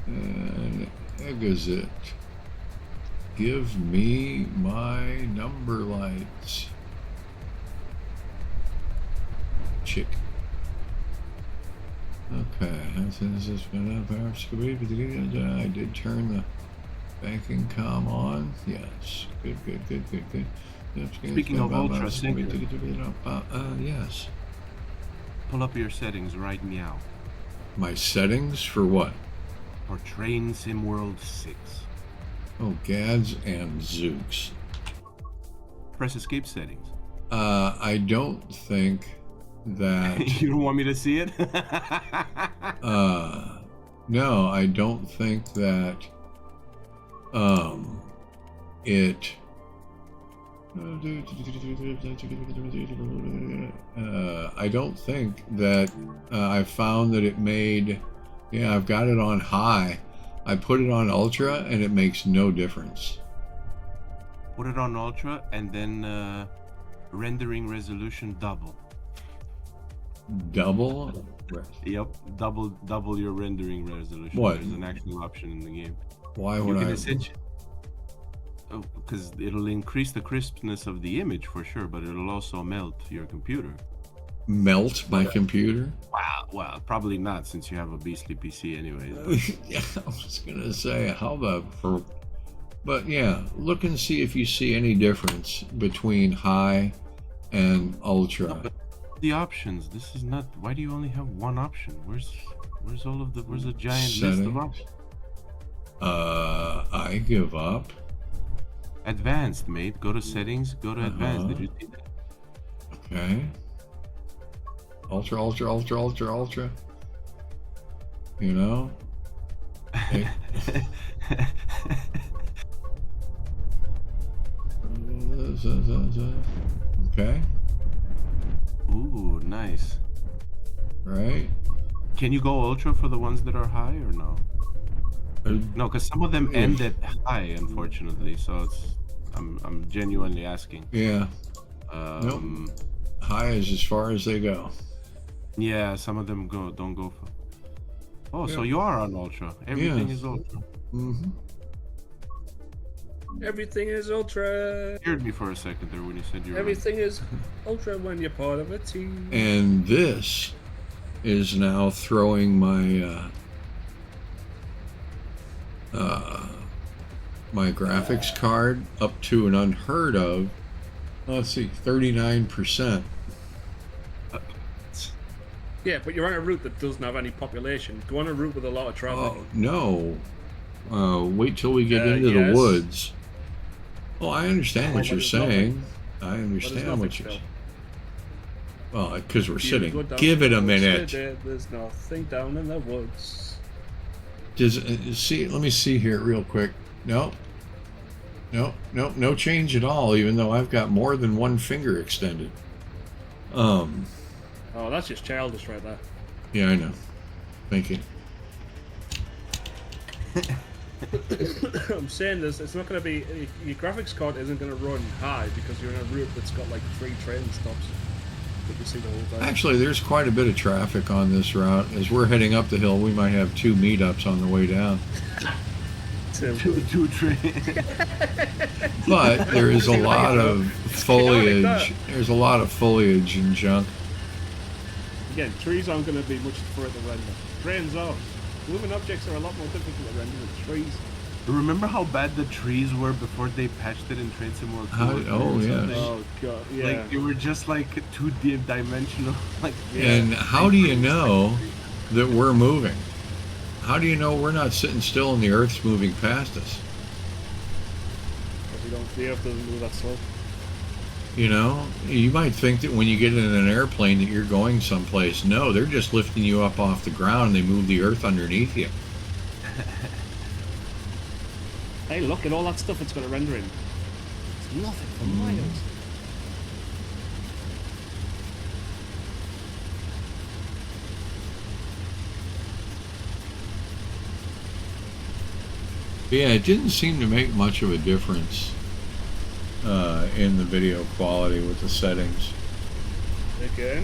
and Exit. Give me my number lights. Chick. Okay, I did turn the banking comm on. Yes. Good.
Speaking of ultra sync,
yes.
pull up your settings right now
My settings for what?
for Train Sim World 6.
Oh, gads and zooks.
Press escape settings.
I don't think that.
You don't want me to see it?
No, I don't think that. It. I don't think that I found that it made. Yeah, I've got it on high. I put it on ultra and it makes no difference.
Put it on ultra and then rendering resolution double.
Double?
Yep, double your rendering resolution.
What?
There's an actual option in the game.
Why
You
would
can
I?
essentially, because it'll increase the crispness of the image for sure, but it'll also melt your computer.
Melt my computer?
Wow, well, probably not since you have a beastly PC anyways.
Yeah, I was gonna say but yeah, look and see if you see any difference between high and ultra.
But the options. This is not. Why do you only have one option? Where's all of the? Where's a giant list of options?
I give up.
Advanced, mate. Go to settings. Go to advanced. Did you see that?
Okay. Ultra. You know? Okay. Okay.
Ooh, nice.
Right.
Can you go ultra for the ones that are high or no? No, because some of them end at high, unfortunately. So I'm genuinely asking.
Yeah.
Nope.
High is as far as they go.
Yeah, some of them don't go for. Oh, so
Yeah.
you are on ultra. Everything
Yeah.
is ultra.
Mm-hmm.
Everything is ultra.
Scared me for a second there when you said you were.
Everything is ultra when you're part of a team.
And this is now throwing my my graphics card up to an unheard of, let's see, 39%.
Yeah, but you're on a route that doesn't have any population. Go on a route with a lot of traffic.
Oh no! Wait till we get into
yes.
the woods. Oh, I understand what
but
you're
there's
saying. I
But there's
understand
nothing
what you're
still.
saying. Well, because we're
You
sitting.
go down
Give it a
the woods,
minute.
There's nothing down in the woods.
Does see? Let me see here real quick. No change at all. Even though I've got more than one finger extended.
Oh, that's just childish right there.
Yeah, I know. Thank you.
I'm saying this, it's not going to be, your graphics card isn't going to run high because you're in a route that's got like 3 train stops that you see the whole time.
Actually, there's quite a bit of traffic on this route. As we're heading up the hill, we might have 2 meetups on the way down.
Two train.
But there is a lot of
like
foliage.
that.
There's a lot of foliage and junk.
Again, trees aren't going to be much further to render. Trains are. Moving objects are a lot more difficult to render than trees.
Remember how bad the trees were before they patched it in Train Sim World 2?
Oh, yeah.
Oh god, yeah.
Like they were just like 2D-dimensional. Like
And how do you know that we're moving? How do you know we're not sitting still and the Earth's moving past us?
Because the earth doesn't move that slow.
You know, you might think that when you get in an airplane that you're going someplace. No, they're just lifting you up off the ground and they move the Earth underneath you.
Hey, look at all that stuff it's going to render in. It's nothing for miles.
Yeah, it didn't seem to make much of a difference in the video quality with the settings.
Again?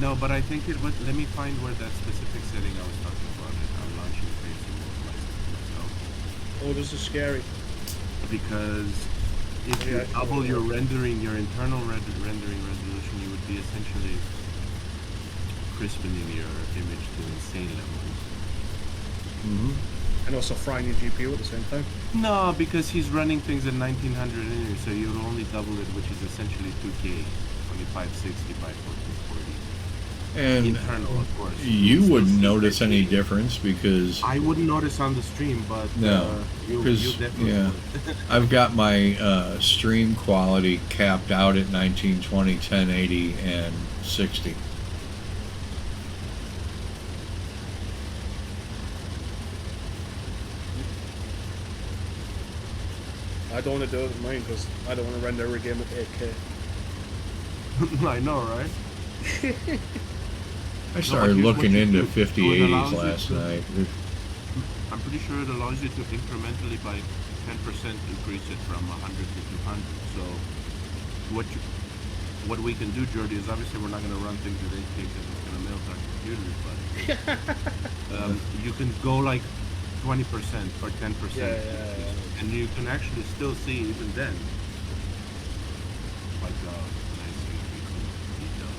no, but I think it would. Let me find where that specific setting I was talking about it. I'm launching Train Sim World myself
Oh, this is scary.
because if you
Yeah,
double your rendering, your internal rendering resolution, you would be essentially crispening your image to insane levels.
Mm-hmm.
And also frying your GPU at the same time.
No, because he's running things at 1900 in here, so you'll only double it, which is essentially 2K, 2560 by 1440.
And
Internal, of course.
you
Still
wouldn't
see
notice any
13.
difference because
I wouldn't notice on the stream, but
No,
you
'cause,
definitely
yeah.
would.
I've got my stream quality capped out at 1920, 1080, and 60.
I don't want to do it with mine because I don't want to render a game at 8K.
I know, right?
I started
here's what
looking
you
into
do. So it
5080s
allows you
last
to-
night.
I'm pretty sure it allows you to incrementally by 10% increase it from 100 to 200. So what we can do, Jordy, is obviously we're not going to run things at 8K because it's going to melt our computers, but you can go like 20% or 10%,
Yeah.
and you can actually still see even then like nice increase in detail.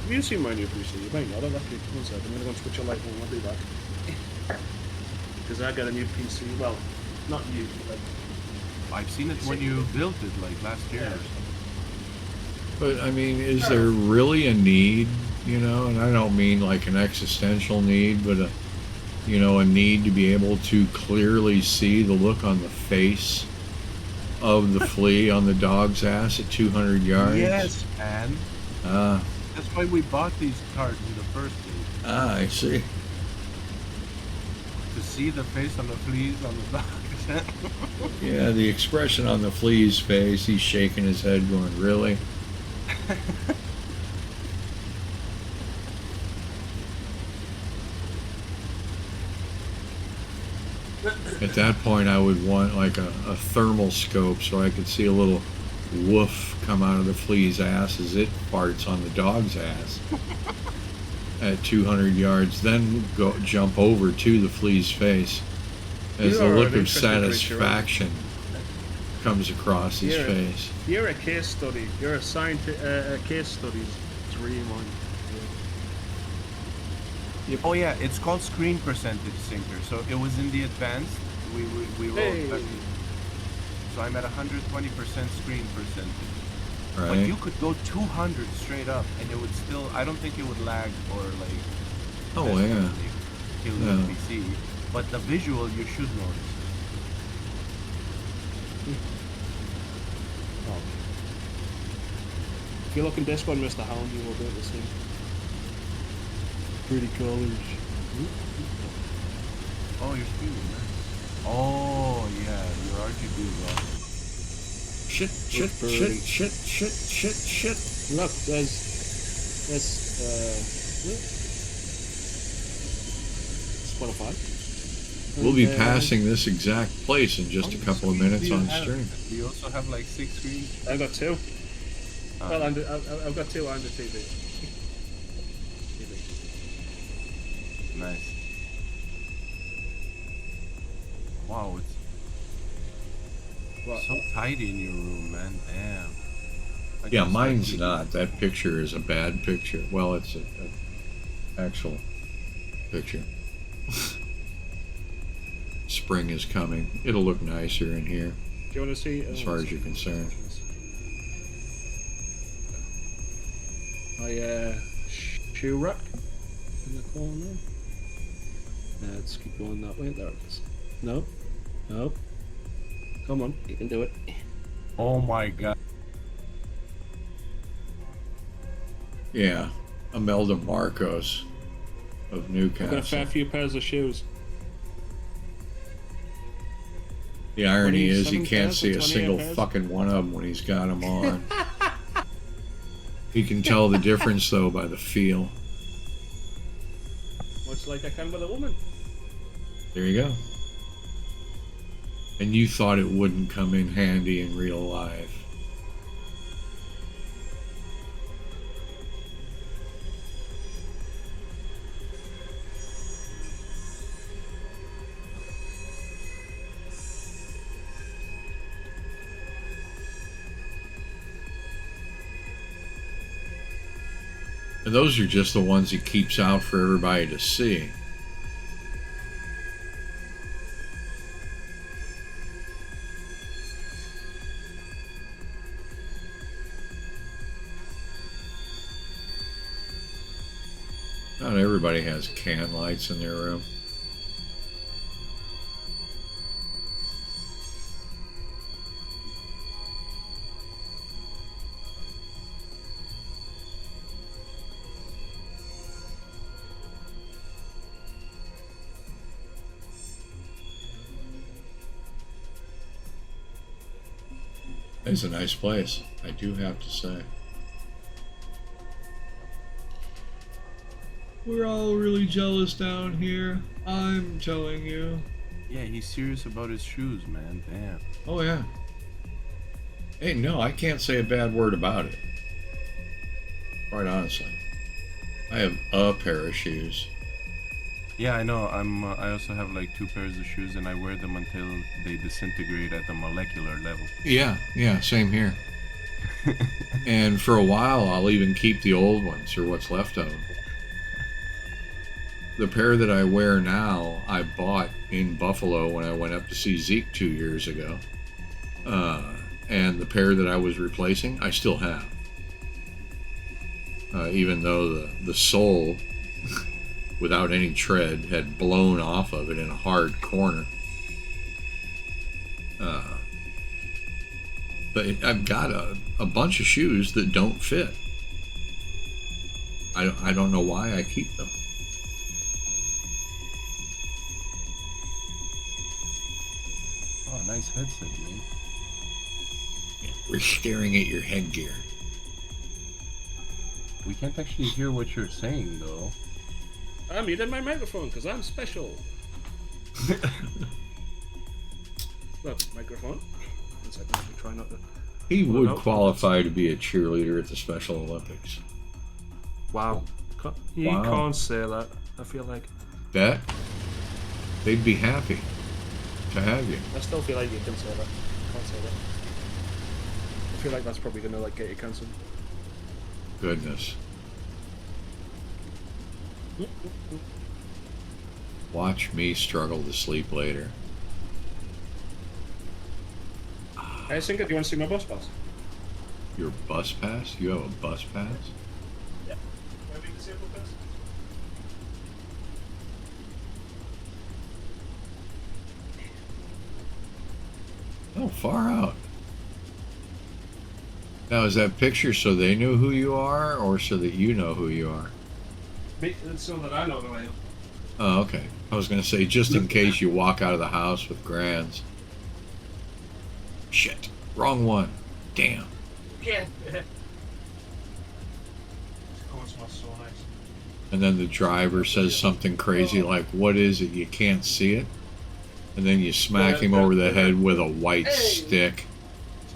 Have you seen my new PC? You might not have actually. One second, I'm going to go and switch a light on. I'll be back. Because I got a new PC. Well, not new, but
I've seen it when you built it like last year or something.
But I mean, is there really a need, you know? And I don't mean like an existential need, but a need to be able to clearly see the look on the face of the flea on the dog's ass at 200 yards.
Yes, man.
Ah,
That's why we bought these cards in the first place.
I see.
To see the face on the fleas on the dog's head.
Yeah, the expression on the flea's face, he's shaking his head going, really? At that point, I would want like a thermal scope so I could see a little woof come out of the flea's ass as it farts on the dog's ass at 200 yards. Then jump over to the flea's face as
You
the
are
look
an
of
interesting creature,
satisfaction comes across his
Yeah.
face.
you're a case study. You're a case study dream on.
Oh yeah, it's called screen percentage sinker. So it was in the advanced. We rolled.
Hey.
So I'm at 120% screen percentage. But
Right?
you could go 200 straight up, and it would still. I don't think it would lag or like.
Oh, yeah.
definitely kill the
Yeah.
PC. But the visual, you should notice.
If you look in Discord, Mr. Hound, you will be able to see. Pretty colors.
Oh, you're streaming, man. Oh yeah, your RGB is awesome.
Shit, shit,
pretty.
shit.
Look, there's Spotify.
We'll be
And,
passing this exact place in just a couple of minutes on stream.
Do you also have like 6 screens?
I've got two.
Ah.
Well, I've got two on the TV.
Nice. Wow, it's
What?
so tidy in your room, man. Damn. I
Yeah,
can
mine's
start
not. That picture is a bad picture. Well, it's a actual picture. Spring is coming. It'll look nicer in here.
Do you want to see?
As far as you're concerned.
My shoe rack in the corner. Let's keep going that way. There it is. No. Come on, you can do it.
Oh my god.
Yeah, Imelda Marcos of
I've got a
Newcastle.
fair few pairs of shoes.
The irony is you
27
can't
pairs
see
and
a
28
single
pairs?
fucking one of them when he's got them on. He can tell the difference though by the feel.
Much like I can with a woman.
There you go. And you thought it wouldn't come in handy in real life. And those are just the ones he keeps out for everybody to see. Not everybody has can lights in their room. It's a nice place, I do have to say. We're all really jealous down here, I'm telling you.
Yeah, he's serious about his shoes, man. Damn.
Oh yeah. Hey, no, I can't say a bad word about it. Quite honestly. I have a pair of shoes.
Yeah, I know. I also have like 2 pairs of shoes, and I wear them until they disintegrate at the molecular level.
Yeah, same here. And for a while, I'll even keep the old ones, or what's left of them. The pair that I wear now, I bought in Buffalo when I went up to see Zeke 2 years ago. And the pair that I was replacing, I still have. Even though the sole, without any tread, had blown off of it in a hard corner. But I've got a bunch of shoes that don't fit. I don't know why I keep them.
Oh, nice headset, man.
We're staring at your headgear.
We can't actually hear what you're saying, though.
I muted my microphone because I'm special. Look, microphone. One second, let me try not to.
He
Well,
would
no.
qualify to be a cheerleader at the Special Olympics.
Wow. You
Wow.
can't say that, I feel like.
Bet they'd be happy to have you.
I still feel like you can say that. Can't say that. I feel like that's probably gonna like get you cancelled.
Goodness. Watch me struggle to sleep later.
Hey, Singer, do you want to see my bus pass?
Your bus pass? You have a bus pass?
Yeah. Want to be disabled pass?
Oh, far out. Now, is that picture so they know who you are, or so that you know who you are?
So that I know who I am.
Oh, okay. I was going to say, just in case you walk out of the house with Grands. Shit. Wrong one. Damn.
Yeah. Oh, it smells so nice.
And then the driver says something crazy like, what is it? You can't see it? And then you smack him over the head with a white stick.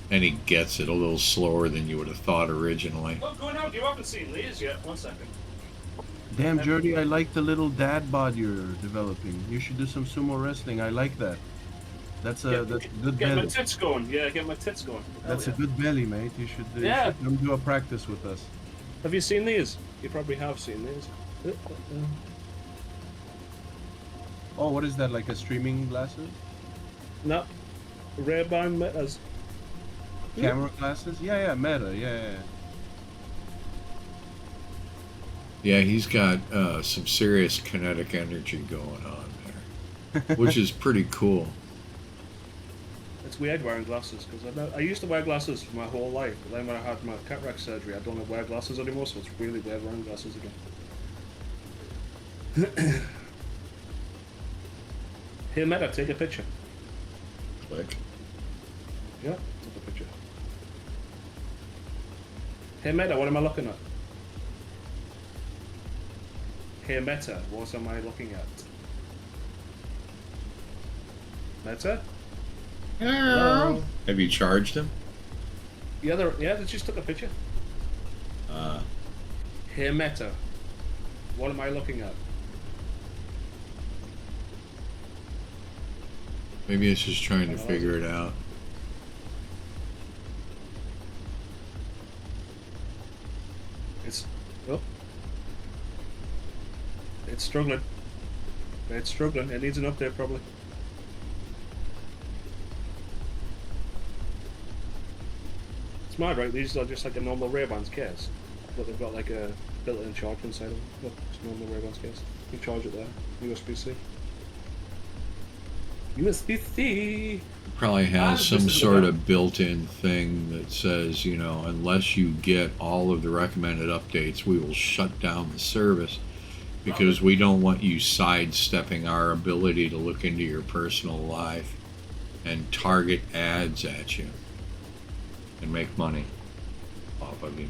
And he gets it a little slower than you would have thought originally.
Oh, go now. You haven't seen Lee's yet. 1 second.
Damn, Jordy, I like the little dad bod you're developing. You should do some sumo wrestling. I like that. That's a good
Get my
belly.
tits going. Yeah, get my tits going.
That's a good belly, mate. You should
Yeah.
come do a practice with us.
Have you seen these? You probably have seen these.
Oh, what is that? Like a streaming glasses?
No. Ray-Ban Metas.
Camera glasses? Yeah, Meta. Yeah.
Yeah, he's got some serious kinetic energy going on there, which is pretty cool.
It's weird wearing glasses because I used to wear glasses for my whole life, but then when I had my cataract surgery, I don't wear glasses anymore, so it's really weird wearing glasses again. Here, Meta, take a picture.
Click.
Yeah, take a picture. Hey Meta, what am I looking at? Hey Meta, what am I looking at? Meta? Hello?
Have you charged him?
Yeah, they just took a picture. Hey Meta, what am I looking at?
Maybe it's just trying to figure it out.
It's... Oh. It's struggling. It's struggling. It needs an update, probably. It's mad, right? These are just like a normal Ray-Bans case, but they've got like a built-in charger inside them. Look, it's a normal Ray-Bans case. You charge it there. USB-C. USB-C!
Probably has
this
some
is
sort
about-
of built-in thing that says, you know, unless you get all of the recommended updates, we will shut down the service because we don't want you sidestepping our ability to look into your personal life and target ads at you and make money off of you.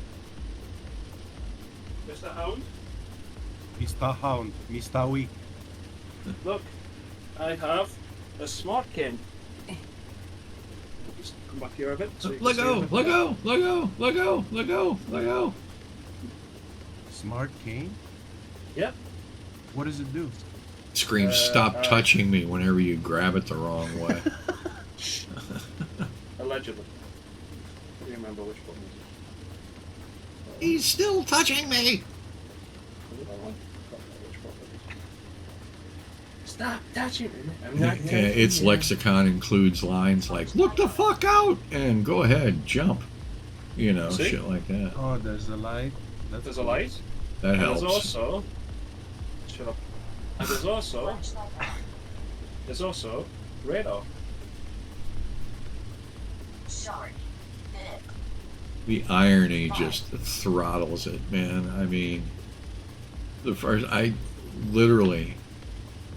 Mr. Hound,
Mr. Hound, Mr. Weak.
look, I have a smart cane. Just come back here a bit. So you can
Let
see
go,
a bit
let
better.
go, let go, let go, let go, let go.
Smart cane?
Yep.
What does it do?
Screams, stop touching me whenever you grab it the wrong way.
Allegedly. I don't remember which button it
He's still touching me.
is. I don't know which button it is. Stop touching me. I'm not touching
Its
you.
lexicon includes lines like "look the fuck out" and "go ahead, jump," you know,
See?
shit like that.
Oh, there's a light. That's
There's a
cool.
light.
That
And
helps.
there's also. Shut up. And there's also. There's also radar.
Short. Minute.
The irony just throttles it, man. I mean, I literally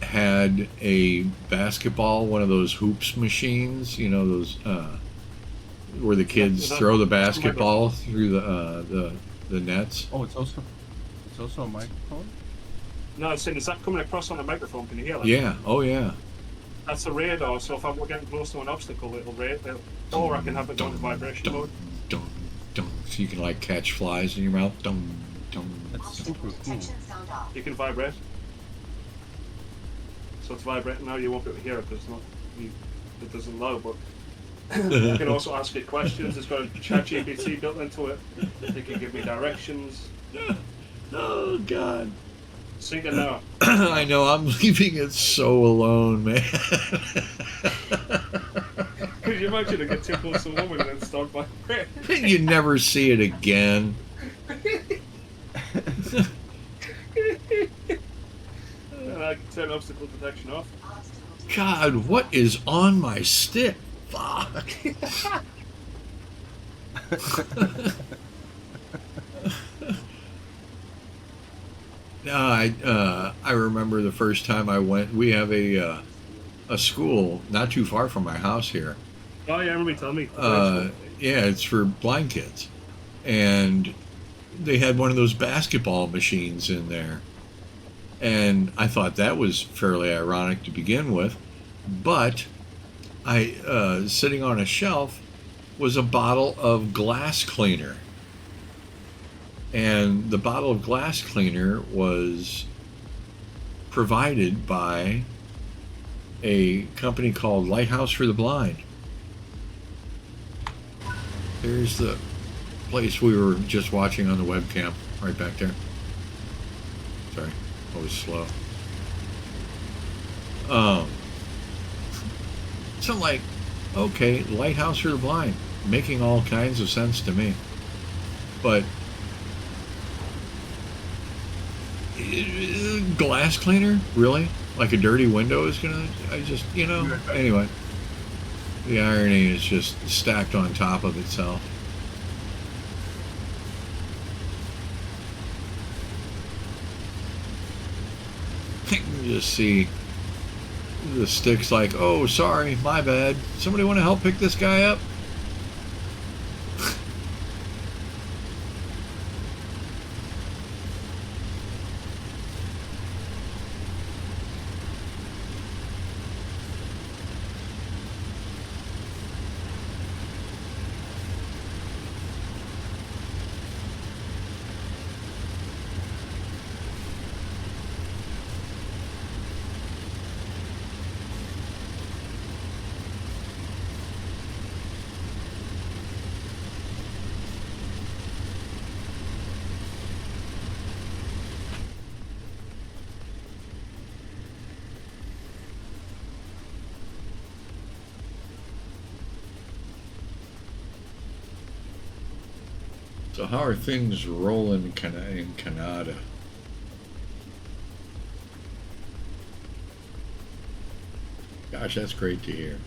had a basketball, one of those hoops machines, you know, those where the kids
that-
throw the basketball through the nets.
Oh, it's also a microphone.
No, I'm saying, is that coming across on the microphone? Can you hear that?
Yeah. Oh yeah.
That's the radar, so if I'm getting close to an obstacle, or I can have it down to vibration mode.
Dum, dum. So you can like catch flies in your mouth. Dum, dum.
That's super cool.
Detection sound off.
You can vibrate. So it's vibrating now, you won't be able to hear it because it doesn't allow, but you can also ask it questions. It's got a ChatGPT built into it. It can give me directions.
Oh God.
Sing it now.
I know, I'm leaving it so alone, man.
Could you imagine to get too close to a woman and then start vibrating?
You never see it again.
And I can turn obstacle detection off.
Obstacle
God, what is on my stick? Fuck. I remember the first time I went. We have a school not too far from my house here.
Oh yeah, I remember you telling me.
Yeah, it's for blind kids, and they had one of those basketball machines in there, and I thought that was fairly ironic to begin with, but sitting on a shelf was a bottle of glass cleaner. And the bottle of glass cleaner was provided by a company called Lighthouse for the Blind. There's the place we were just watching on the webcam, right back there. Sorry, I was slow. So I'm like, okay, Lighthouse for the Blind, making all kinds of sense to me. But glass cleaner? Really? Like a dirty window is gonna... Anyway. The irony is just stacked on top of itself. You can just see the sticks like, oh, sorry, my bad. Somebody want to help pick this guy up? So how are things rolling in Canada? Gosh, that's great to hear.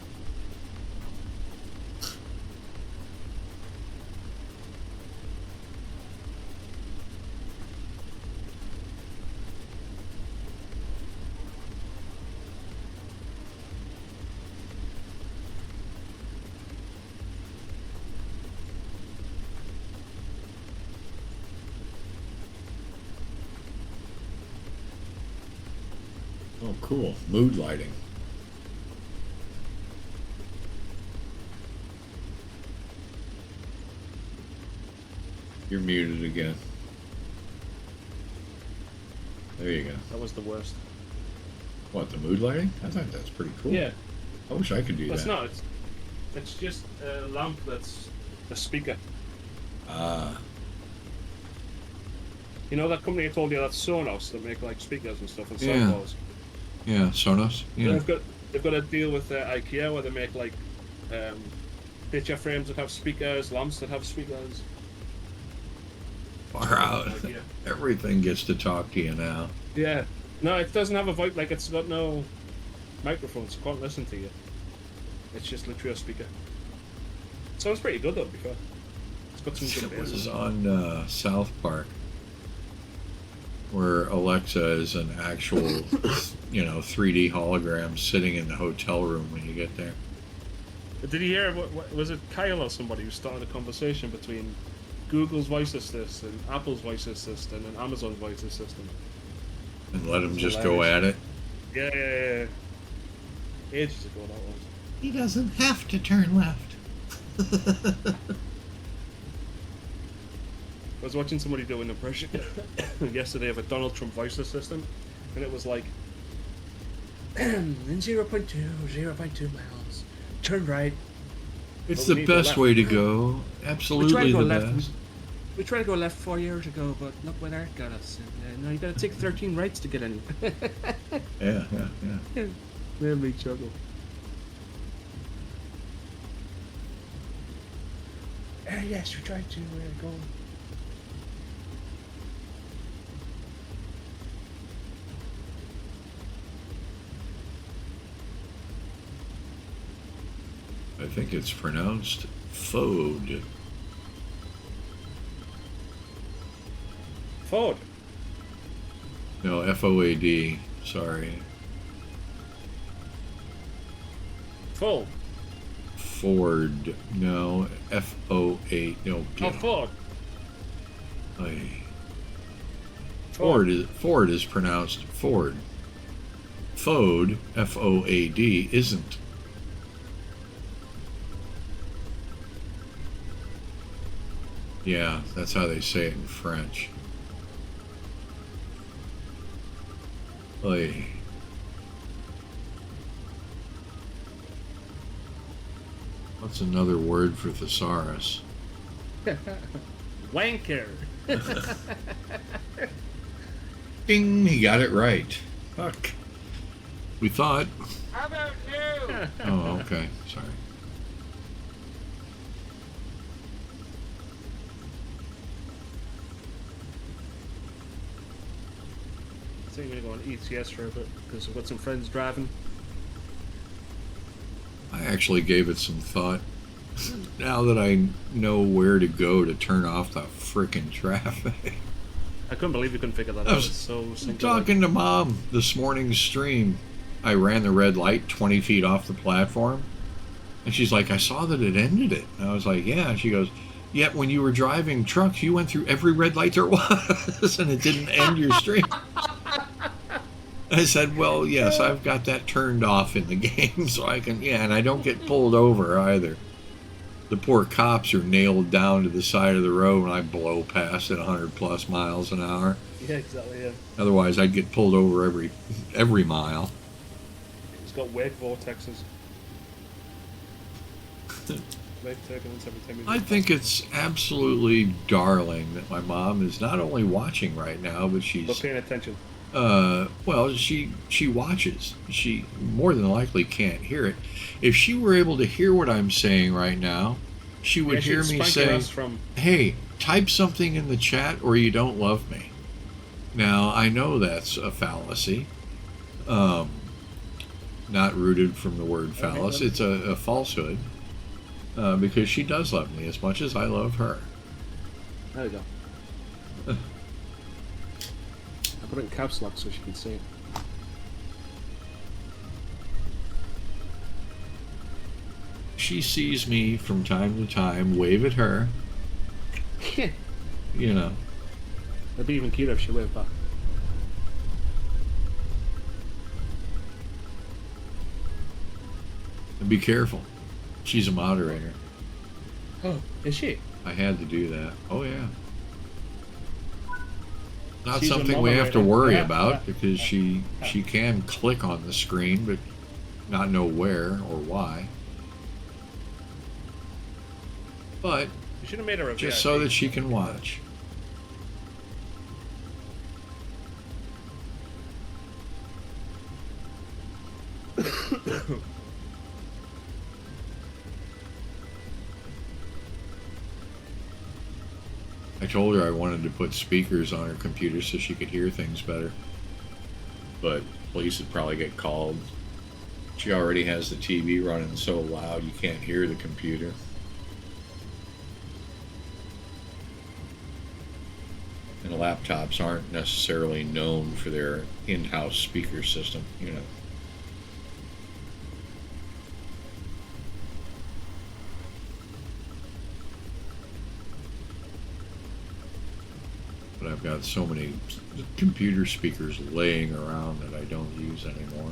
Oh, cool. Mood lighting. You're muted again. There you go.
That was the worst.
What, the mood lighting? I thought that's pretty cool.
Yeah,
I wish I could do
it's
that.
not. It's just a lamp that's a speaker.
Ah,
You know that company I told you, that's Sonos, that make like speakers and stuff and
Yeah.
soundbars.
yeah, Sonos. Yeah.
They've got a deal with IKEA where they make like picture frames that have speakers, lamps that have speakers.
Far out.
IKEA.
Everything gets to talk to you now.
Yeah. No, it doesn't have a voice. Like it's got no microphones. It can't listen to you. It's just literally a speaker. Sounds pretty good though. Before it's got some good
It was
bass.
on South Park, where Alexa is an actual, 3D hologram sitting in the hotel room when you get there.
Did you hear? What was it? Kyle or somebody who started a conversation between Google's voice assistant, Apple's voice assistant, and Amazon's voice assistant.
And let him
It's
just go at it.
Yeah. Ages ago that was.
He doesn't have to turn left.
I was watching somebody do an impression yesterday of a Donald Trump voice assistant, and it was like, in 0.2 miles, turn right.
It's
But we
the
need to go
best
left.
way to go.
We tried
Absolutely
to go
the
left.
best.
We tried to go left 4 years ago, but look where that got us. And, no, you gotta take 13 rights to get anywhere.
Yeah.
Made me chuckle. Yes, we tried to go.
I think it's pronounced Fode.
Forward.
No, F-O-A-D. Sorry.
Full.
Ford. No, F-O-A. No,
Oh,
get
forward.
Ford is pronounced Ford. Fode, F-O-A-D, isn't. Yeah, that's how they say it in French. Oy. What's another word for thesaurus?
Wanker.
Ding, he got it right. Fuck. We thought.
How about you?
Oh, okay. Sorry.
I think I'm gonna go on ETS for a bit because I've got some friends driving.
I actually gave it some thought. Now that I know where to go to turn off the frickin' traffic.
I couldn't believe you couldn't figure that
I
out.
was
It's so
I'm
simple.
talking to Mom this morning's stream. I ran the red light 20 feet off the platform. And she's like, I saw that it ended it. And I was like, yeah. And she goes, yet when you were driving trucks, you went through every red light there was, and it didn't end your stream. I said, well, yes, I've got that turned off in the game, so I can, yeah, and I don't get pulled over either. The poor cops are nailed down to the side of the road when I blow past at 100 plus miles an hour.
Yeah, exactly. Yeah.
Otherwise, I'd get pulled over every mile.
It's got wake vortexes. Wake turbulence every time you
I think it's absolutely darling that my mom is not only watching right now, but she's
But paying attention.
well, she watches. She more than likely can't hear it. If she were able to hear what I'm saying right now, she would
Yeah, she'd
hear me
spank your
say,
ass from.
"Hey, type something in the chat or you don't love me. Now, I know that's a fallacy. Not rooted from the word phallus. It's a falsehood. Because she does love me as much as I love her.
There we go. I put it in caps lock so she can see it.
She sees me from time to time, wave at her. You know.
It'd be even cuter if she waved back.
And be careful. She's a moderator.
Oh, is she?
I had to do that. Oh, yeah. Not
She's a
something we have to
moderator.
worry
Yeah,
about
yeah.
because she can click on the screen but not know where or why. But
You should have made her a
just
VIP.
so that she can watch. I told her I wanted to put speakers on her computer so she could hear things better. But police would probably get called. She already has the TV running so loud you can't hear the computer. And laptops aren't necessarily known for their in-house speaker system, you know. But I've got so many computer speakers laying around that I don't use anymore.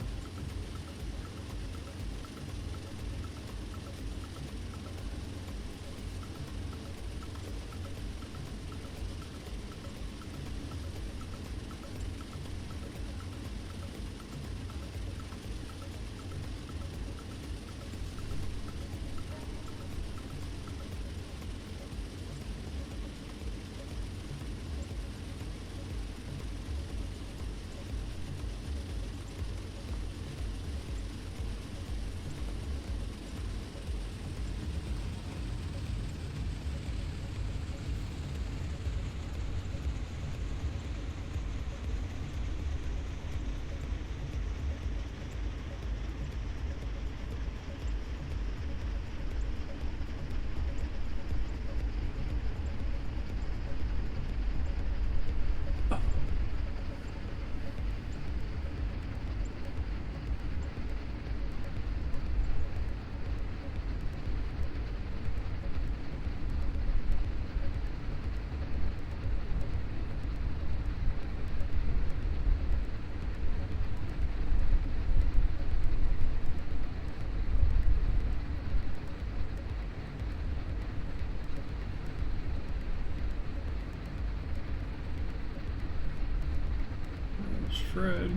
There's Fred.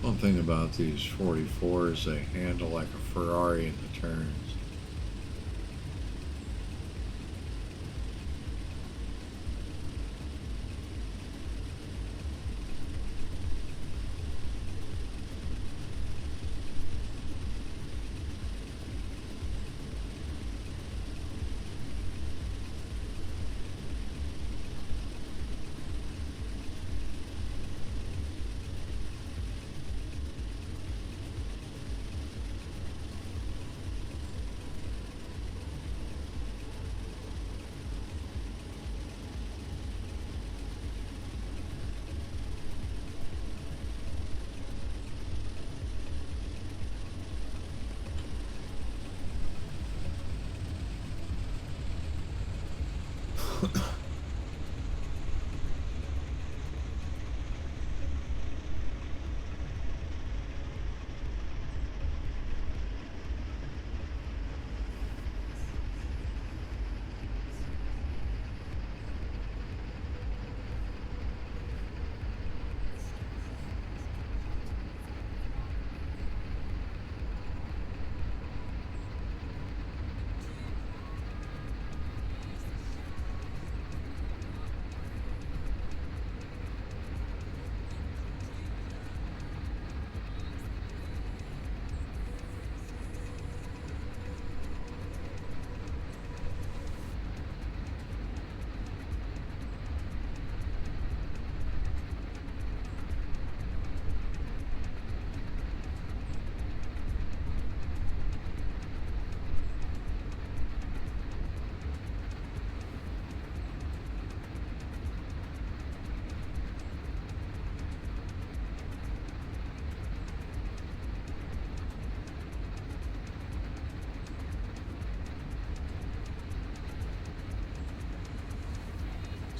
One thing about these 44s, they handle like a Ferrari in the turns.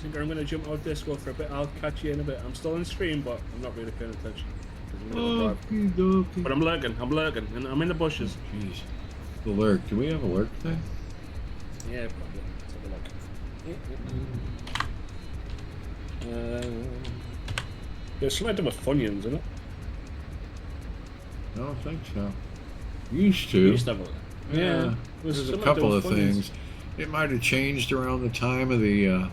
think I'm gonna jump out Discord for a bit. I'll catch you in a bit. I'm still on stream, but I'm not really paying attention. 'Cause I'm gonna drive.
Okie dokie.
But I'm lurking, and I'm in the bushes.
Jeez. The lurk. Do we have a lurk thing?
Yeah, probably. Let's have a look. There's something with Funyuns, isn't it?
I don't think so. Used to.
We used to have a look.
Yeah. There's a
something
couple
to
of
do with Funyuns.
things. It might have changed around the time of the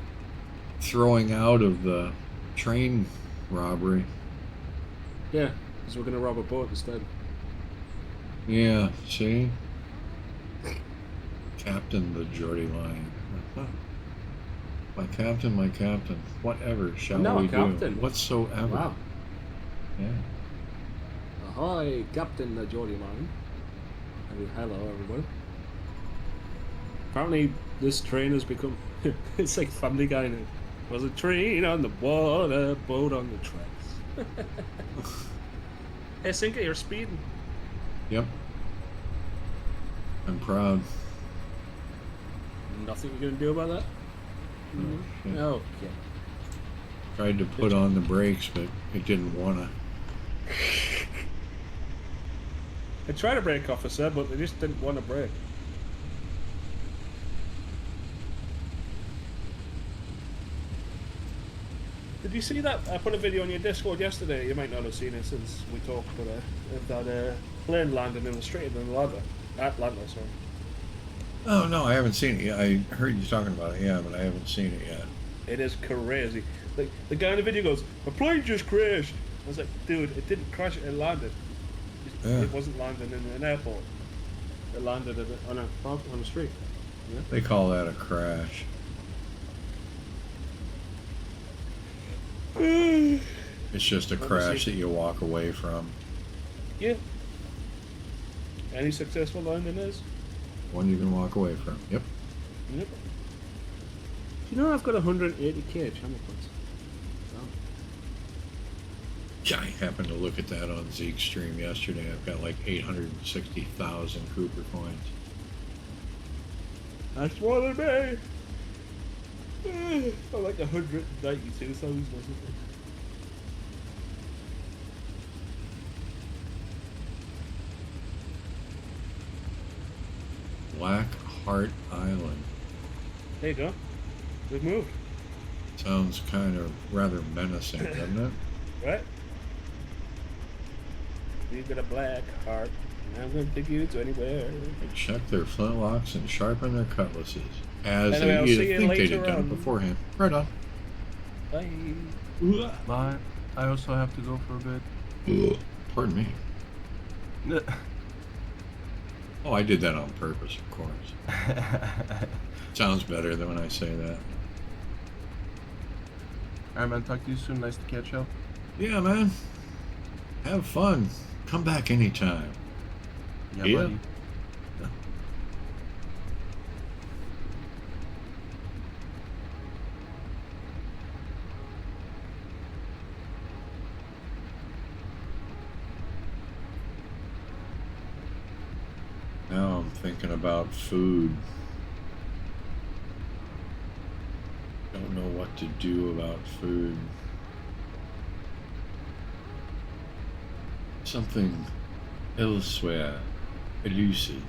throwing out of the train robbery.
Yeah, because we're gonna rob a boat instead.
Yeah, see? Captain the Geordie Lion. My captain, my captain. Whatever shall
No,
we
captain.
do? Whatsoever.
Wow.
Yeah.
Ahoy, Captain the Geordie Lion. Hello, everybody. Apparently, this train has become. It's like Family Guy now. Was a train on the water, boat on the tracks. Hey, Sinker, you're speeding.
Yep. I'm proud.
Nothing you're gonna do about that?
Oh, shit.
Okay.
Tried to put on the brakes, but it didn't wanna.
I tried to brake, officer, but they just didn't want to brake. Did you see that? I put a video on your Discord yesterday. You might not have seen it since we talked, but that plane landed in the Strait of Atlanta, sorry.
Oh no, I haven't seen it yet. I heard you talking about it, yeah, but I haven't seen it yet.
It is crazy. Like the guy in the video goes, "The plane just crashed." I was like, "Dude, it didn't crash. It landed.
Yeah.
It wasn't landing in an airport. It landed on a street." Yeah.
They call that a crash. It's just a
Let me
crash
see.
that you walk away from.
Yeah. Any successful landing is.
One you can walk away from. Yep.
Yep. Do you know I've got 180k channel points?
Yeah, I happened to look at that on Zeke's stream yesterday. I've got like 860,000 Cooper coins.
That's more than me. I'm like 192,000 or something.
Black Heart Island.
There you go. We've moved,
Sounds kind of rather menacing, doesn't it?
right? We've got a black heart, and I'm gonna take you to anywhere.
They check their flintlocks and sharpen their cutlasses. As
Anyway, I'll
they
see
either
you
think they'd
later
have done
on.
beforehand. Right on.
Bye.
But I also have to go for a bit.
Pardon me. Oh, I did that on purpose, of course. Sounds better than when I say that.
Alright, man, talk to you soon. Nice to catch up.
Yeah, man. Have fun. Come back anytime.
Yeah,
Yeah.
buddy.
Now I'm thinking about food. Don't know what to do about food. Something elsewhere elusive.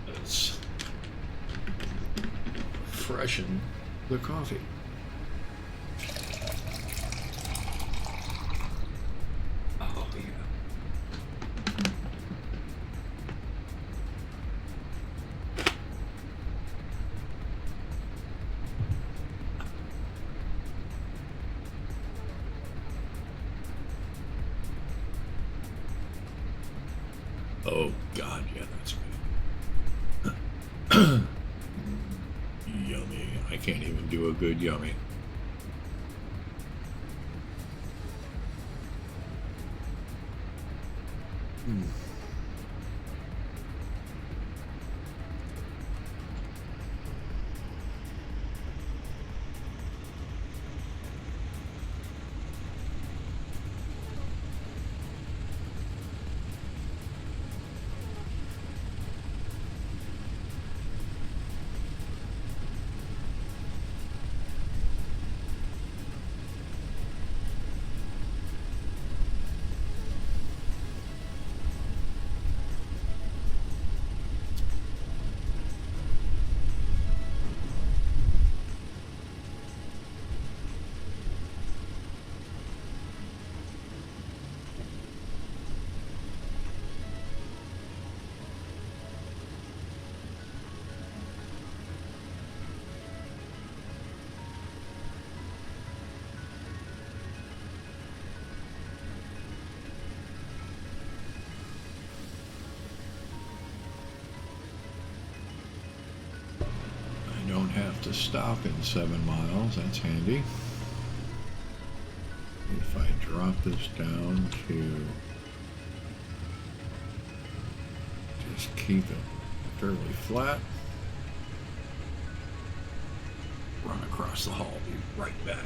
Let's freshen the coffee. Oh, yeah. Oh, God, yeah, that's good. Yummy. I can't even do a good yummy. have to stop in 7 miles. That's handy. If I drop this down to just keep it fairly flat, run across the hall, be right back.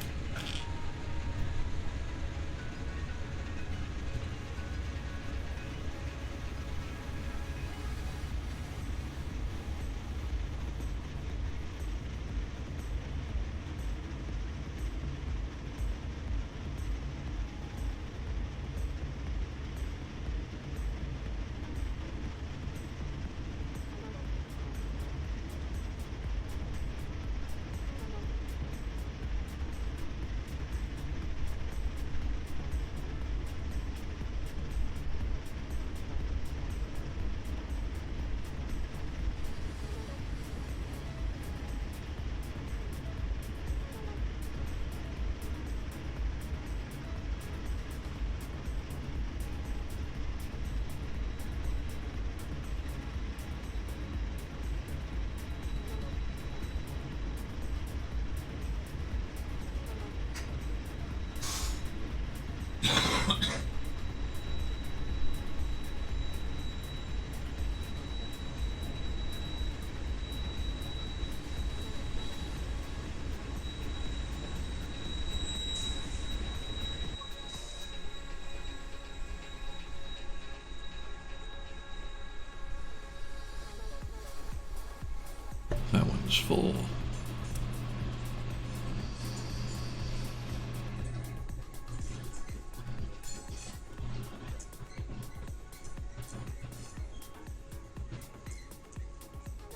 That one's full.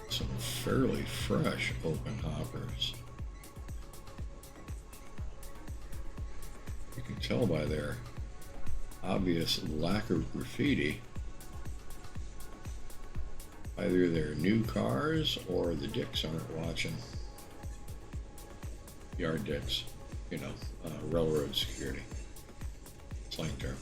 Some fairly fresh open hoppers. You can tell by their obvious lack of graffiti. Either they're new cars or the dicks aren't watching. Yard dicks, you know, railroad security. Slang term.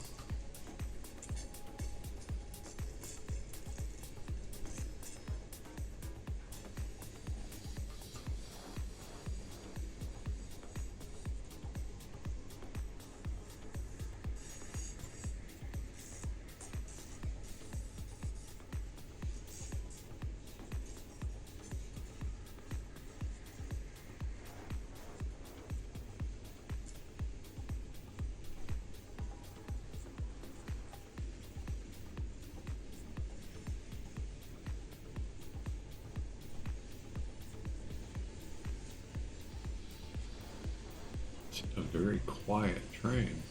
It's a very quiet train.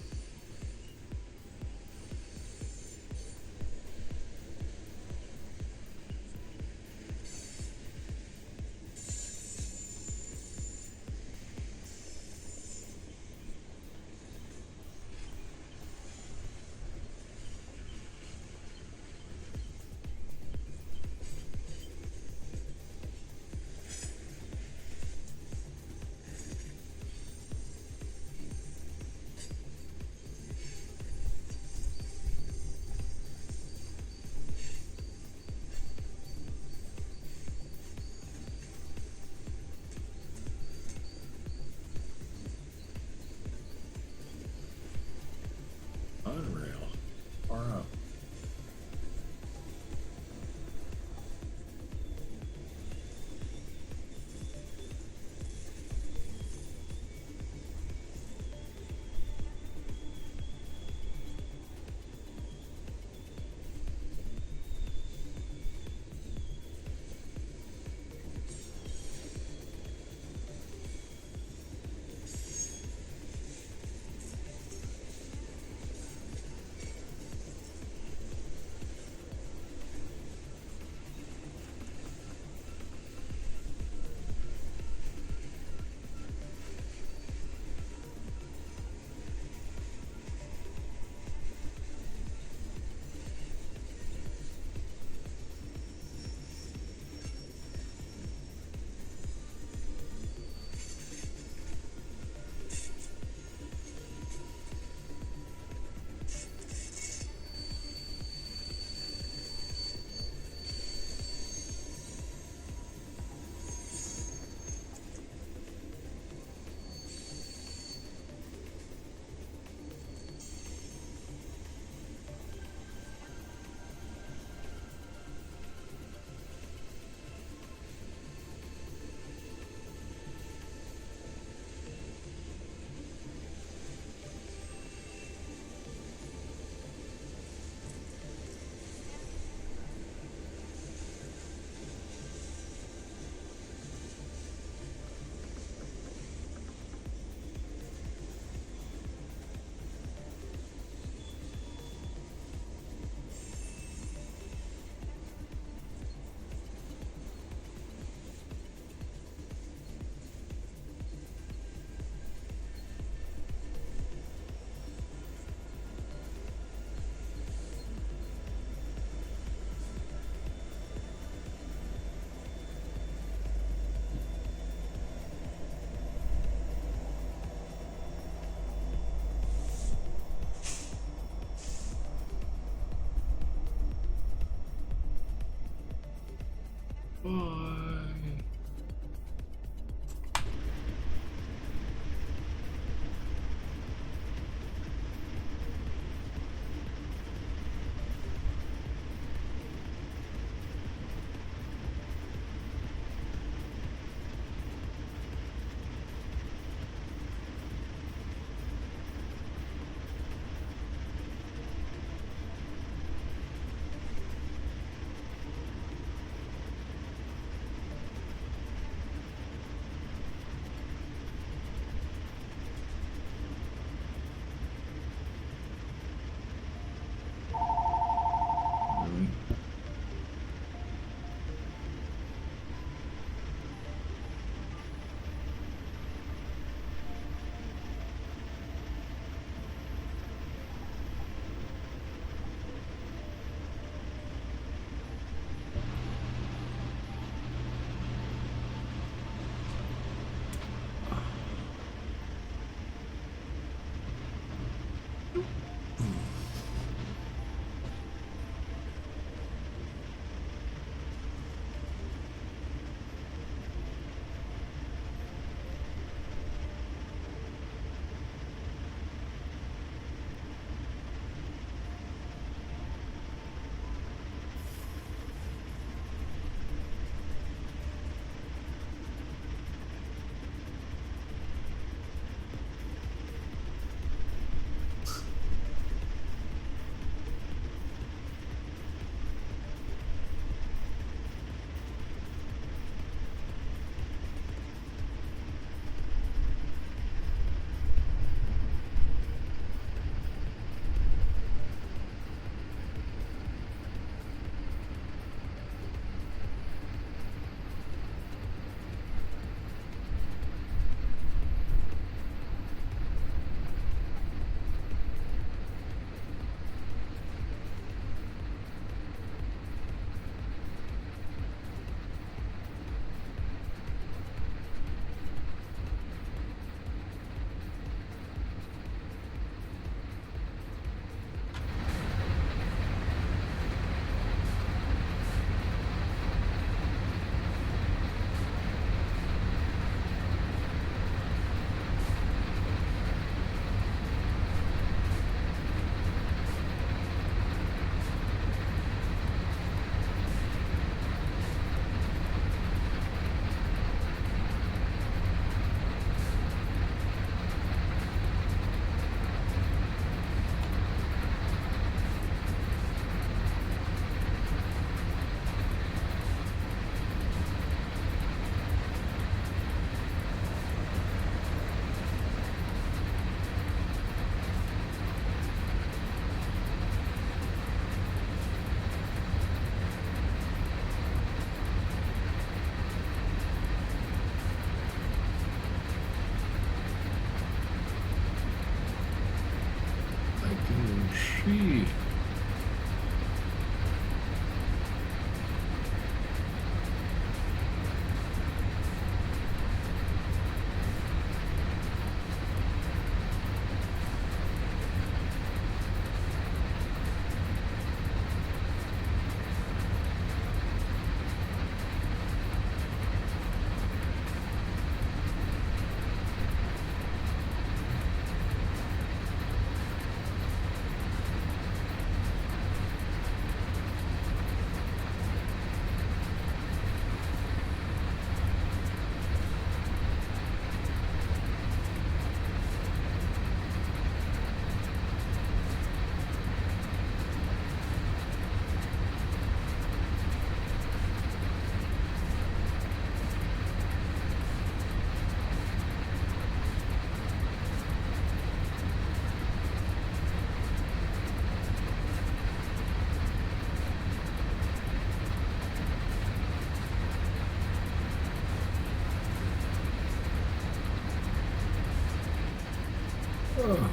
Oh.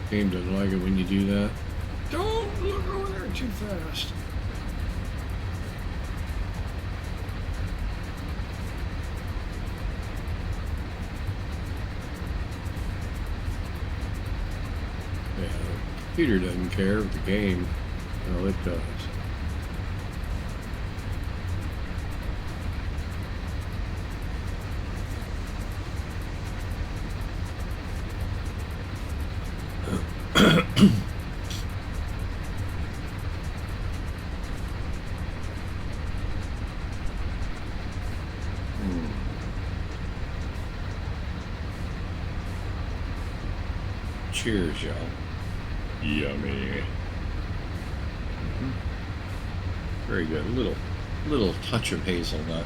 Game doesn't like it when you do that. Don't look over there too fast. Yeah, the computer doesn't care of the game. No, it does. Cheers, y'all. Yummy. Very good. Little touch of hazelnut.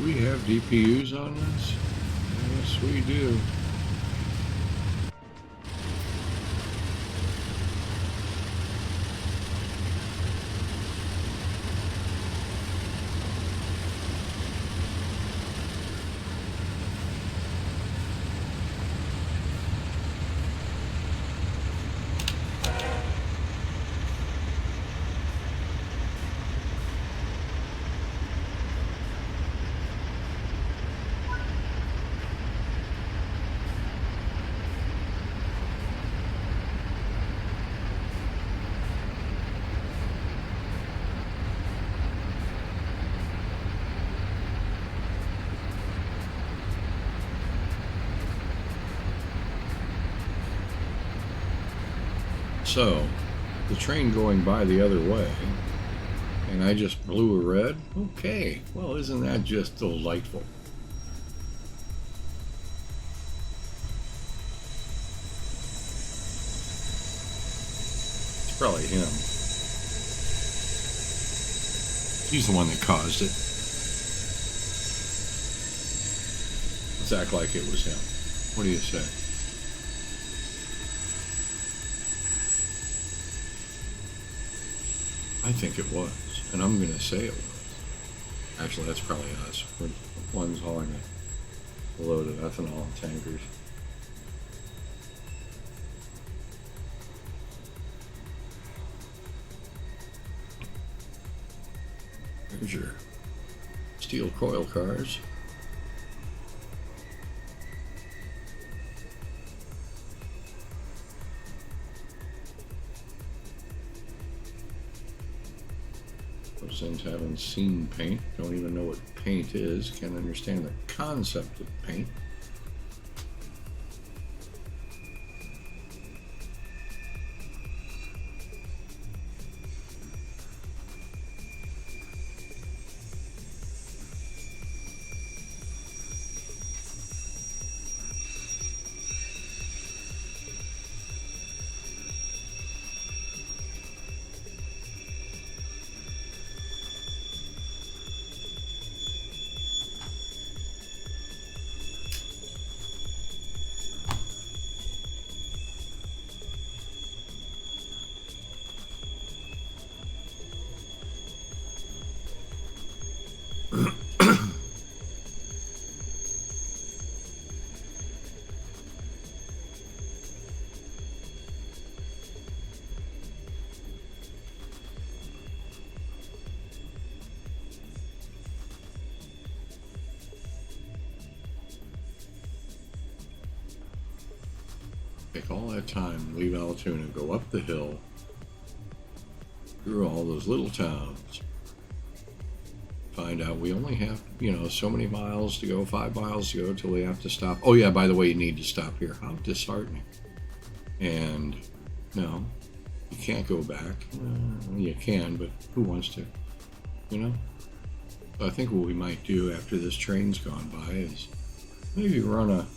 We have DPUs on this? Yes, we do. So, the train going by the other way, and I just blew a red? Okay, well, isn't that just delightful? It's probably him. He's the one that caused it. Let's act like it was him. What do you say? I think it was, and I'm going to say it was. Actually, that's probably us. We're the ones hauling a load of ethanol tankers. There's your steel coil cars. Since haven't seen paint, don't even know what paint is, can't understand the concept of paint. Take all that time, leave Altoona, go up the hill, through all those little towns. Find out we only have, so many miles to go, 5 miles to go till we have to stop. Oh yeah, by the way, you need to stop here. How disheartening. And no, you can't go back. You can, but who wants to? So I think what we might do after this train's gone by is maybe run a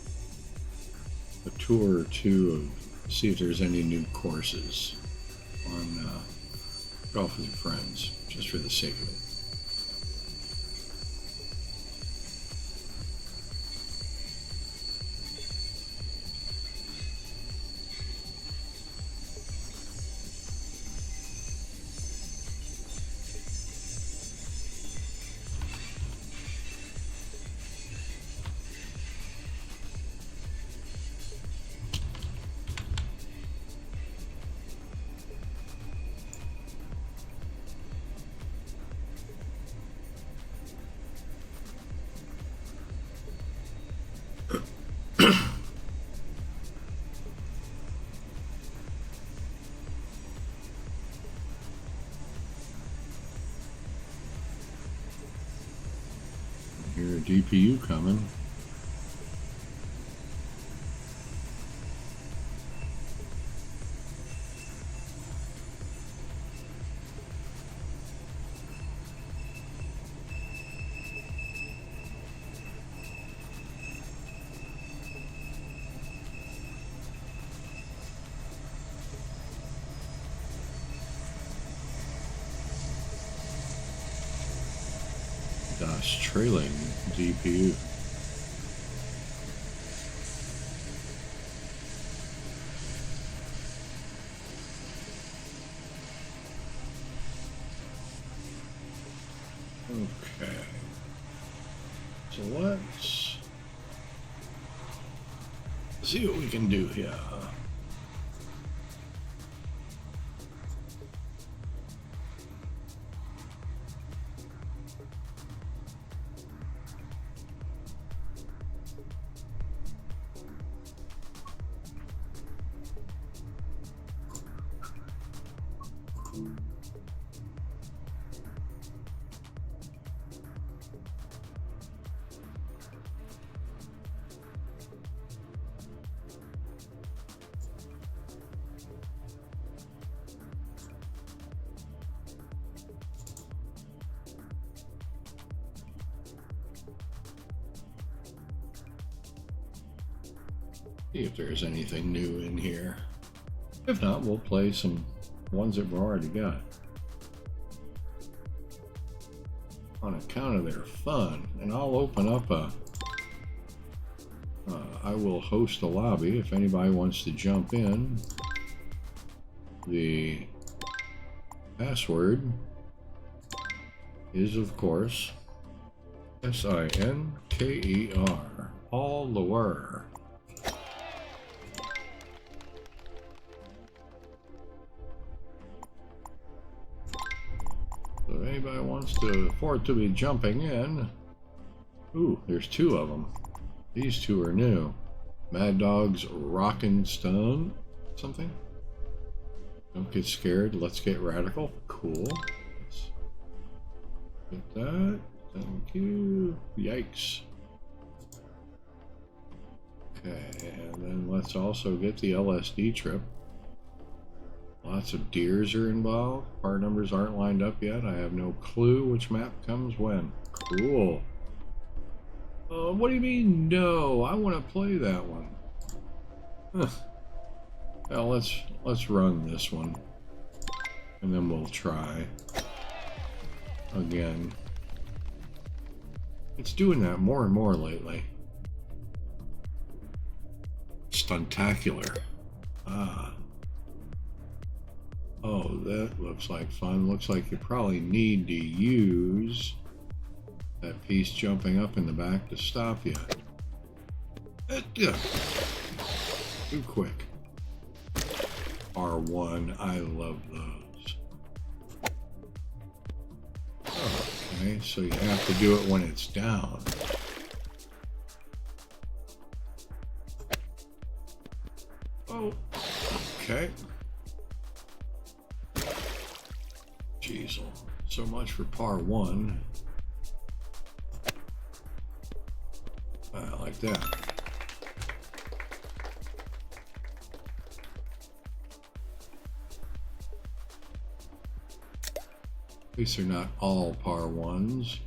tour or two of, see if there's any new courses on Golf with Your Friends, just for the sake of it. Hear a DPU coming. Das trailing DPU. Okay. So let's see what we can do here. See if there's anything new in here. If not, we'll play some ones that we've already got. On account of their fun, and I'll open up I will host a lobby if anybody wants to jump in. The password is, of course, SINKER, all the word. So if anybody wants to afford to be jumping in, ooh, there's 2 of them. These 2 are new. Mad Dog's Rockin' Stone, something. Don't get scared. Let's get radical. Cool. Let's get that. Thank you. Yikes. Okay, and then let's also get the LSD trip. Lots of deers are involved. Part numbers aren't lined up yet. I have no clue which map comes when. Cool. What do you mean, no? I want to play that one. Huh. Well, let's run this one, and then we'll try again. It's doing that more and more lately. Stuntacular. Ah. Oh, that looks like fun. Looks like you probably need to use that piece jumping up in the back to stop you. Too quick. R1, I love those. Okay, so you have to do it when it's down. Oh, okay. Jeez, so much for par 1. I like that. At least they're not all par 1s.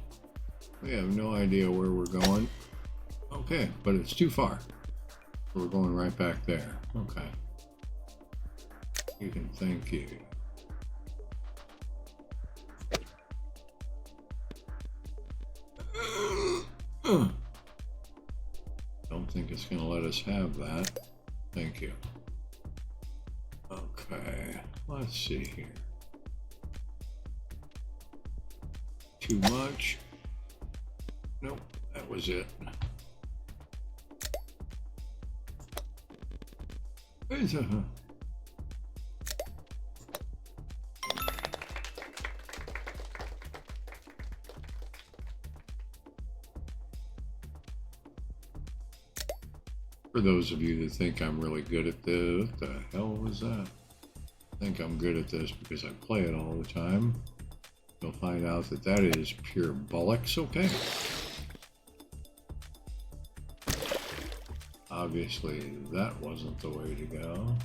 We have no idea where we're going. Okay, but it's too far. We're going right back there. Okay. You can thank you. Don't think it's going to let us have that. Thank you. Okay, let's see here. Too much. Nope, that was it. Where's For those of you that think I'm really good at this, what the hell was that? I think I'm good at this because I play it all the time. You'll find out that that is pure bollocks, okay? Obviously, that wasn't the way to go.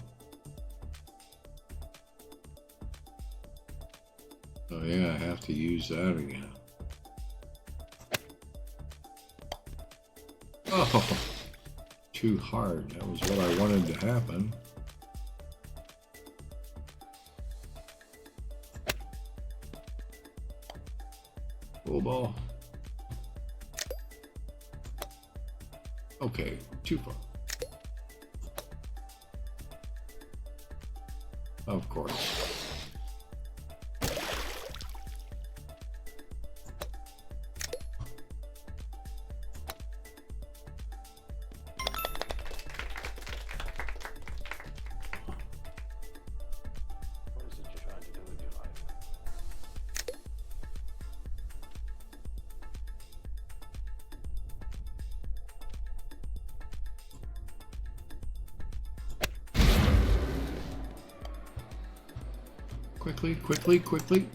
So yeah, I have to use that again. Oh! Too hard. That was what I wanted to happen. Full ball. Okay, too far. Of course.
What is it you're trying to do with your life?
Quickly, quickly, quickly.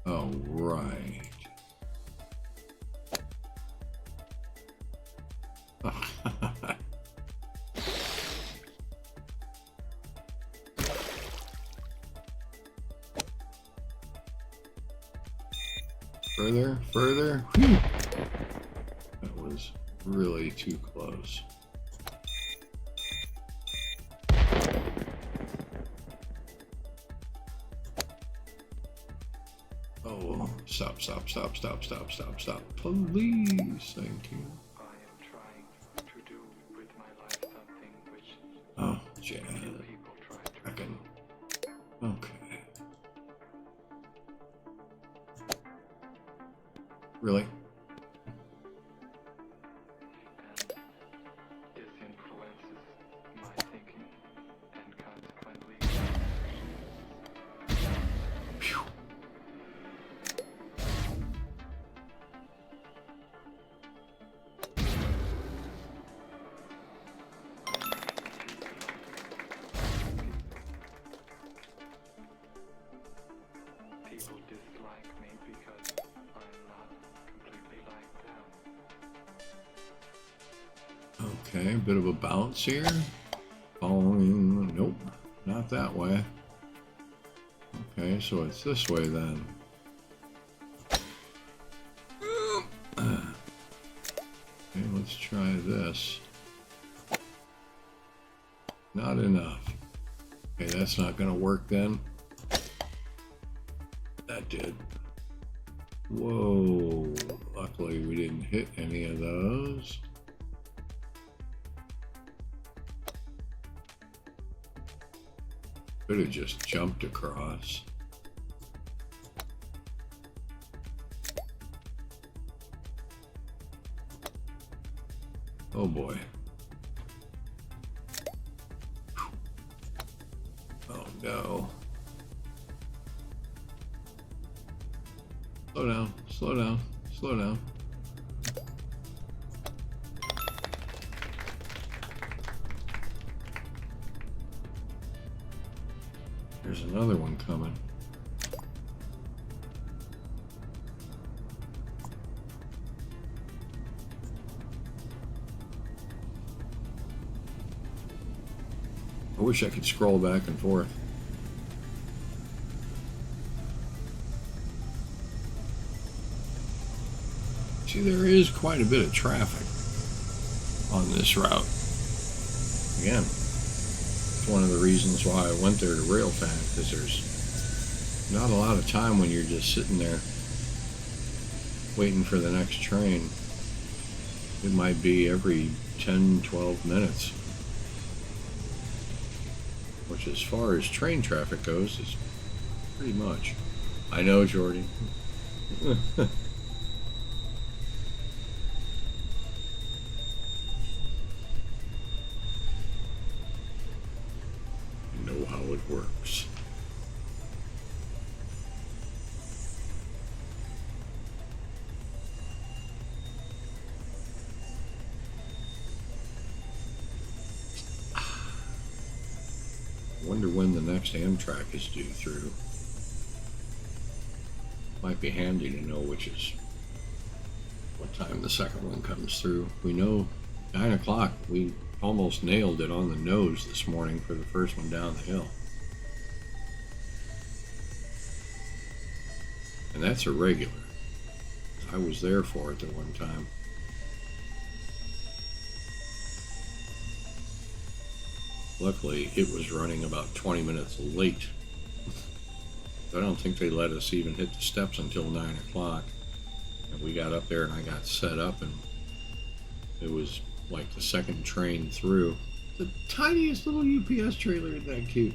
Oh, right. Further, further. Whew. That was really too close. Oh, stop, stop, stop, stop, stop, stop, stop. Please, thank you.
I am trying to do with my life something which
Oh, Jan.
people try to
I can. Okay. Really?
and this influences my thinking and consequently
Phew.
people dislike me because I'm not completely like them.
Okay, a bit of a bounce here. Following. Nope, not that way. Okay, so it's this way then. Okay, let's try this. Not enough. Okay, that's not gonna work then. That did. Whoa, luckily we didn't hit any of those. Could have just jumped across. Oh boy. no. Slow down, slow down, slow down. There's another one coming. I wish I could scroll back and forth. See, there is quite a bit of traffic on this route. Again, it's one of the reasons why I went there to Railfan, because there's not a lot of time when you're just sitting there waiting for the next train. It might be every 10, 12 minutes. Which, as far as train traffic goes, is pretty much. I know, Jordy. Know how it works. Wonder when the next Amtrak is due through. Might be handy to know what time the second one comes through. We know 9 o'clock. We almost nailed it on the nose this morning for the first one down the hill. And that's a regular. I was there for it at one time. Luckily, it was running about 20 minutes late. I don't think they let us even hit the steps until 9 o'clock. And we got up there and I got set up, and it was like the second train through. The tiniest little UPS trailer, isn't that cute?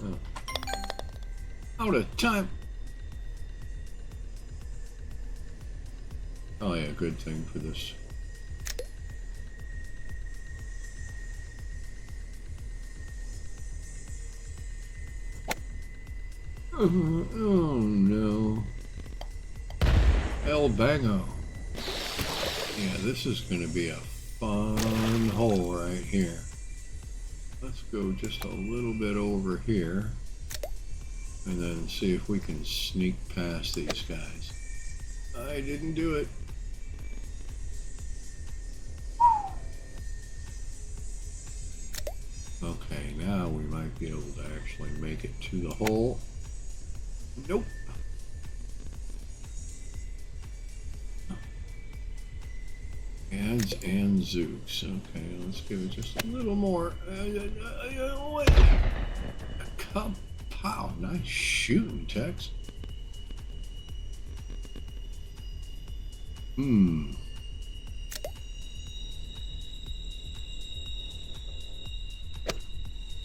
Oh. Out of time. Oh yeah, good thing for this. Oh no. El Bango. Yeah, this is going to be a fun hole right here. Let's go just a little bit over here and then see if we can sneak past these guys. I didn't do it. Okay, now we might be able to actually make it to the hole. Nope. Ads and Zooks. Okay, let's give it just a little more. Wait. Kapow. Nice shooting, Tex.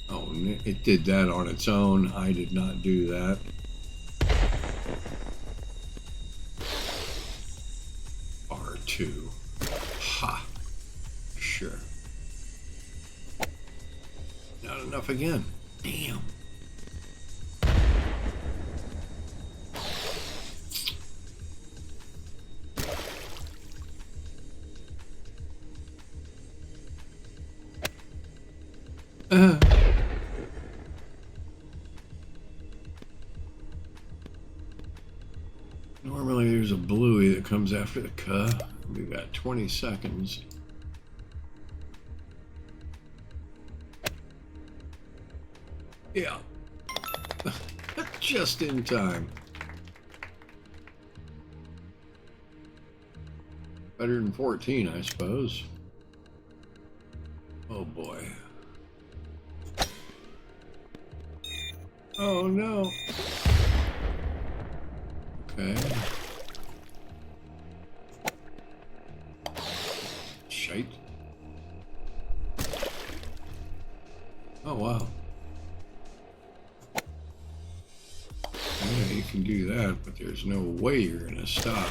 Oh, it did that on its own. I did not do that. R2. Ha. Sure. Not enough again. Damn. Normally there's a bluey that comes after the cuh. We've got 20 seconds. Yeah. Just in time. Better than 14, I suppose. Oh boy. Oh no. Okay. Shite. Oh wow. Yeah, you can do that, but there's no way you're gonna stop.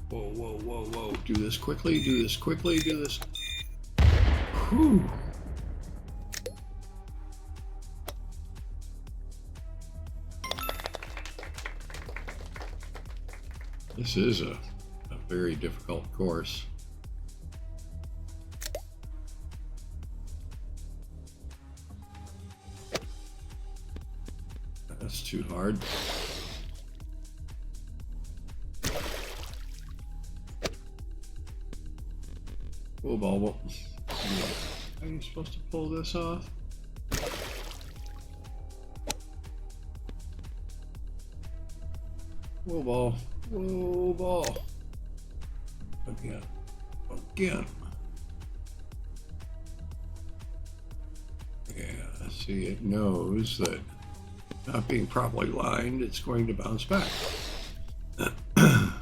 Whoa, whoa, whoa, whoa. Do this quickly, do this quickly, do this. Whew. This is a very difficult course. That's too hard. Whoa, ball, whoa. How are you supposed to pull this off? Whoa, ball. Whoa, ball. Again. Again. Yeah, see, it knows that not being properly lined, it's going to bounce back. Well,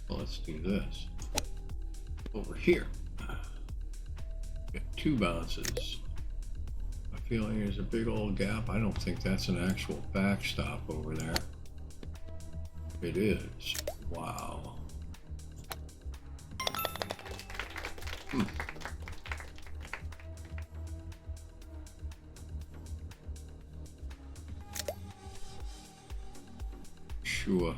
let's do this. Over here. Get 2 bounces. I feel like there's a big old gap. I don't think that's an actual backstop over there. It is. Wow. Sure.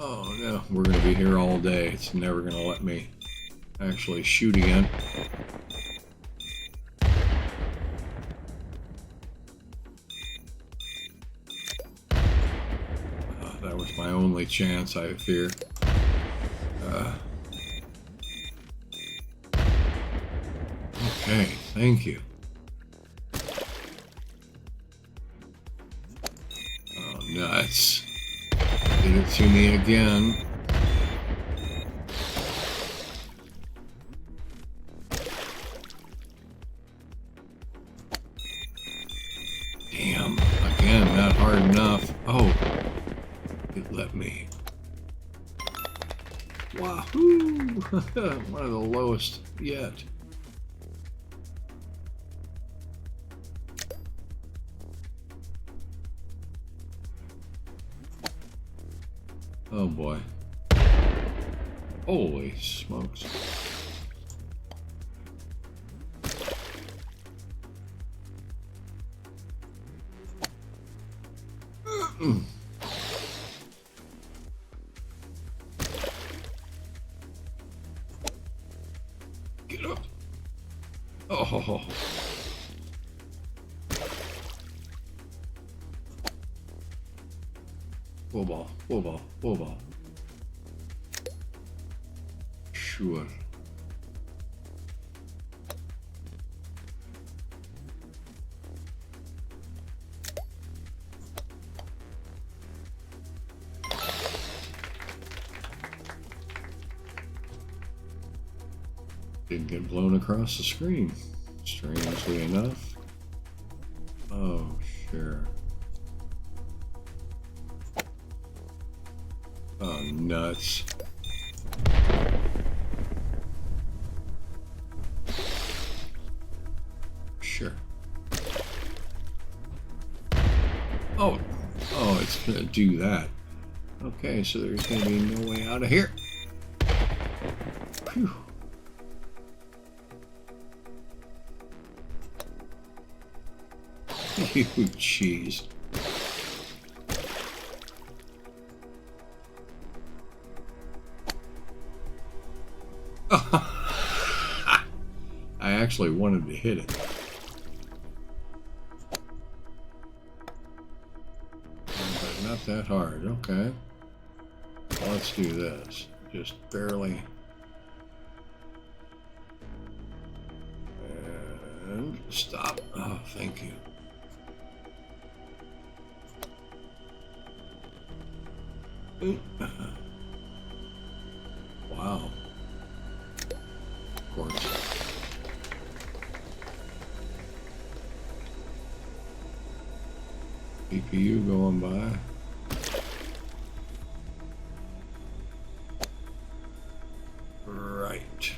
Oh no, we're gonna be here all day. It's never gonna let me actually shoot again. That was my only chance, I fear. Okay, thank you. Oh, nuts. Did it to me again. Damn, again, not hard enough. Oh, it let me. Wahoo! One of the lowest yet. Oh boy. Holy smokes. Get up. Oh. Whoa ball, whoa ball, whoa ball. Sure. Didn't get blown across the screen, strangely enough. Oh, sure. Oh, nuts. Sure. Oh, it's gonna do that. Okay, so there's gonna be no way out of here. Phew. You cheese. I actually wanted to hit it. But not that hard. Okay. Well, let's do this. Just barely. And stop. Oh, thank you. Wow. Of course. Oh, 2 minutes. CPU going by. Right.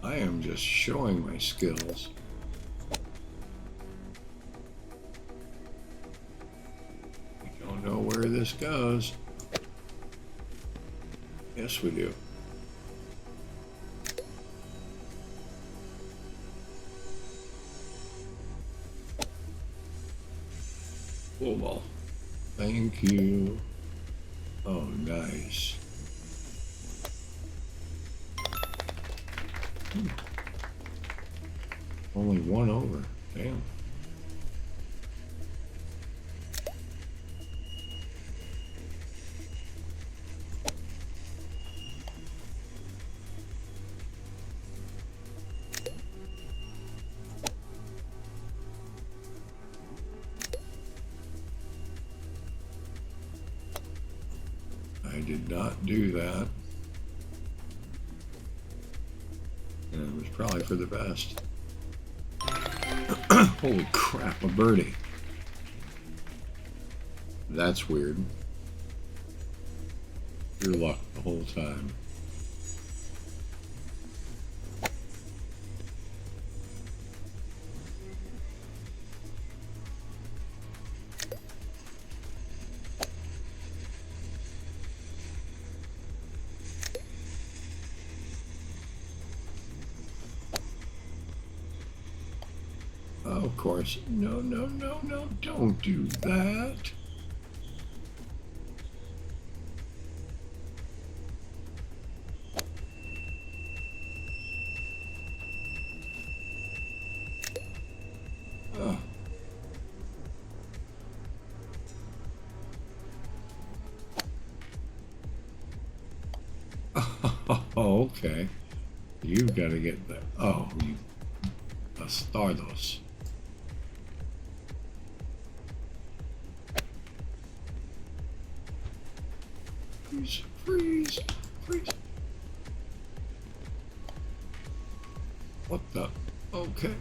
I am just showing my skills. We don't know where this goes. Yes, we do. Full ball. Thank you. Oh, nice. Only one over. Damn. I did not do that. And it was probably for the best. Holy crap, a birdie. That's weird. Your luck the whole time. Oh, of course. No, no, no, no, don't do that. Oh. Oh, okay. You've got to get that. Oh, you bastardos. Freeze, freeze, freeze. What the? Okay.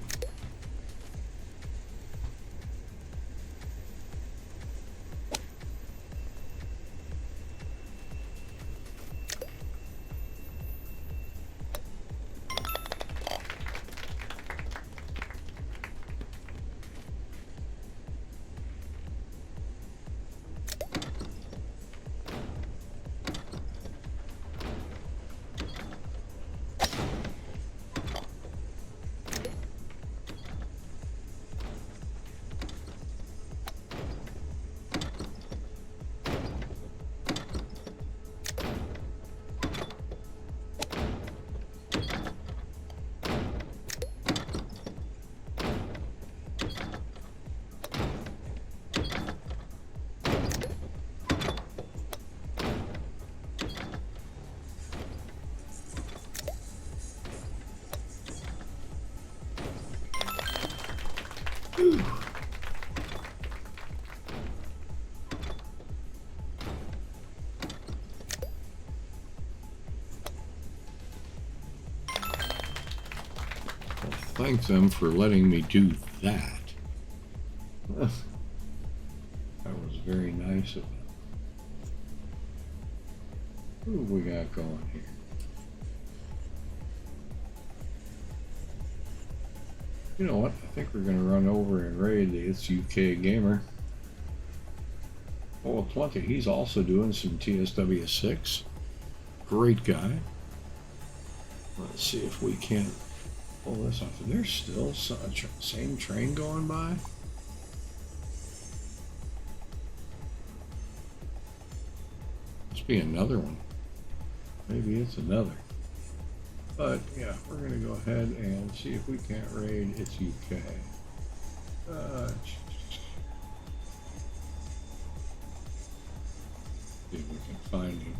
Thank them for letting me do that. That was very nice of them. Who have we got going here? You know what? I think we're going to run over and raid the It's UK Gamer. Oh, Plunky, he's also doing some TSW6. Great guy. Let's see if we can't pull this off. There's still such a same train going by. Must be another one. Maybe it's another. But yeah, we're gonna go ahead and see if we can't raid It's UK. See if we can find him.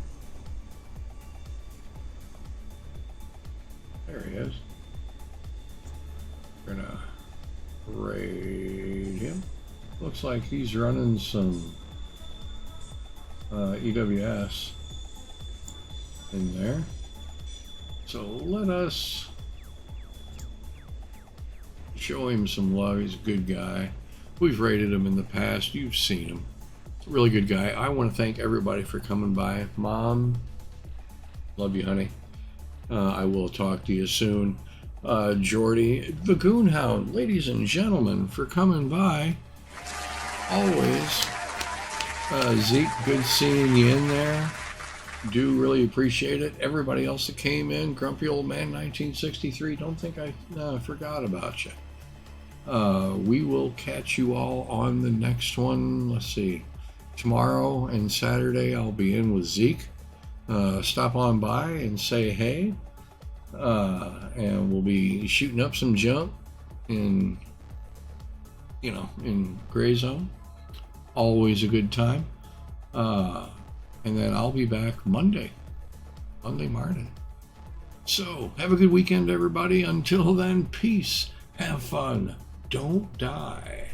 There he is. We're gonna raid him. Looks like he's running some EWS in there. So let us show him some love. He's a good guy. We've rated him in the past. You've seen him. He's a really good guy. I want to thank everybody for coming by. Mom, love you, honey. I will talk to you soon. Jordy, the Goonhound, ladies and gentlemen, for coming by. Always. Zeke, good seeing you in there. Do really appreciate it. Everybody else that came in, Grumpy Old Man 1963, don't think I forgot about you. We will catch you all on the next one. Let's see. Tomorrow and Saturday I'll be in with Zeke. Stop on by and say hey. And we'll be shooting up some junk in Gray Zone. Always a good time. And then I'll be back Monday morning. So, have a good weekend, everybody. Until then, peace. Have fun. Don't die.